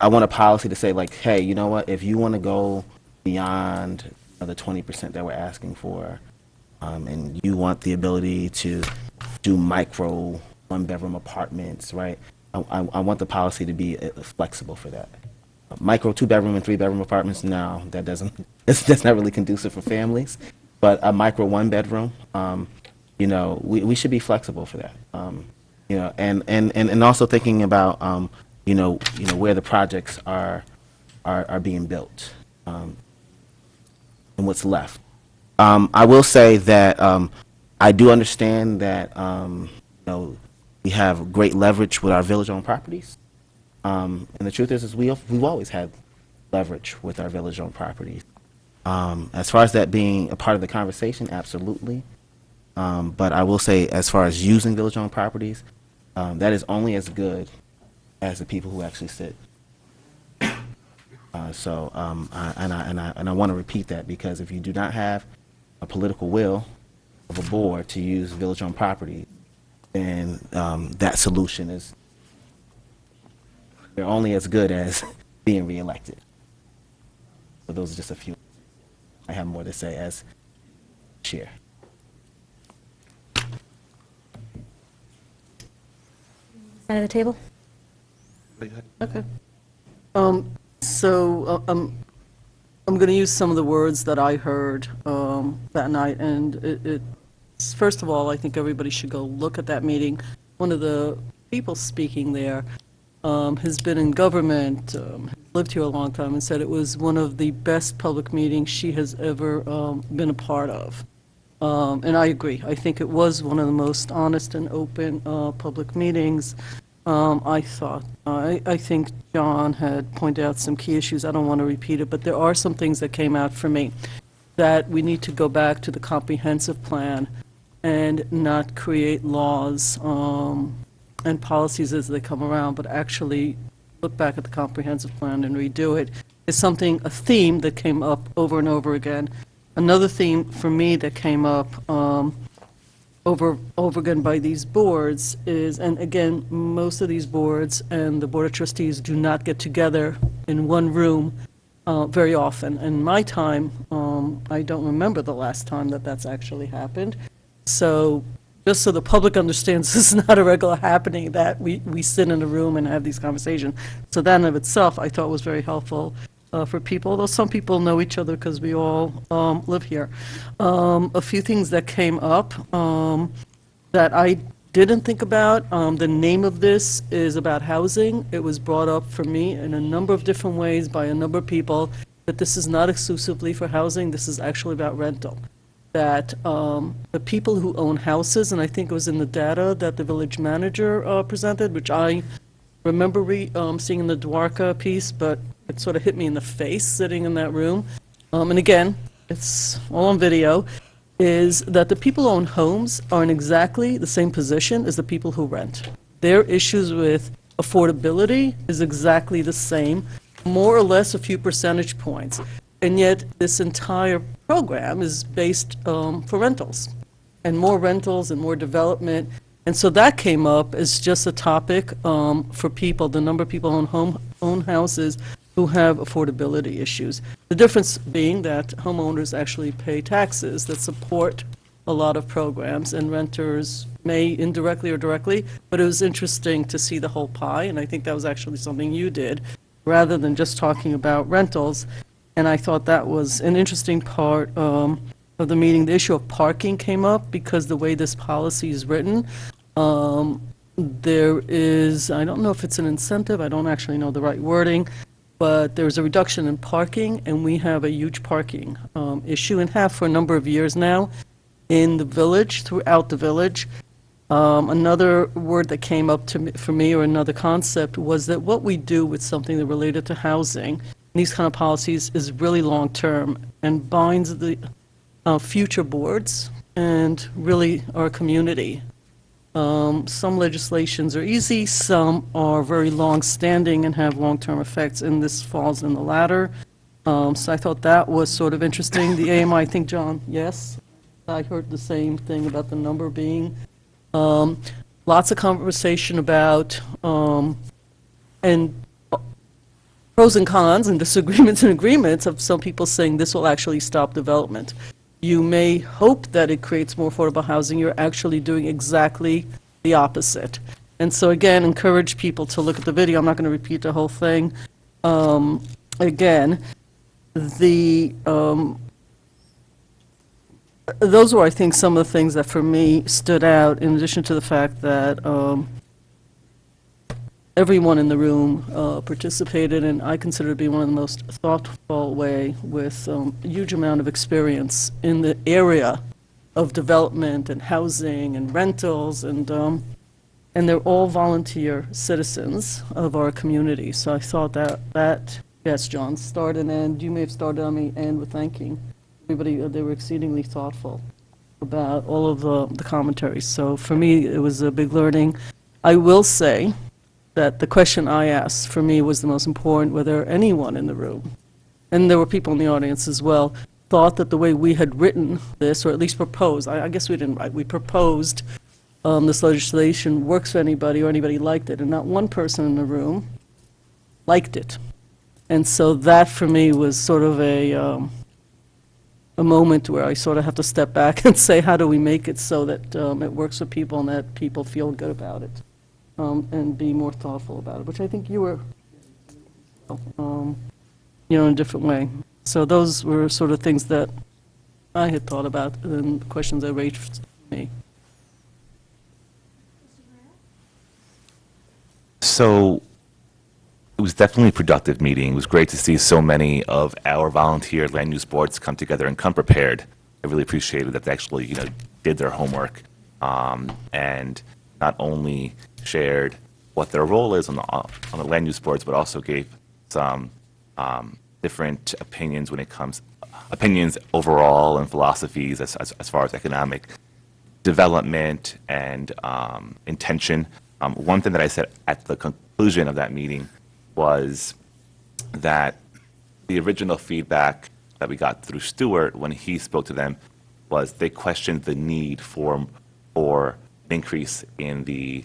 want a policy to say, like, hey, you know what? If you want to go beyond the 20% that we're asking for, and you want the ability to do micro one-bedroom apartments, right? I want the policy to be flexible for that. Micro two-bedroom and three-bedroom apartments, no, that's not really conducive for families. But a micro one-bedroom, we should be flexible for that. you know, and also thinking about, where the projects are being built, and what's left. I will say that I do understand that we have great leverage with our village-owned properties, and the truth is we've always had leverage with our village-owned properties. As far as that being a part of the conversation, absolutely. But I will say, as far as using village-owned properties, that is only as good as the people who actually sit. I want to repeat that, because if you do not have a political will of a board to use village-owned property, then that solution is, they're only as good as being reelected. So those are just a few. I have more to say as chair. Side of the table? Okay. So I'm going to use some of the words that I heard that night, and first of all, I think everybody should go look at that meeting. One of the people speaking there has been in government, lived here a long time, and said it was one of the best public meetings she has ever been a part of. And I agree. I think it was one of the most honest and open public meetings. I thought. I think John had pointed out some key issues. I don't want to repeat it, but there are some things that came out for me, that we need to go back to the comprehensive plan and not create laws and policies as they come around, but actually look back at the comprehensive plan and redo it. It's a theme that came up over and over again. Another theme for me that came up over again by these boards is, and again, most of these boards and the Board of Trustees do not get together in one room very often. In my time, I don't remember the last time that that's actually happened. So just so the public understands, this is not a regular happening that we sit in a room and have these conversations. So that in of itself, I thought was very helpful for people, although some people know each other because we all live here. A few things that came up that I didn't think about. The name of this is about housing. It was brought up for me in a number of different ways by a number of people, that this is not exclusively for housing, this is actually about rental. That the people who own houses, and I think it was in the data that the village manager presented, which I remember seeing in the Dwarka piece, but it sort of hit me in the face sitting in that room. And again, it's all on video, is that the people who own homes are in exactly the same position as the people who rent. Their issues with affordability is exactly the same, more or less a few percentage points. And yet this entire program is based for rentals, and more development. And so that came up as just a topic for people, the number of people who own houses who have affordability issues. The difference being that homeowners actually pay taxes that support a lot of programs, and renters may indirectly or directly, but it was interesting to see the whole pie, and I think that was actually something you did, rather than just talking about rentals. And I thought that was an interesting part of the meeting. The issue of parking came up because the way this policy is written, there is, I don't know if it's an incentive, I don't actually know the right wording, but there's a reduction in parking, and we have a huge parking issue, and have for a number of years now in the village, throughout the village. Another word that came up for me, or another concept, was that what we do with something that related to housing, these kind of policies, is really long-term and binds the future boards and really our community. Some legislations are easy, some are very long-standing and have long-term effects, and this falls in the latter. So I thought that was sort of interesting. The AMI, I think, John, yes? I heard the same thing about the number being. Lots of conversation about, and pros and cons and disagreements and agreements of some people saying this will actually stop development. You may hope that it creates more affordable housing. You're actually doing exactly the opposite. And so again, encourage people to look at the video. I'm not going to repeat the whole thing. Again, the those were, I think, some of the things that for me stood out, in addition to the fact that everyone in the room participated, and I consider to be one of the most thoughtful way, with a huge amount of experience in the area of development and housing and rentals, and they're all volunteer citizens of our community. So I thought that yes, John, start and end. You may have started on me and with thanking everybody. They were exceedingly thoughtful about all of the commentaries. So for me, it was a big learning. I will say that the question I asked for me was the most important, whether anyone in the room, and there were people in the audience as well, thought that the way we had written this, or at least proposed, I guess we didn't write, we proposed this legislation works for anybody, or anybody liked it, and not one person in the room liked it. And so that for me was sort of a moment where I sort of have to step back and say, how do we make it so that it works for people and that people feel good about it, and be more thoughtful about it, which I think you were, in a different way. So those were sort of things that I had thought about and questions that raised for me. So it was definitely a productive meeting. It was great to see so many of our volunteer land use boards come together and come prepared. I really appreciated that they actually, did their homework, and not only shared what their role is on the land use boards, but also gave some different opinions when it comes, opinions overall and philosophies as far as economic development and intention. One thing that I said at the conclusion of that meeting was that the original feedback that we got through Stuart when he spoke to them was they questioned the need for an increase in the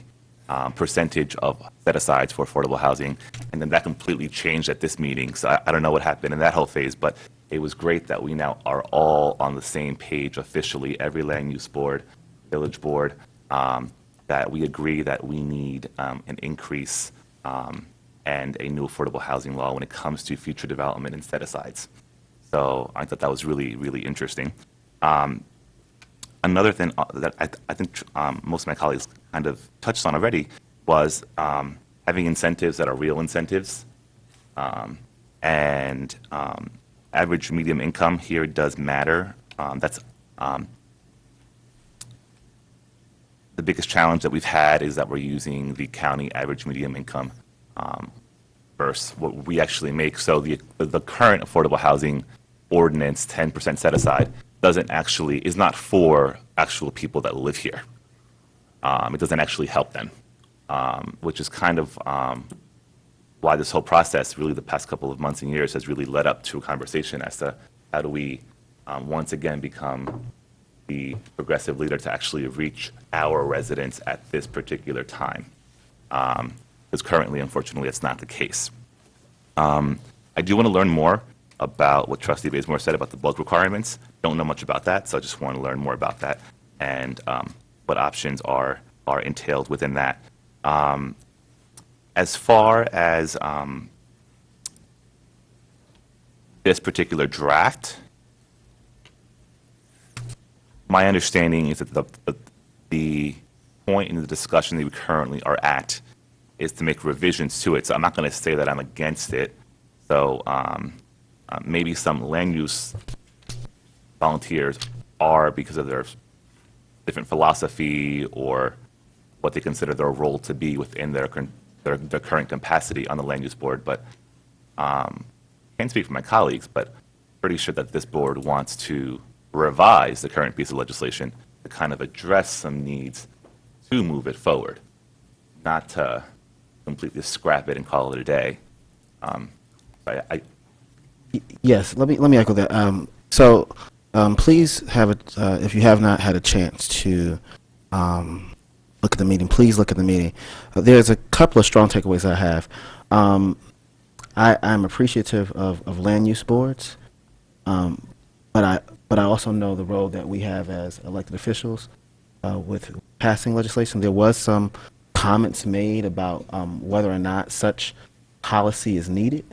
percentage of set-asides for affordable housing, and then that completely changed at this meeting. So I don't know what happened in that whole phase, but it was great that we now are all on the same page officially, every land use board, village board, that we agree that we need an increase and a new affordable housing law when it comes to future development and set-asides. So I thought that was really, really interesting. Another thing that I think most of my colleagues kind of touched on already was having incentives that are real incentives. And average medium income here does matter. That's the biggest challenge that we've had is that we're using the county average medium income versus what we actually make. So the current affordable housing ordinance, 10% set aside, is not for actual people that live here. It doesn't actually help them, which is kind of why this whole process, really the past couple of months and years, has really led up to a conversation as to how do we once again become the progressive leader to actually reach our residents at this particular time. Because currently, unfortunately, it's not the case. I do want to learn more about what Trustee Bazemore said about the bulk requirements. Don't know much about that, so I just want to learn more about that and what options are entailed within that. As far as this particular draft, my understanding is that the point in the discussion that we currently are at is to make revisions to it. So I'm not going to say that I'm against it. So maybe some land use volunteers are because of their different philosophy or what they consider their role to be within their current capacity on the land use board. But can't speak for my colleagues, but pretty sure that this board wants to revise the current piece of legislation to kind of address some needs to move it forward, not to completely scrap it and call it a day. Yes, let me echo that. So please have it, if you have not had a chance to look at the meeting, please look at the meeting. There's a couple of strong takeaways I have. I'm appreciative of land use boards, but I also know the role that we have as elected officials with passing legislation. There was some comments made about whether or not such policy is needed.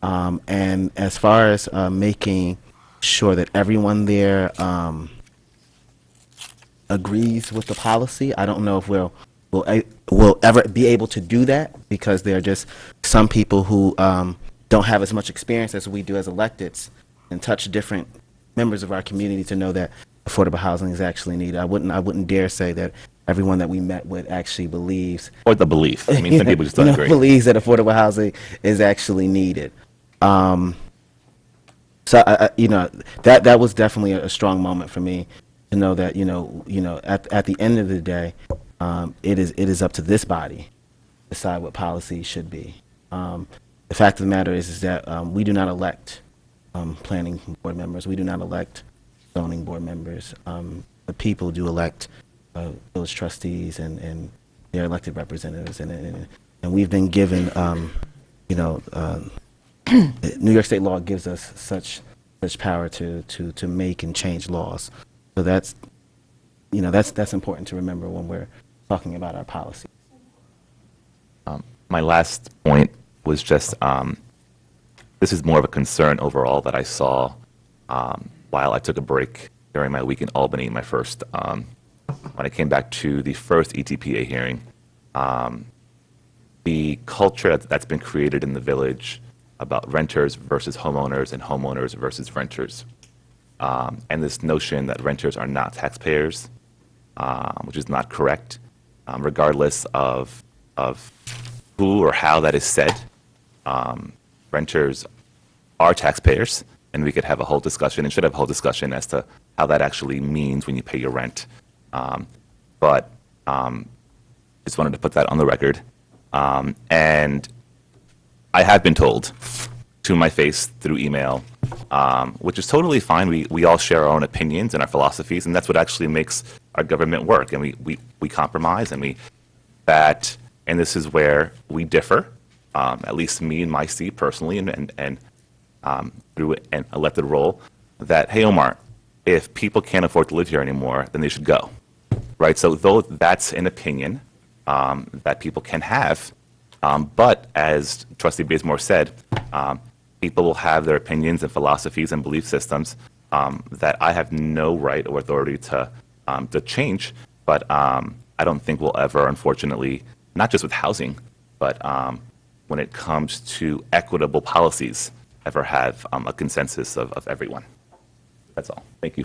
And as far as making sure that everyone there agrees with the policy. I don't know if we'll ever be able to do that, because there are just some people who don't have as much experience as we do as electeds and touch different members of our community to know that affordable housing is actually needed. I wouldn't dare say that everyone that we met with actually believes, Or the belief. I mean, some people just don't agree. believes that affordable housing is actually needed. So that was definitely a strong moment for me to know that at the end of the day, it is up to this body to decide what policy should be. The fact of the matter is that we do not elect planning board members. We do not elect zoning board members. The people do elect village trustees and their elected representatives, and we've been given, New York State law gives us such power to make and change laws. So that's important to remember when we're talking about our policy. My last point was just, this is more of a concern overall that I saw while I took a break during my week in Albany, my first, when I came back to the first ETPA hearing. The culture that's been created in the village about renters versus homeowners and homeowners versus renters. And this notion that renters are not taxpayers, which is not correct, regardless of who or how that is said. Renters are taxpayers, and we could have a whole discussion, and should have a whole discussion as to how that actually means when you pay your rent. But just wanted to put that on the record. And I have been told to my face through email, which is totally fine. We all share our own opinions and our philosophies, and that's what actually makes our government work. And we compromise, and and this is where we differ, at least me and my seat personally, and through an elected role, that, hey, Omar, if people can't afford to live here anymore, then they should go, right? So though that's an opinion that people can have, but as Trustee Bazemore said, people will have their opinions and philosophies and belief systems that I have no right or authority to change, but I don't think we'll ever, unfortunately, not just with housing, but when it comes to equitable policies, ever have a consensus of everyone. That's all. Thank you.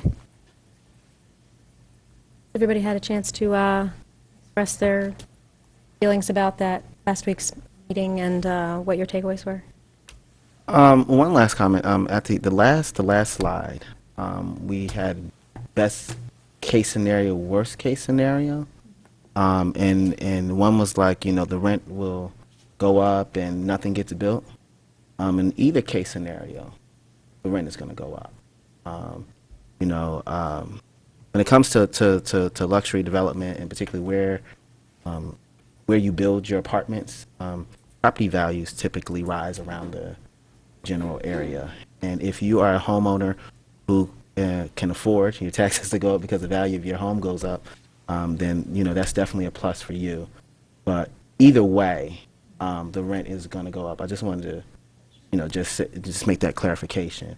Everybody had a chance to express their feelings about that last week's meeting and what your takeaways were? One last comment. At the last slide, we had best case scenario, worst case scenario, and one was like, the rent will go up and nothing gets built. In either case scenario, the rent is going to go up. When it comes to luxury development, and particularly where you build your apartments, property values typically rise around the general area. And if you are a homeowner who can afford your taxes to go up because the value of your home goes up, then that's definitely a plus for you. But either way, the rent is going to go up. I just wanted to, just make that clarification.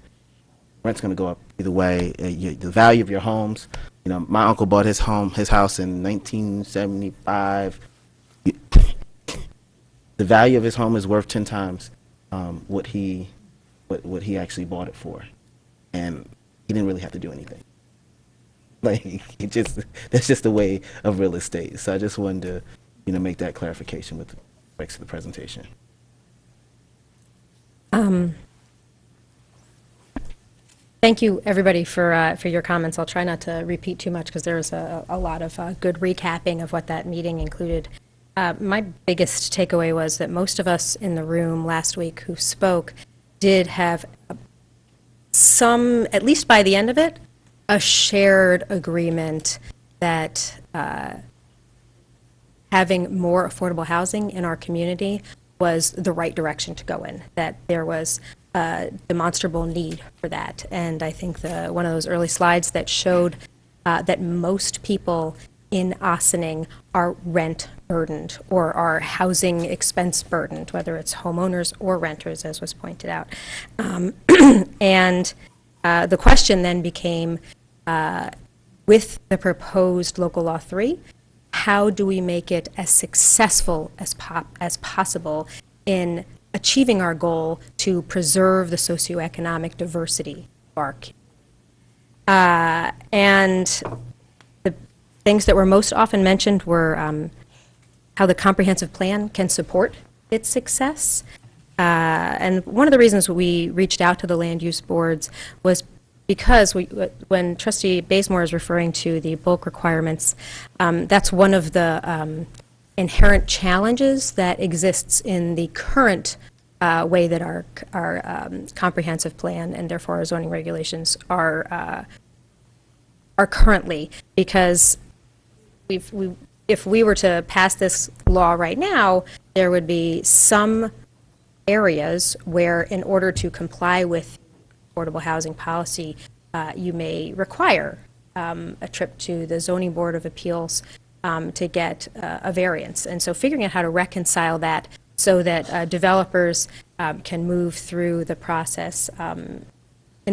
Rent's going to go up either way. The value of your homes. My uncle bought his house in 1975. The value of his home is worth 10 times what he actually bought it for, and he didn't really have to do anything. That's just the way of real estate. So I just wanted to, make that clarification with respect to the presentation. Thank you, everybody, for your comments. I'll try not to repeat too much because there was a lot of good recapping of what that meeting included. My biggest takeaway was that most of us in the room last week who spoke did have some, at least by the end of it, a shared agreement that having more affordable housing in our community was the right direction to go in, that there was a demonstrable need for that. And I think one of those early slides that showed that most people in Ossining are rent burdened or are housing expense burdened, whether it's homeowners or renters, as was pointed out. And the question then became, with the proposed Local Law 3, how do we make it as successful as possible in achieving our goal to preserve the socioeconomic diversity of our community? And the things that were most often mentioned were how the comprehensive plan can support its success. And one of the reasons we reached out to the land use boards was because when Trustee Bazemore is referring to the bulk requirements, that's one of the inherent challenges that exists in the current way that our comprehensive plan and therefore our zoning regulations are currently, because if we were to pass this law right now, there would be some areas where, in order to comply with affordable housing policy, you may require a trip to the Zoning Board of Appeals to get a variance. And so figuring out how to reconcile that so that developers can move through the process in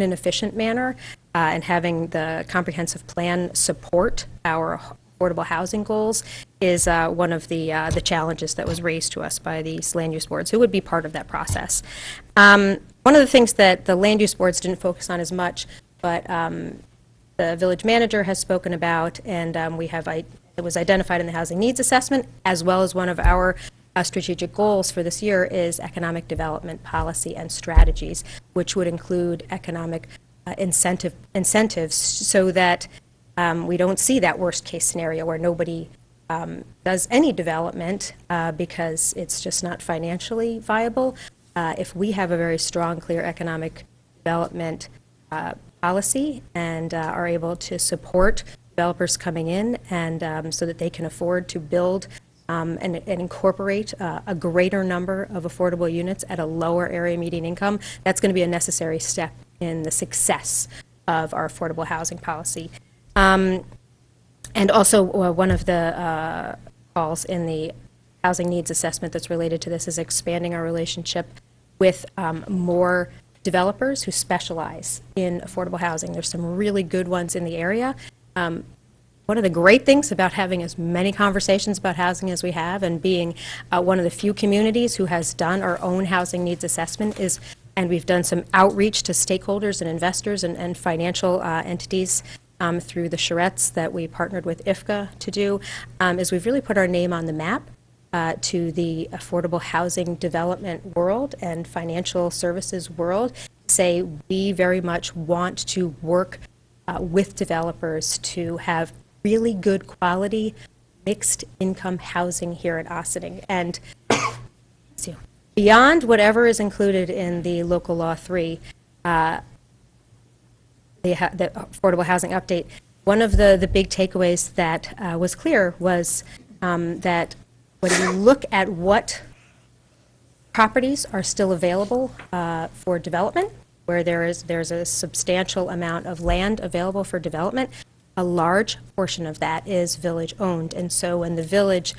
an efficient manner, and having the comprehensive plan support our affordable housing goals is one of the challenges that was raised to us by these land use boards, who would be part of that process. One of the things that the land use boards didn't focus on as much, but the village manager has spoken about, and it was identified in the housing needs assessment, as well as one of our strategic goals for this year is economic development policy and strategies, which would include economic incentives so that we don't see that worst case scenario where nobody does any development because it's just not financially viable. If we have a very strong, clear economic development policy and are able to support developers coming in and so that they can afford to build and incorporate a greater number of affordable units at a lower area median income, that's going to be a necessary step in the success of our affordable housing policy. And also, one of the calls in the housing needs assessment that's related to this is expanding our relationship with more developers who specialize in affordable housing. There's some really good ones in the area. One of the great things about having as many conversations about housing as we have and being one of the few communities who has done our own housing needs assessment is, and we've done some outreach to stakeholders and investors and financial entities through the charrettes that we partnered with IFCA to do, is we've really put our name on the map to the affordable housing development world and financial services world. Say we very much want to work with developers to have really good quality mixed income housing here at Ossining. And beyond whatever is included in the Local Law 3, the affordable housing update, one of the big takeaways that was clear was that when you look at what properties are still available for development, where there's a substantial amount of land available for development, a large portion of that is village-owned. And so when the village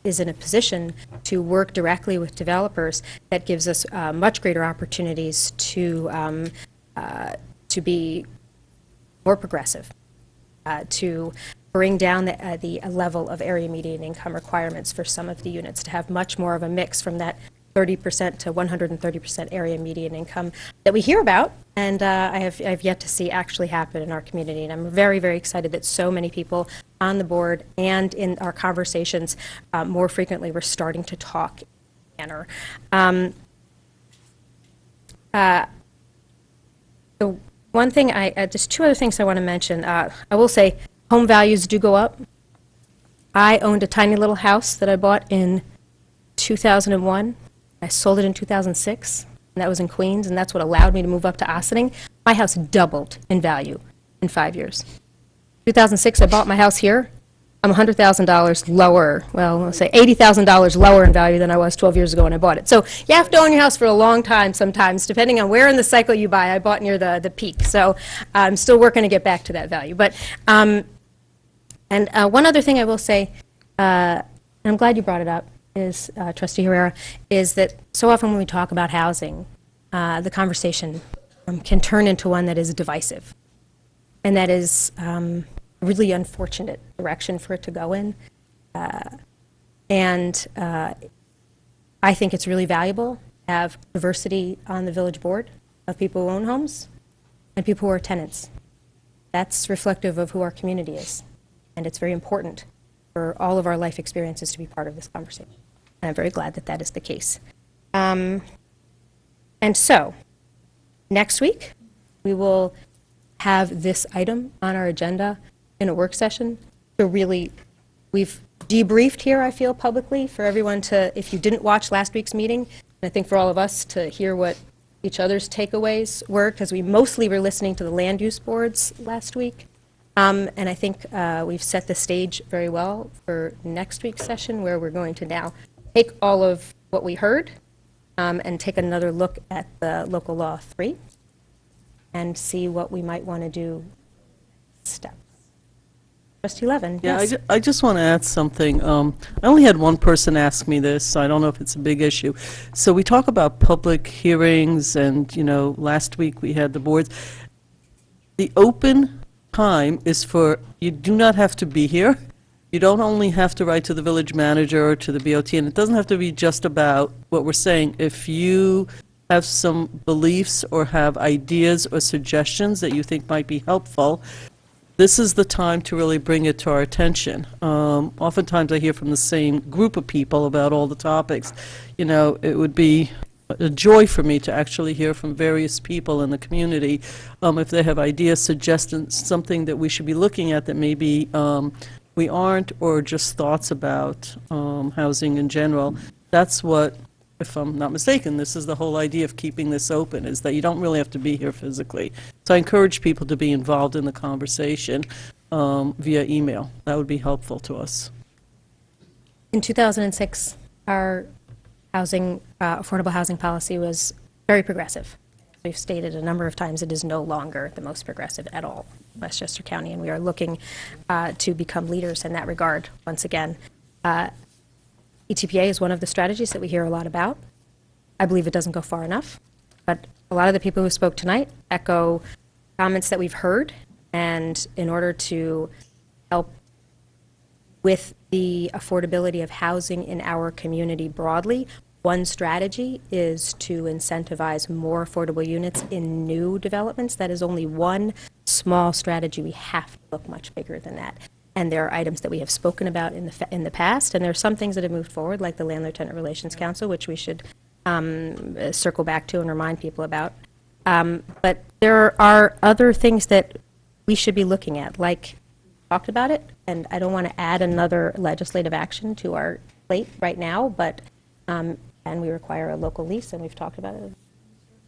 is in a position to work directly with developers, that gives us much greater opportunities to be more progressive, to bring down the level of area median income requirements for some of the units, to have much more of a mix from that 30% to 130% area median income that we hear about, and I've yet to see actually happen in our community. And I'm very, very excited that so many people on the board and in our conversations more frequently we're starting to talk in that manner. The one thing, just two other things I want to mention. I will say home values do go up. I owned a tiny little house that I bought in 2001. I sold it in 2006, and that was in Queens, and that's what allowed me to move up to Ossining. My house doubled in value in 5 years. 2006, I bought my house here. I'm $100,000 lower, well, let's say $80,000 lower in value than I was 12 years ago when I bought it. So you have to own your house for a long time sometimes, depending on where in the cycle you buy. I bought near the peak, so I'm still working to get back to that value. But, and one other thing I will say, and I'm glad you brought it up, is, Trustee Herrera, is that so often when we talk about housing, the conversation can turn into one that is divisive. And that is a really unfortunate direction for it to go in. And I think it's really valuable to have diversity on the village board of people who own homes and people who are tenants. That's reflective of who our community is. And it's very important for all of our life experiences to be part of this conversation. And I'm very glad that that is the case. And so, next week, we will have this item on our agenda in a work session. So really, we've debriefed here, I feel, publicly for everyone to, if you didn't watch last week's meeting, and I think for all of us to hear what each other's takeaways were, because we mostly were listening to the land use boards last week. And I think we've set the stage very well for next week's session, where we're going to now take all of what we heard and take another look at the local law 3 and see what we might want to do steps. Trustee Levin, Yeah, yes. I just want to add something. I only had one person ask me this, so I don't know if it's a big issue. So we talk about public hearings, and, you know, last week we had the boards. The open time is for, you do not have to be here. You don't only have to write to the village manager or to the BOT, and it doesn't have to be just about what we're saying. If you have some beliefs or have ideas or suggestions that you think might be helpful, this is the time to really bring it to our attention. Oftentimes I hear from the same group of people about all the topics. You know, it would be a joy for me to actually hear from various people in the community if they have ideas, suggestions, something that we should be looking at that maybe we aren't, or just thoughts about housing in general. That's what, if I'm not mistaken, this is the whole idea of keeping this open, is that you don't really have to be here physically. So I encourage people to be involved in the conversation via email. That would be helpful to us. In 2006, our housing, affordable housing policy was very progressive. We've stated a number of times it is no longer the most progressive at all in Westchester County, and we are looking to become leaders in that regard once again. ETPA is one of the strategies that we hear a lot about. I believe it doesn't go far enough, but a lot of the people who spoke tonight echo comments that we've heard, and in order to help with the affordability of housing in our community broadly, one strategy is to incentivize more affordable units in new developments. That is only one small strategy. We have to look much bigger than that. And there are items that we have spoken about in the past, and there are some things that have moved forward, like the Landlord-Tenant Relations Council, which we should circle back to and remind people about. But there are other things that we should be looking at, like talked about it, and I don't want to add another legislative action to our plate right now, but and we require a local lease, and we've talked about it,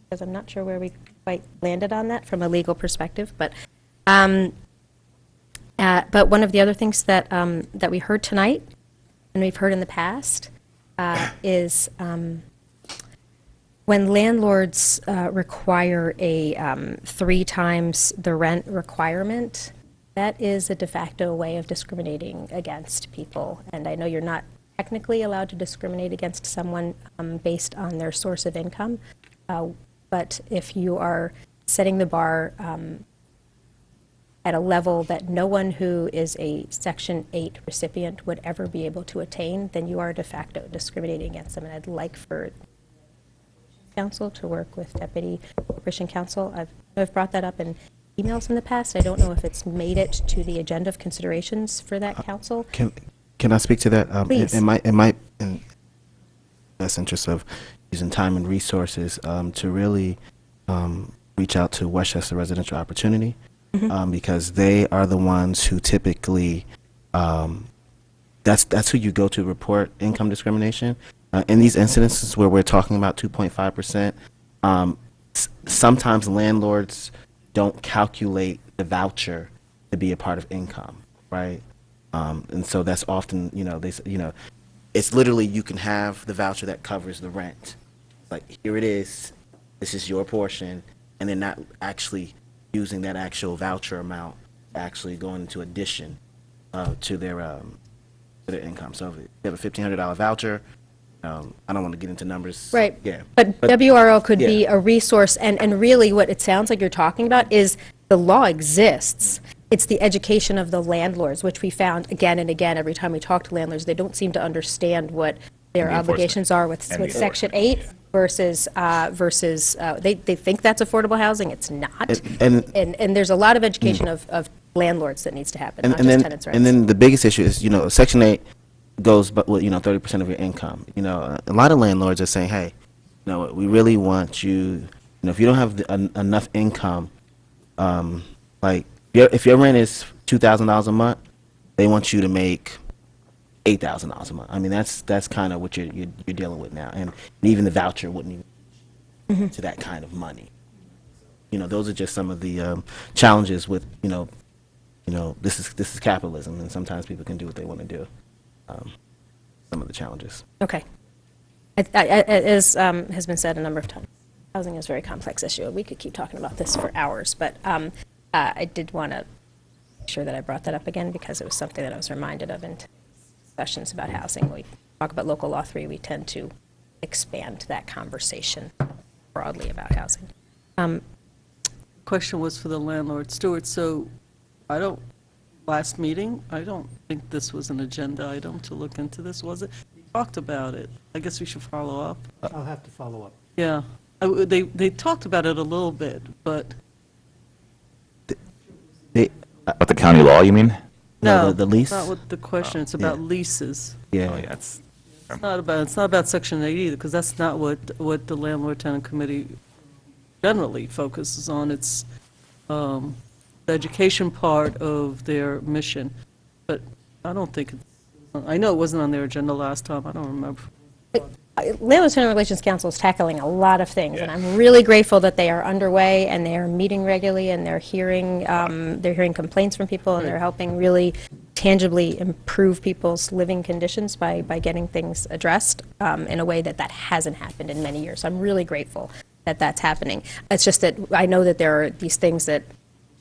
because I'm not sure where we quite landed on that from a legal perspective, but one of the other things that that we heard tonight, and we've heard in the past, is when landlords require a 3 times the rent requirement, that is a de facto way of discriminating against people. And I know you're not technically allowed to discriminate against someone based on their source of income, but if you are setting the bar at a level that no one who is a Section 8 recipient would ever be able to attain, then you are de facto discriminating against them. And I'd like for council to work with Deputy Corporation Counsel. I've brought that up in emails in the past. I don't know if it's made it to the agenda of considerations for that council. Can I speak to that? Please. It might, in best interest of using time and resources, to really reach out to Westchester Residential Opportunity, because they are the ones who typically, that's who you go to report income discrimination. In these incidences where we're talking about 2.5%, sometimes landlords don't calculate the voucher to be a part of income, right? And so that's often, it's literally you can have the voucher that covers the rent. Like, here it is, this is your portion, and they're not actually using that actual voucher amount, actually going into addition to their income. So if you have a $1,500 voucher, I don't want to get into numbers. Right. Yeah. But WRO could be yeah. a resource, and really what it sounds like you're talking about is the law exists. It's the education of the landlords, which we found again and again every time we talk to landlords. They don't seem to understand what their And the obligations are with And the Section 8 versus, they think that's affordable housing. It's not. And there's a lot of education of landlords that needs to happen, not just tenants' rights. And then the biggest issue is, Section 8 goes, but with 30% of your income. A lot of landlords are saying, hey, we really want you. If you don't have enough income, like if your rent is $2,000 a month, they want you to make $8,000 a month. I mean, that's kind of what you're dealing with now, and even the voucher wouldn't even to that kind of money. Those are just some of the challenges with this is capitalism, and sometimes people can do what they want to do. Some of the challenges. Okay. As has been said a number of times, housing is a very complex issue. We could keep talking about this for hours, but I did want to make sure that I brought that up again because it was something that I was reminded of in discussions about housing. We talk about Local Law 3, we tend to expand that conversation broadly about housing. Question was for the landlord, Stuart. So last meeting, I don't think this was an agenda item to look into this, was it? We talked about it. I guess we should follow up. I'll have to follow up. Yeah. They talked about it a little bit, but. About the county law, you mean? No, the lease. Not what the question. It's about leases. Yeah. Oh, yeah, it's It's not about Section 8 either, because that's not what the Landlord-Tenant Committee generally focuses on. It's the education part of their mission. But I don't think, I know it wasn't on their agenda last time. I don't remember. Landlord-Tenant Relations Council is tackling a lot of things, and I'm really grateful that they are underway and they are meeting regularly and they're hearing complaints from people and they're helping really tangibly improve people's living conditions by getting things addressed in a way that hasn't happened in many years. So I'm really grateful that that's happening. It's just that I know that there are these things that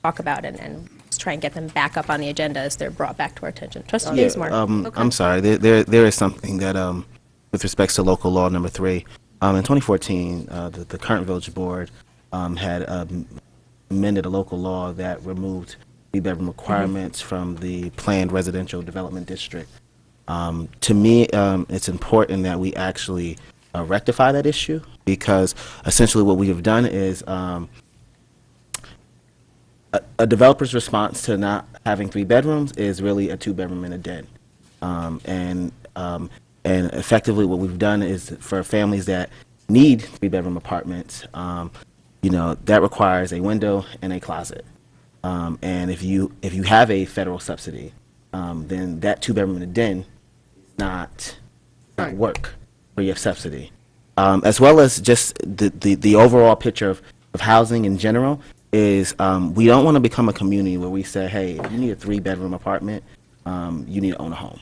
talk about and let's try and get them back up on the agenda as they're brought back to our attention. Trustee Bazemore. I'm sorry. There is something that with respects to Local Law number 3, in 2014, the current village board had amended a local law that removed 3-bedroom requirements from the planned residential development district. To me, it's important that we actually rectify that issue because essentially what we have done is a developer's response to not having 3 bedrooms is really a 2-bedroom and a den. And effectively what we've done is for families that need 3-bedroom apartments, that requires a window and a closet. And if you have a federal subsidy, then that 2-bedroom and a den not work for your subsidy. As well as just the overall picture of housing in general is we don't want to become a community where we say, hey, if you need a 3-bedroom apartment, you need to own a home.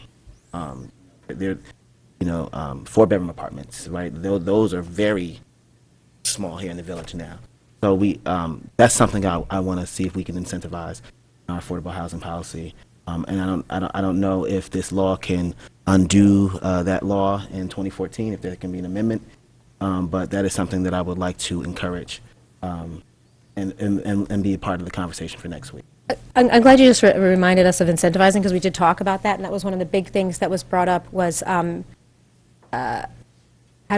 4-bedroom apartments, right? Those are very small here in the village now. So that's something I want to see if we can incentivize in our affordable housing policy. And I don't know if this law can undo that law in 2014, if there can be an amendment. But that is something that I would like to encourage and be a part of the conversation for next week. I'm glad you just reminded us of incentivizing because we did talk about that, and that was one of the big things that was brought up was how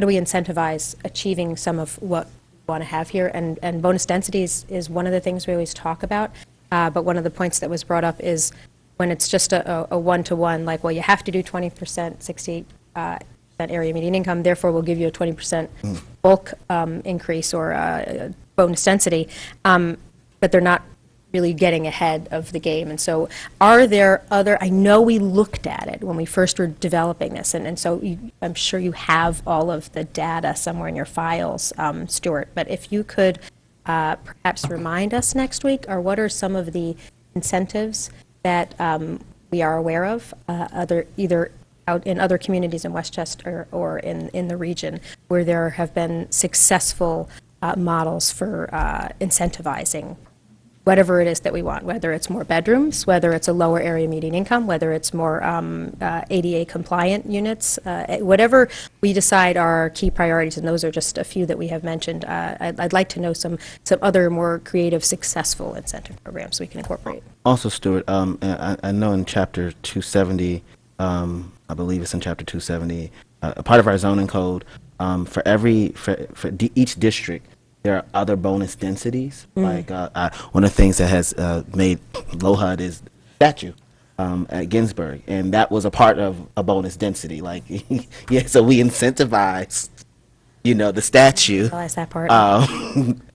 do we incentivize achieving some of what we want to have here, and bonus densities is one of the things we always talk about, but one of the points that was brought up is when it's just a one-to-one, like, well, you have to do 20%, 60 area median income, therefore we'll give you a 20% bulk increase or bonus density, but they're not really getting ahead of the game. And so are there I know we looked at it when we first were developing this, and so I'm sure you have all of the data somewhere in your files, Stuart, but if you could perhaps remind us next week, or what are some of the incentives that we are aware of, either out in other communities in Westchester or in the region where there have been successful models for incentivizing whatever it is that we want, whether it's more bedrooms, whether it's a lower area median income, whether it's more ADA compliant units, whatever we decide are our key priorities, and those are just a few that we have mentioned. I'd like to know some other more creative, successful incentive programs we can incorporate. Also, Stuart, I know in Chapter 270, I believe it's in Chapter 270, a part of our zoning code, for each district, there are other bonus densities. Like one of the things that has made LOHUD is statue at Ginsburg, and that was a part of a bonus density. Like, yeah, so we incentivize, the statue. Realize that part. I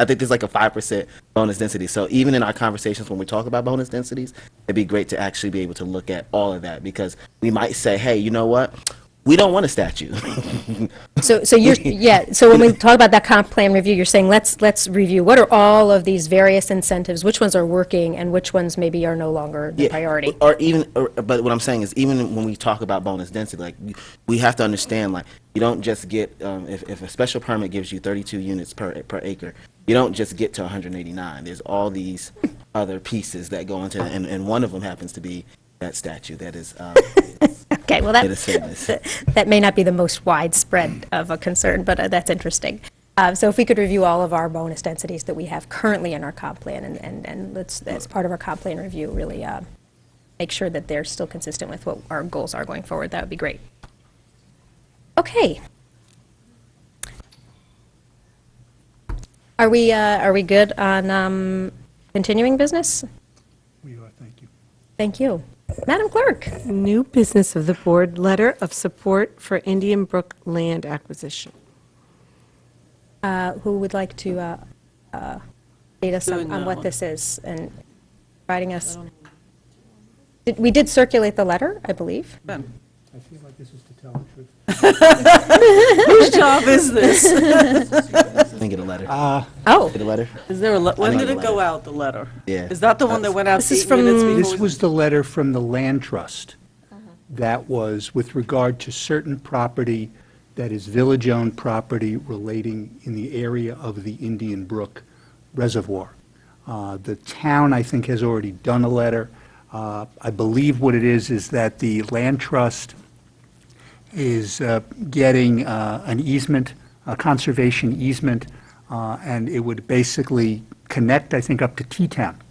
think there's like a 5% bonus density. So even in our conversations when we talk about bonus densities, it'd be great to actually be able to look at all of that, because we might say, hey, you know what? We don't want a statue. So when we talk about that comp plan review, you're saying let's review what are all of these various incentives, which ones are working and which ones maybe are no longer the priority. But what I'm saying is, even when we talk about bonus density, like, we have to understand, like, you don't just get if a special permit gives you 32 units per acre, you don't just get to 189. There's all these other pieces that go into it, and one of them happens to be that statue that is. Okay, well, that may not be the most widespread of a concern, but that's interesting. So if we could review all of our bonus densities that we have currently in our comp plan, and let's, as part of our comp plan review, really make sure that they're still consistent with what our goals are going forward, that would be great. Okay. Are we good on continuing business? We are, thank you. Thank you. Madam Clerk. New business of the board, letter of support for Indian Brook land acquisition. Who would like to update us on what this is and providing us? We did circulate the letter, I believe. I feel like this is to tell the truth. Whose job is this? I didn't get a letter. Get a letter? Is there a when did it go out, the letter? Yeah. Is that the one that went out This is 8 minutes before? This was the letter from the Land Trust that was with regard to certain property that is village-owned property relating in the area of the Indian Brook Reservoir. The town, I think, has already done a letter. I believe what it is that the Land Trust is getting an easement, a conservation easement, and it would basically connect, I think, up to T-Town.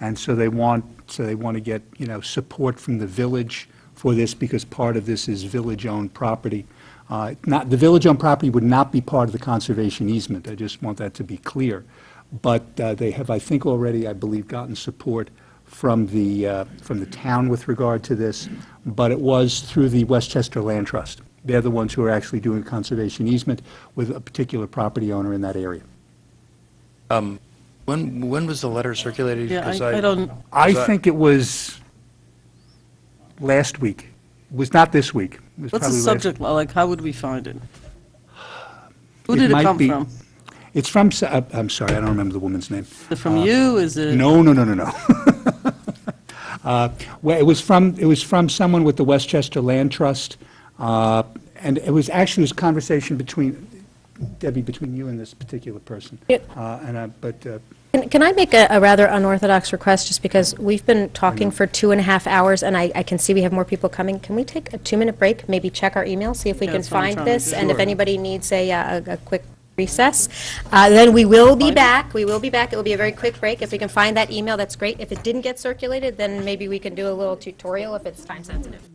And so they want to get, support from the village for this, because part of this is village-owned property. The village-owned property would not be part of the conservation easement. I just want that to be clear. But they have, I think, already, I believe, gotten support from the town with regard to this, but it was through the Westchester Land Trust. They're the ones who are actually doing conservation easement with a particular property owner in that area. When was the letter circulated? Yeah, 'Cause I don't. I think it was last week. It was not this week. It was What's the probably subject, like, how would we find it? Who It did it might come be- from? It's from, I'm sorry, I don't remember the woman's name. Is it from you? Is it? No. Well, it was from someone with the Westchester Land Trust, and it was actually a conversation between, Debbie, between you and this particular person. Can I make a rather unorthodox request, just because we've been talking for 2.5 hours, and I can see we have more people coming. Can we take a 2-minute break, maybe check our email, see if we can that's what I'm find trying to this, do. and if Sure. anybody needs a quick recess? Then we will be back. We will be back. It will be a very quick break. If we can find that email, that's great. If it didn't get circulated, then maybe we can do a little tutorial if it's time sensitive.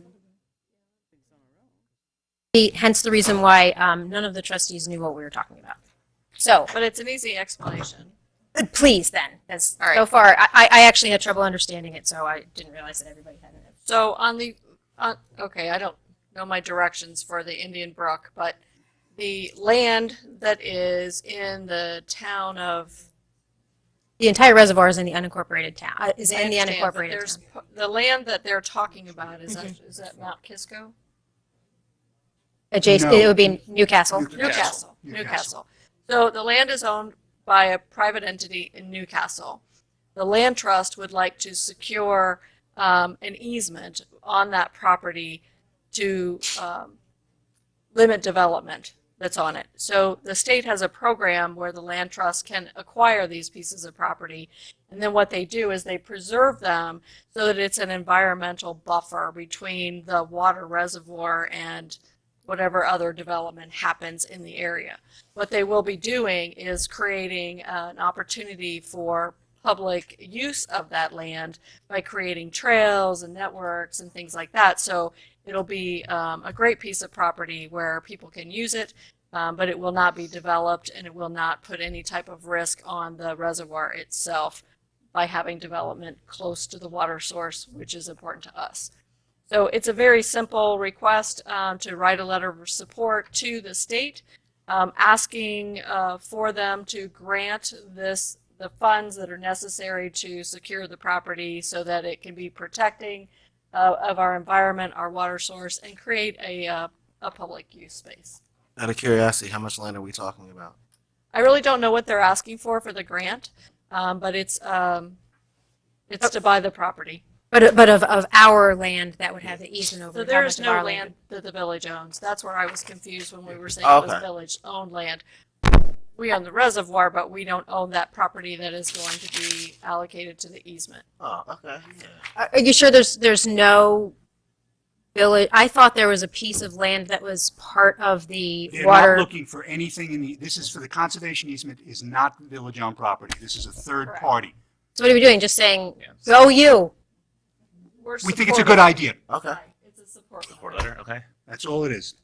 Hence the reason why none of the trustees knew what we were talking about. So, But it's an easy explanation. please then, as All right. so far, I actually had trouble understanding it, so I didn't realize that everybody had it. So okay, I don't know my directions for the Indian Brook, but the land that is in the town of. The entire reservoir is in the unincorporated town, is I in the understand, but unincorporated there's town. the land that they're talking about, is that Mount Kisco? Adjacent, No. it would be Newcastle. Newcastle. So the land is owned by a private entity in Newcastle. The land trust would like to secure an easement on that property to limit development that's on it. So the state has a program where the land trust can acquire these pieces of property, and then what they do is they preserve them so that it's an environmental buffer between the water reservoir and whatever other development happens in the area. What they will be doing is creating an opportunity for public use of that land by creating trails and networks and things like that. So it'll be a great piece of property where people can use it, but it will not be developed and it will not put any type of risk on the reservoir itself by having development close to the water source, which is important to us. So it's a very simple request to write a letter of support to the state, asking for them to grant the funds that are necessary to secure the property so that it can be protecting of our environment, our water source, and create a public use space. Out of curiosity, how much land are we talking about? I really don't know what they're asking for the grant, but it's to buy the property. But of our land that would have the easement over So it, there how is much of no our land that the village owns. That's where I was confused when we were saying Oh, it was okay. village-owned land. We own the reservoir, but we don't own that property that is going to be allocated to the easement. Oh, okay. Are you sure there's no village? I thought there was a piece of land that was part of the They're water. not looking for anything in the, this is for the conservation easement, is not village-owned property. This is a third party. So what are we doing? Just saying, go you. We think it's a good idea. Okay. It's a support letter, okay. That's all it is.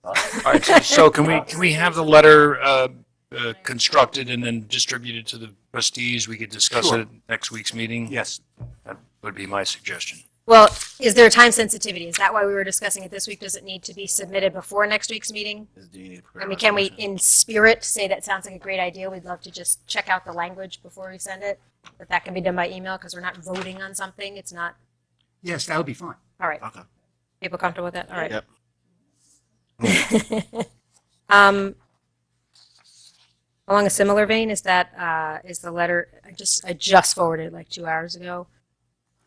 All right, so can we have the letter constructed and then distributed to the trustees? We could discuss Sure. it at next week's meeting? Yes. That would be my suggestion. Well, is there a time sensitivity? Is that why we were discussing it this week? Does it need to be submitted before next week's meeting? Do you need I mean, can we, in spirit, say that sounds like a great idea? We'd love to just check out the language before we send it. That can be done by email because we're not voting on something. It's not. Yes, that would be fine. All right. Okay. People comfortable with that? All right. Yep. Along a similar vein is the letter I just forwarded like 2 hours ago.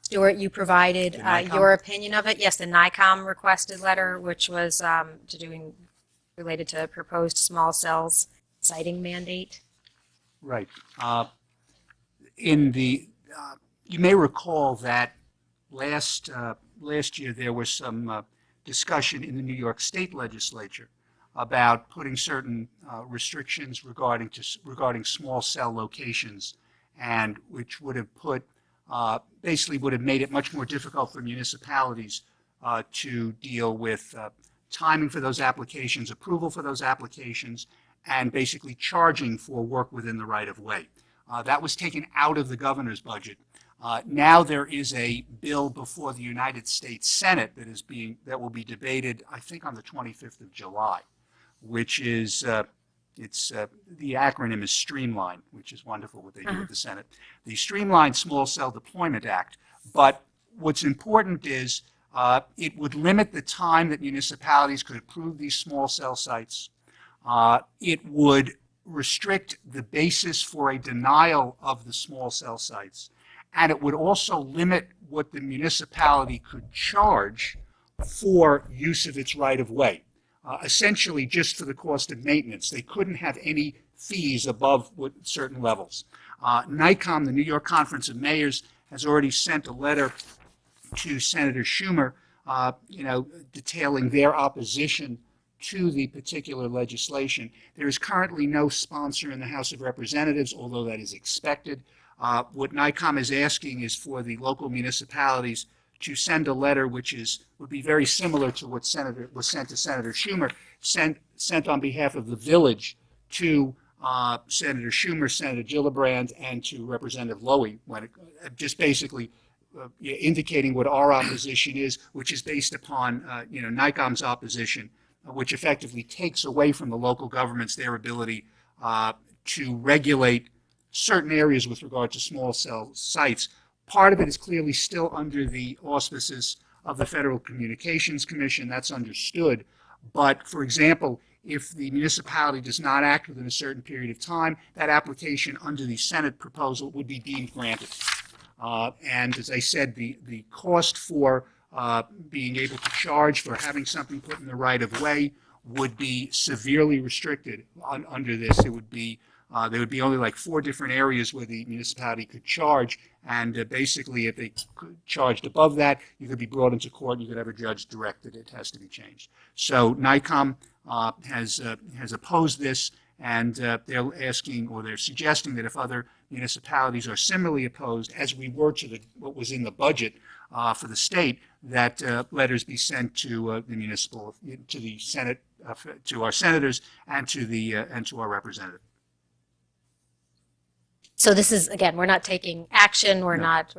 Stuart, you provided your opinion of it. Yes, the NICOM requested letter, which was related to proposed small cells siting mandate. Right. You may recall that last year there was some discussion in the New York State Legislature about putting certain restrictions regarding small cell locations, and which would have basically would have made it much more difficult for municipalities to deal with timing for those applications, approval for those applications, and basically charging for work within the right-of-way. That was taken out of the governor's budget. Now there is a bill before the United States Senate that will be debated, I think, on the 25th of July, which is the acronym is STREAMLINE, which is wonderful what they do with the Senate. The Streamlined Small Cell Deployment Act. But what's important is it would limit the time that municipalities could approve these small cell sites. It would restrict the basis for a denial of the small cell sites. And it would also limit what the municipality could charge for use of its right-of-way. Essentially just for the cost of maintenance. They couldn't have any fees above certain levels. NICOM, the New York Conference of Mayors, has already sent a letter to Senator Schumer, detailing their opposition to the particular legislation. There is currently no sponsor in the House of Representatives, although that is expected. What NICOM is asking is for the local municipalities to send a letter which would be very similar to what was sent to Senator Schumer, sent on behalf of the village to Senator Schumer, Senator Gillibrand, and to Representative Lowy, just basically indicating what our opposition is, which is based upon NICOM's opposition, which effectively takes away from the local governments their ability to regulate certain areas with regard to small cell sites. Part of it is clearly still under the auspices of the Federal Communications Commission. That's understood. But, for example, if the municipality does not act within a certain period of time, that application under the Senate proposal would be deemed granted. And as I said, the cost for being able to charge for having something put in the right-of-way would be severely restricted under this. It would be there would be only like 4 different areas where the municipality could charge, and basically if they charged above that, you could be brought into court and you could have a judge direct that it has to be changed. So NICOM has opposed this, and they're asking, or they're suggesting, that if other municipalities are similarly opposed, as we were to what was in the budget for the state, that letters be sent to the municipal, to the Senate, to our senators, and to our representative. So this is, again, we're not taking action, we're not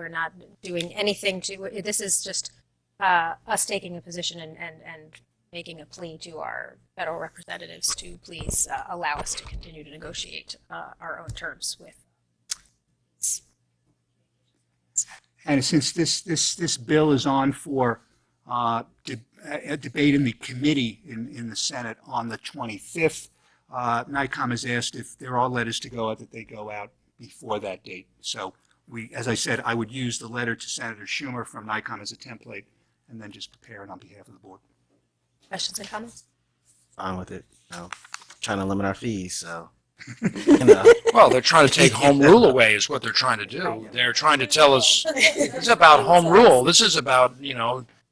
doing anything to, this is just us taking a position and making a plea to our federal representatives to please allow us to continue to negotiate our own terms with. And since this bill is on for a debate in the committee in the Senate on the 25th, NICOM has asked if there are letters to go out, that they go out before that date. So as I said, I would use the letter to Senator Schumer from NICOM as a template, and then just prepare it on behalf of the board. Questions and comments? Fine with it. Trying to limit our fees, so. Well, they're trying to take home rule away is what they're trying to do. They're trying to tell us it's about home rule. This is about,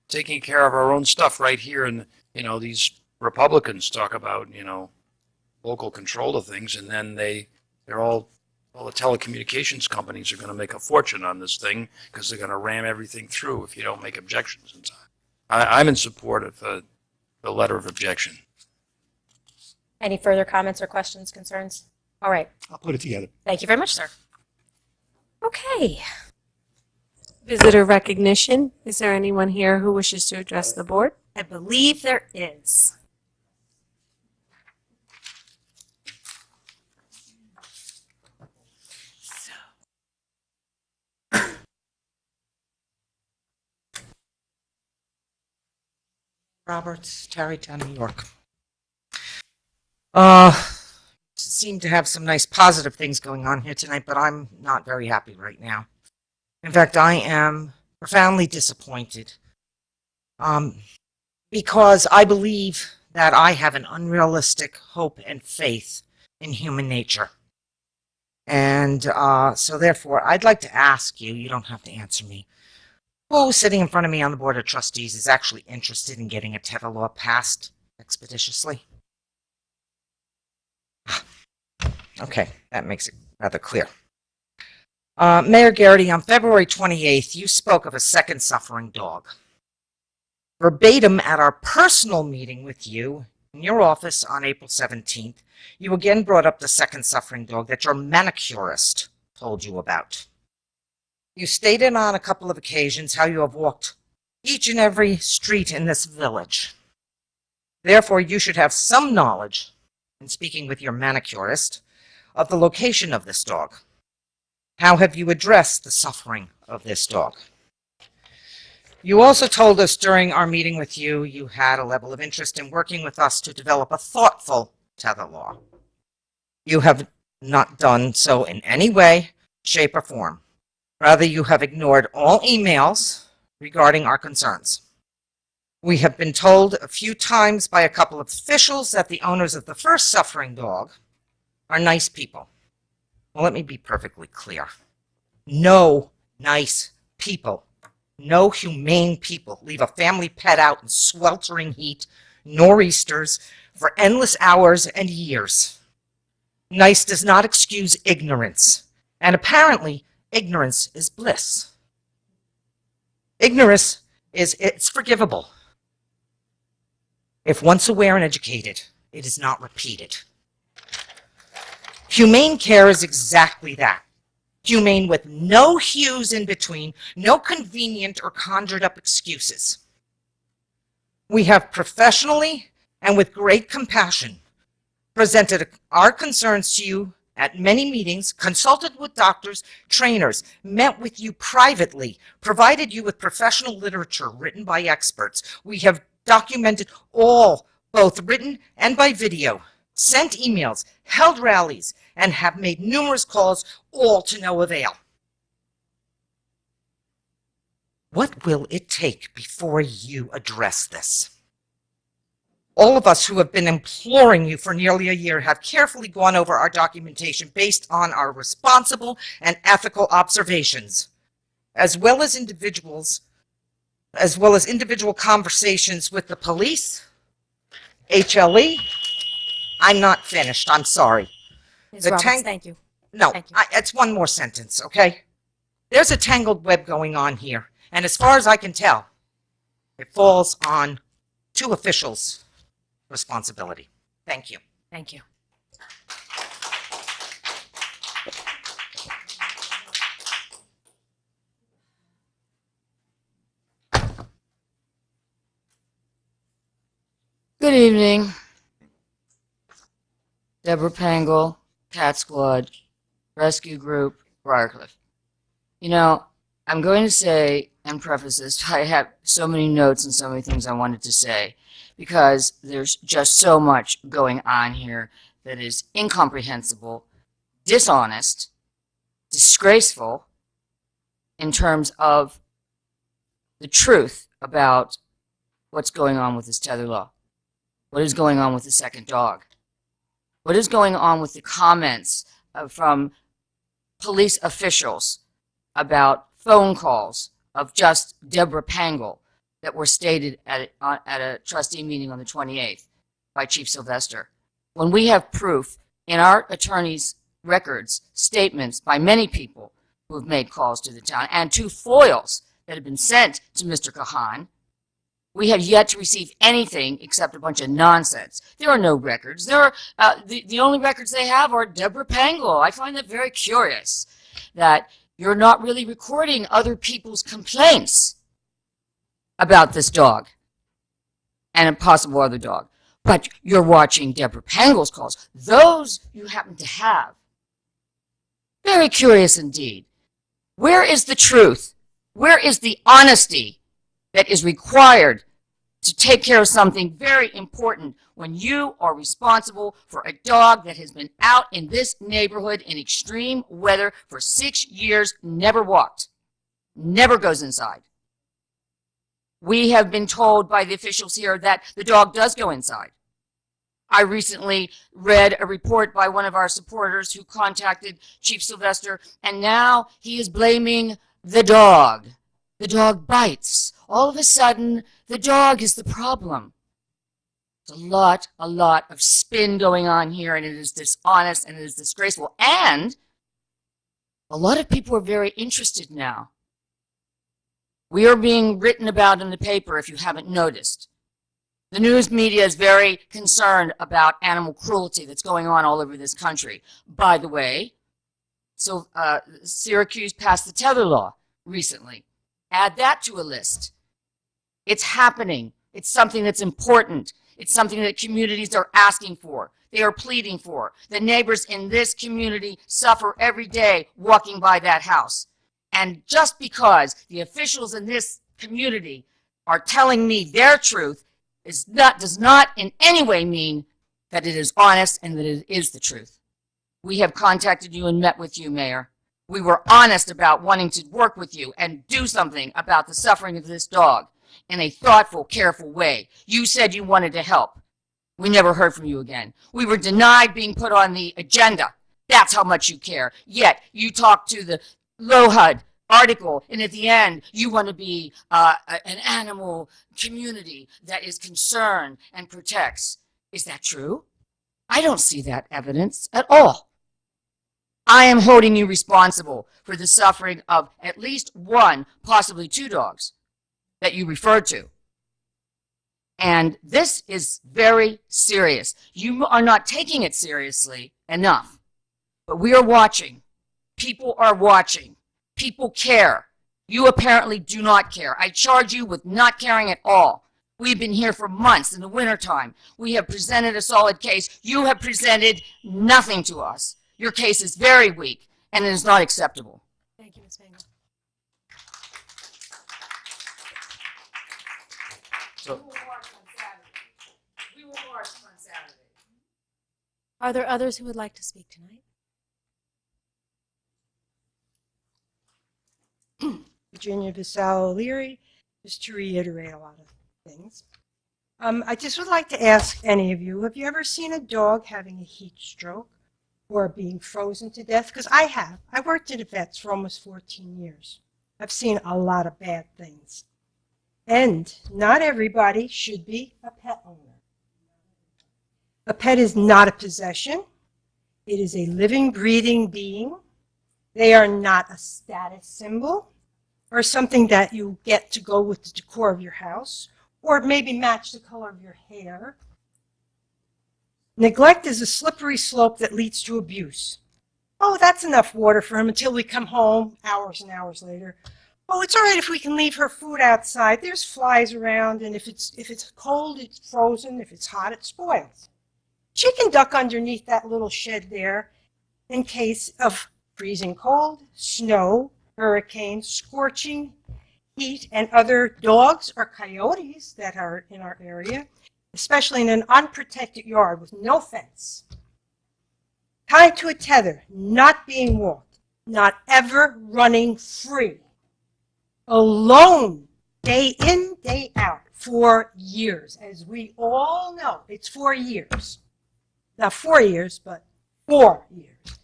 taking care of our own stuff right here. And, these Republicans talk about, local control of things, and then they're all the telecommunications companies are going to make a fortune on this thing because they're going to ram everything through if you don't make objections in time. I'm in support of the letter of objection. Any further comments or questions, concerns? All right. I'll put it together. Thank you very much, sir. Okay. Visitor recognition. Is there anyone here who wishes to address the board? I believe there is. Roberts, Tarrytown, New York. Seem to have some nice positive things going on here tonight, but I'm not very happy right now. In fact, I am profoundly disappointed because I believe that I have an unrealistic hope and faith in human nature. And so therefore, I'd like to ask you, you don't have to answer me, who sitting in front of me on the Board of Trustees is actually interested in getting a tether law passed expeditiously? Okay, that makes it rather clear. Mayor Garrity, on February 28th, you spoke of a second suffering dog. Verbatim at our personal meeting with you in your office on April 17th, you again brought up the second suffering dog that your manicurist told you about. You stated on a couple of occasions how you have walked each and every street in this village. Therefore, you should have some knowledge, in speaking with your manicurist, of the location of this dog. How have you addressed the suffering of this dog? You also told us during our meeting with you, you had a level of interest in working with us to develop a thoughtful tether law. You have not done so in any way, shape, or form. Rather, you have ignored all emails regarding our concerns. We have been told a few times by a couple of officials that the owners of the first suffering dog are nice people. Well, let me be perfectly clear. No nice people, no humane people leave a family pet out in sweltering heat, nor'easters, for endless hours and years. Nice does not excuse ignorance, and apparently ignorance is bliss. Ignorance it's forgivable. If once aware and educated, it is not repeated. Humane care is exactly that. Humane with no hues in between, no convenient or conjured up excuses. We have professionally and with great compassion presented our concerns to you at many meetings, consulted with doctors, trainers, met with you privately, provided you with professional literature written by experts. We have documented all, both written and by video, sent emails, held rallies, and have made numerous calls, all to no avail. What will it take before you address this? All of us who have been imploring you for nearly a year have carefully gone over our documentation based on our responsible and ethical observations, as well as individual conversations with the police, HLE. I'm not finished, I'm sorry. Ms. Roberts, thank you. No, Thank you. it's one more sentence, okay? There's a tangled web going on here, and as far as I can tell, it falls on two officials' responsibility. Thank you. Thank you. Good evening. Deborah Pangle, Cat Squad, Rescue Group, Briarcliff. You know, I'm going to say and preface this, I have so many notes and so many things I wanted to say because there's just so much going on here that is incomprehensible, dishonest, disgraceful in terms of the truth about what's going on with this tether law. What is going on with the second dog? What is going on with the comments from police officials about phone calls of just Deborah Pangle that were stated at a trustee meeting on the 28th by Chief Sylvester? When we have proof in our attorney's records, statements by many people who have made calls to the town, and two foils that have been sent to Mr. Kahan, we have yet to receive anything except a bunch of nonsense. There are no records. There are the only records they have are Deborah Pangle. I find that very curious that you're not really recording other people's complaints about this dog and a possible other dog, but you're watching Deborah Pangle's calls. Those you happen to have. Very curious indeed. Where is the truth? Where is the honesty that is required to take care of something very important when you are responsible for a dog that has been out in this neighborhood in extreme weather for 6 years, never walked, never goes inside? We have been told by the officials here that the dog does go inside. I recently read a report by one of our supporters who contacted Chief Sylvester, and now he is blaming the dog. The dog bites. All of a sudden, the dog is the problem. There's a lot of spin going on here, and it is dishonest and it is disgraceful. And a lot of people are very interested now. We are being written about in the paper, if you haven't noticed. The news media is very concerned about animal cruelty that's going on all over this country. By the way, so Syracuse passed the tether law recently. Add that to a list. It's happening. It's something that's important. It's something that communities are asking for. They are pleading for. The neighbors in this community suffer every day walking by that house. And just because the officials in this community are telling me their truth does not in any way mean that it is honest and that it is the truth. We have contacted you and met with you, Mayor. We were honest about wanting to work with you and do something about the suffering of this dog in a thoughtful, careful way. You said you wanted to help. We never heard from you again. We were denied being put on the agenda. That's how much you care. Yet, you talked to the LOHUD article, and at the end, you want to be an animal community that is concerned and protects. Is that true? I don't see that evidence at all. I am holding you responsible for the suffering of at least one, possibly two dogs that you referred to. And this is very serious. You are not taking it seriously enough. But we are watching. People are watching. People care. You apparently do not care. I charge you with not caring at all. We've been here for months in the wintertime. We have presented a solid case. You have presented nothing to us. Your case is very weak, and it is not acceptable. Thank you, Ms. Pangle. We will march on Saturday. Are there others who would like to speak tonight? Virginia Visal O'Leary, just to reiterate a lot of things. I just would like to ask any of you, have you ever seen a dog having a heat stroke or being frozen to death? Because I have. I worked at a vet's for almost 14 years. I've seen a lot of bad things. And not everybody should be a pet owner. A pet is not a possession. It is a living, breathing being. They are not a status symbol or something that you get to go with the decor of your house or maybe match the color of your hair. Neglect is a slippery slope that leads to abuse. Oh, that's enough water for him until we come home hours and hours later. Oh, it's all right if we can leave her food outside. There's flies around, and if it's cold, it's frozen. If it's hot, it spoils. She can duck underneath that little shed there in case of freezing cold, snow, hurricanes, scorching heat, and other dogs or coyotes that are in our area, especially in an unprotected yard with no fence. Tied to a tether, not being walked, not ever running free. Alone, day in, day out, for years. As we all know, it's 4 years. Not 4 years, but 4 years.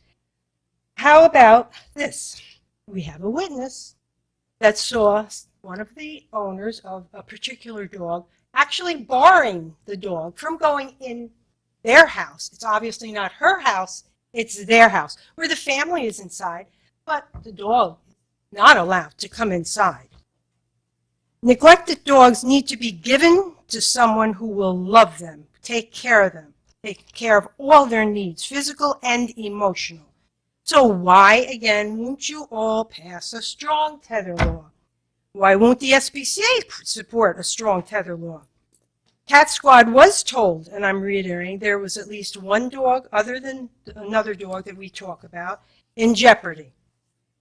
How about this? We have a witness that saw one of the owners of a particular dog actually barring the dog from going in their house. It's obviously not her house, it's their house, where the family is inside, but the dog is not allowed to come inside. Neglected dogs need to be given to someone who will love them, take care of them, take care of all their needs, physical and emotional. So why, again, won't you all pass a strong tether law? Why won't the SPCA support a strong tether law? Cat Squad was told, and I'm reiterating, there was at least one dog other than another dog that we talk about in jeopardy.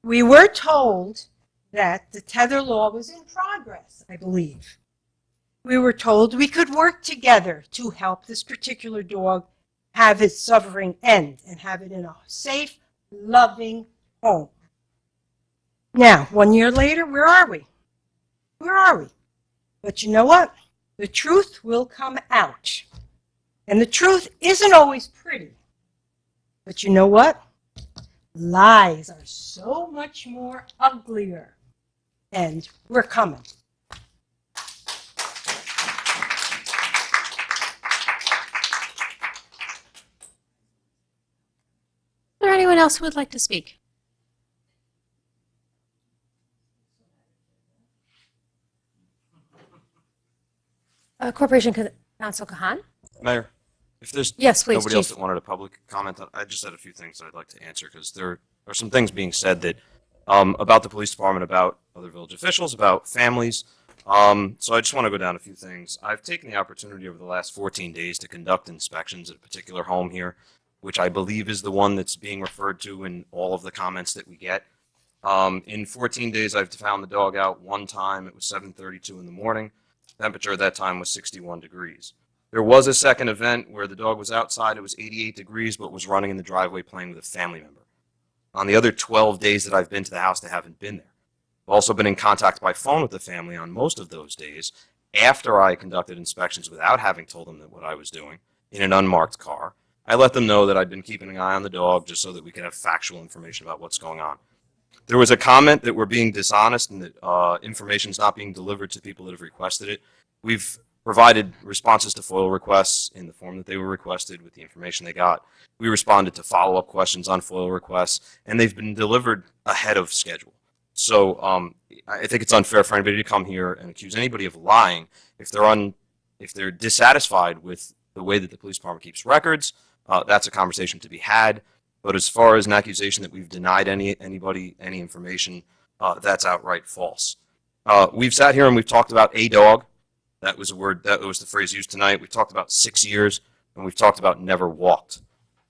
We were told that the tether law was in progress, I believe. We were told we could work together to help this particular dog have its suffering end and have it in a safe, loving home. Now, 1 year later, where are we? Where are we? But you know what? The truth will come out. And the truth isn't always pretty. But you know what? Lies are so much more uglier. And we're coming. Is there anyone else who would like to speak? Corporation Counsel Kahan? Mayor, if there's Yes, please, nobody else Chief. that wanted a public comment, I just had a few things that I'd like to answer because there are some things being said that about the police department, about other village officials, about families. So I just want to go down a few things. I've taken the opportunity over the last 14 days to conduct inspections at a particular home here, which I believe is the one that's being referred to in all of the comments that we get. In 14 days, I've found the dog out one time. It was 7:32 in the morning. Temperature at that time was 61 degrees. There was a second event where the dog was outside. It was 88 degrees, but was running in the driveway playing with a family member. On the other 12 days that I've been to the house, they haven't been there. I've also been in contact by phone with the family on most of those days after I conducted inspections without having told them that what I was doing in an unmarked car. I let them know that I'd been keeping an eye on the dog just so that we could have factual information about what's going on. There was a comment that we're being dishonest and that information's not being delivered to people that have requested it. We've provided responses to FOIL requests in the form that they were requested with the information they got. We responded to follow-up questions on FOIL requests, and they've been delivered ahead of schedule. So I think it's unfair for anybody to come here and accuse anybody of lying if they're dissatisfied with the way that the police department keeps records. That's a conversation to be had. But as far as an accusation that we've denied anybody any information, that's outright false. We've sat here and we've talked about a dog. That was a word, that was the phrase used tonight. We've talked about 6 years, and we've talked about never walked.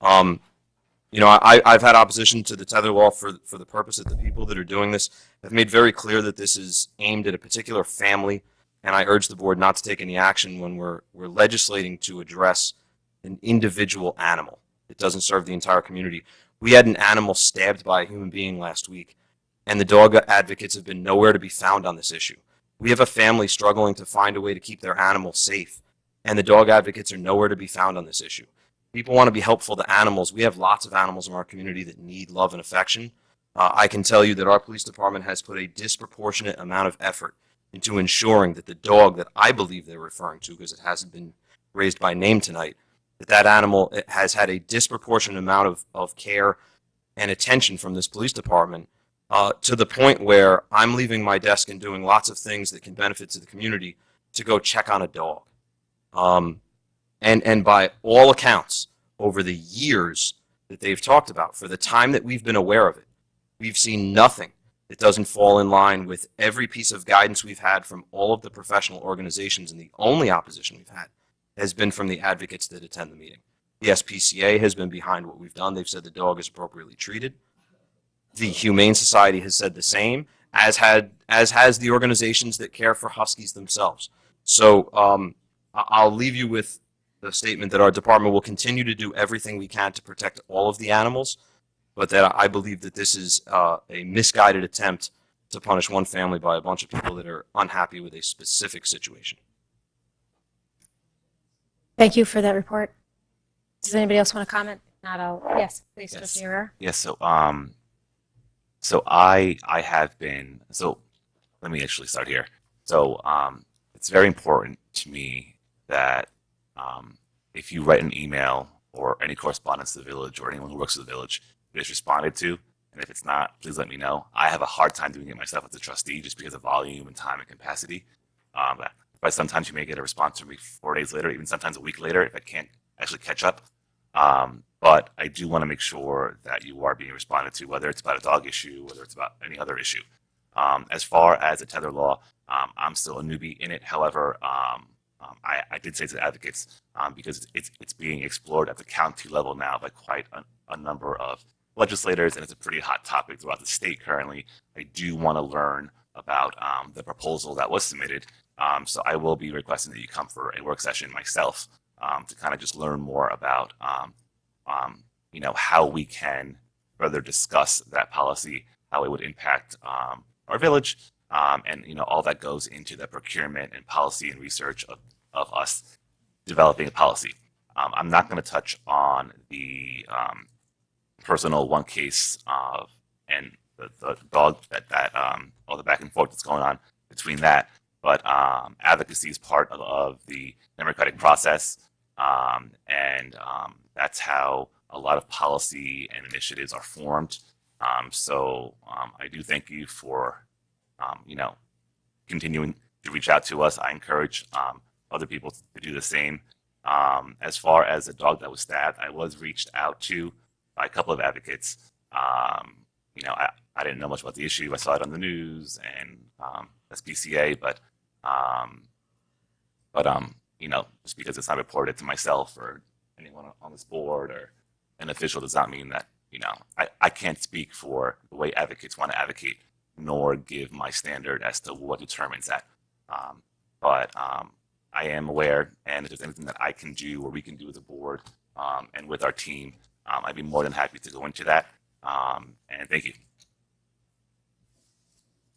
You know, I've had opposition to the tether law for the purpose that the people that are doing this have made very clear that this is aimed at a particular family, and I urge the board not to take any action when we're legislating to address an individual animal. It doesn't serve the entire community. We had an animal stabbed by a human being last week, and the dog advocates have been nowhere to be found on this issue. We have a family struggling to find a way to keep their animal safe, and the dog advocates are nowhere to be found on this issue. People want to be helpful to animals. We have lots of animals in our community that need love and affection. I can tell you that our police department has put a disproportionate amount of effort into ensuring that the dog that I believe they're referring to, because it hasn't been raised by name tonight, that animal has had a disproportionate amount of care and attention from this police department, to the point where I'm leaving my desk and doing lots of things that can benefit to the community to go check on a dog. And by all accounts, over the years that they've talked about, for the time that we've been aware of it, we've seen nothing that doesn't fall in line with every piece of guidance we've had from all of the professional organizations, and the only opposition we've had has been from the advocates that attend the meeting. The SPCA has been behind what we've done. They've said the dog is appropriately treated. The Humane Society has said the same, as has the organizations that care for huskies themselves. So I'll leave you with the statement that our department will continue to do everything we can to protect all of the animals, but that I believe that this is a misguided attempt to punish one family by a bunch of people that are unhappy with a specific situation. Thank you for that report. Does anybody else want to comment? Not all. Yes, please, Trustee Herrera. Yes, so I have been, so let me actually start here. So it's very important to me that if you write an email or any correspondence to the village or anyone who works at the village, it is responded to, and if it's not, please let me know. I have a hard time doing it myself as a trustee just because of volume and time and capacity. But sometimes you may get a response from me 4 days later, even sometimes a week later if I can't actually catch up. But I do want to make sure that you are being responded to, whether it's about a dog issue, whether it's about any other issue. As far as the tether law, I'm still a newbie in it. However, I did say to the advocates, because it's being explored at the county level now by quite a number of legislators, and it's a pretty hot topic throughout the state currently. I do want to learn about the proposal that was submitted. So I will be requesting that you come for a work session myself to kind of just learn more about how we can further discuss that policy, how it would impact our village, and all that goes into the procurement and policy and research of us developing a policy. I'm not going to touch on the personal one case and the dog that all the back and forth that's going on between that, but advocacy is part of the democratic process, and that's how a lot of policy and initiatives are formed. So I do thank you for continuing to reach out to us. I encourage other people to do the same. As far as the dog that was stabbed, I was reached out to by a couple of advocates. I didn't know much about the issue. I saw it on the news and SPCA, but just because it's not reported to myself or anyone on this board or an official does not mean that I can't speak for the way advocates want to advocate, nor give my standard as to what determines that. But I am aware, and if there's anything that I can do or we can do as a board and with our team, I'd be more than happy to go into that. And thank you.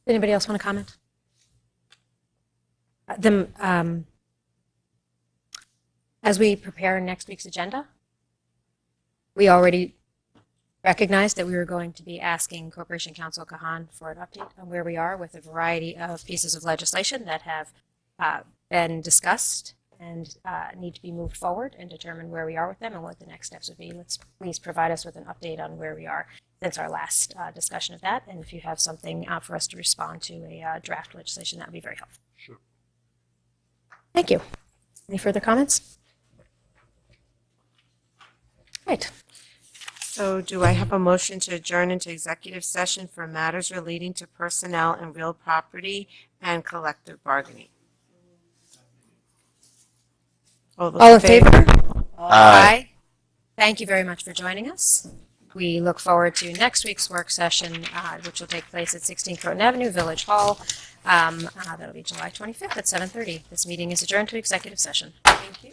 Anybody else want to comment? As we prepare next week's agenda, we already recognized that we were going to be asking Corporation Counsel Kahan for an update on where we are with a variety of pieces of legislation that have been discussed and need to be moved forward, and determine where we are with them and what the next steps would be. Please provide us with an update on where we are since our last discussion of that, and if you have something for us to respond to a draft legislation, that would be very helpful. Sure. Thank you. Any further comments? Right. So do I have a motion to adjourn into executive session for matters relating to personnel and real property and collective bargaining? All in favor? Aye. Thank you very much for joining us. We look forward to next week's work session, which will take place at 16 Croton Avenue, Village Hall. That'll be July 25th at 7:30. This meeting is adjourned to executive session. Thank you.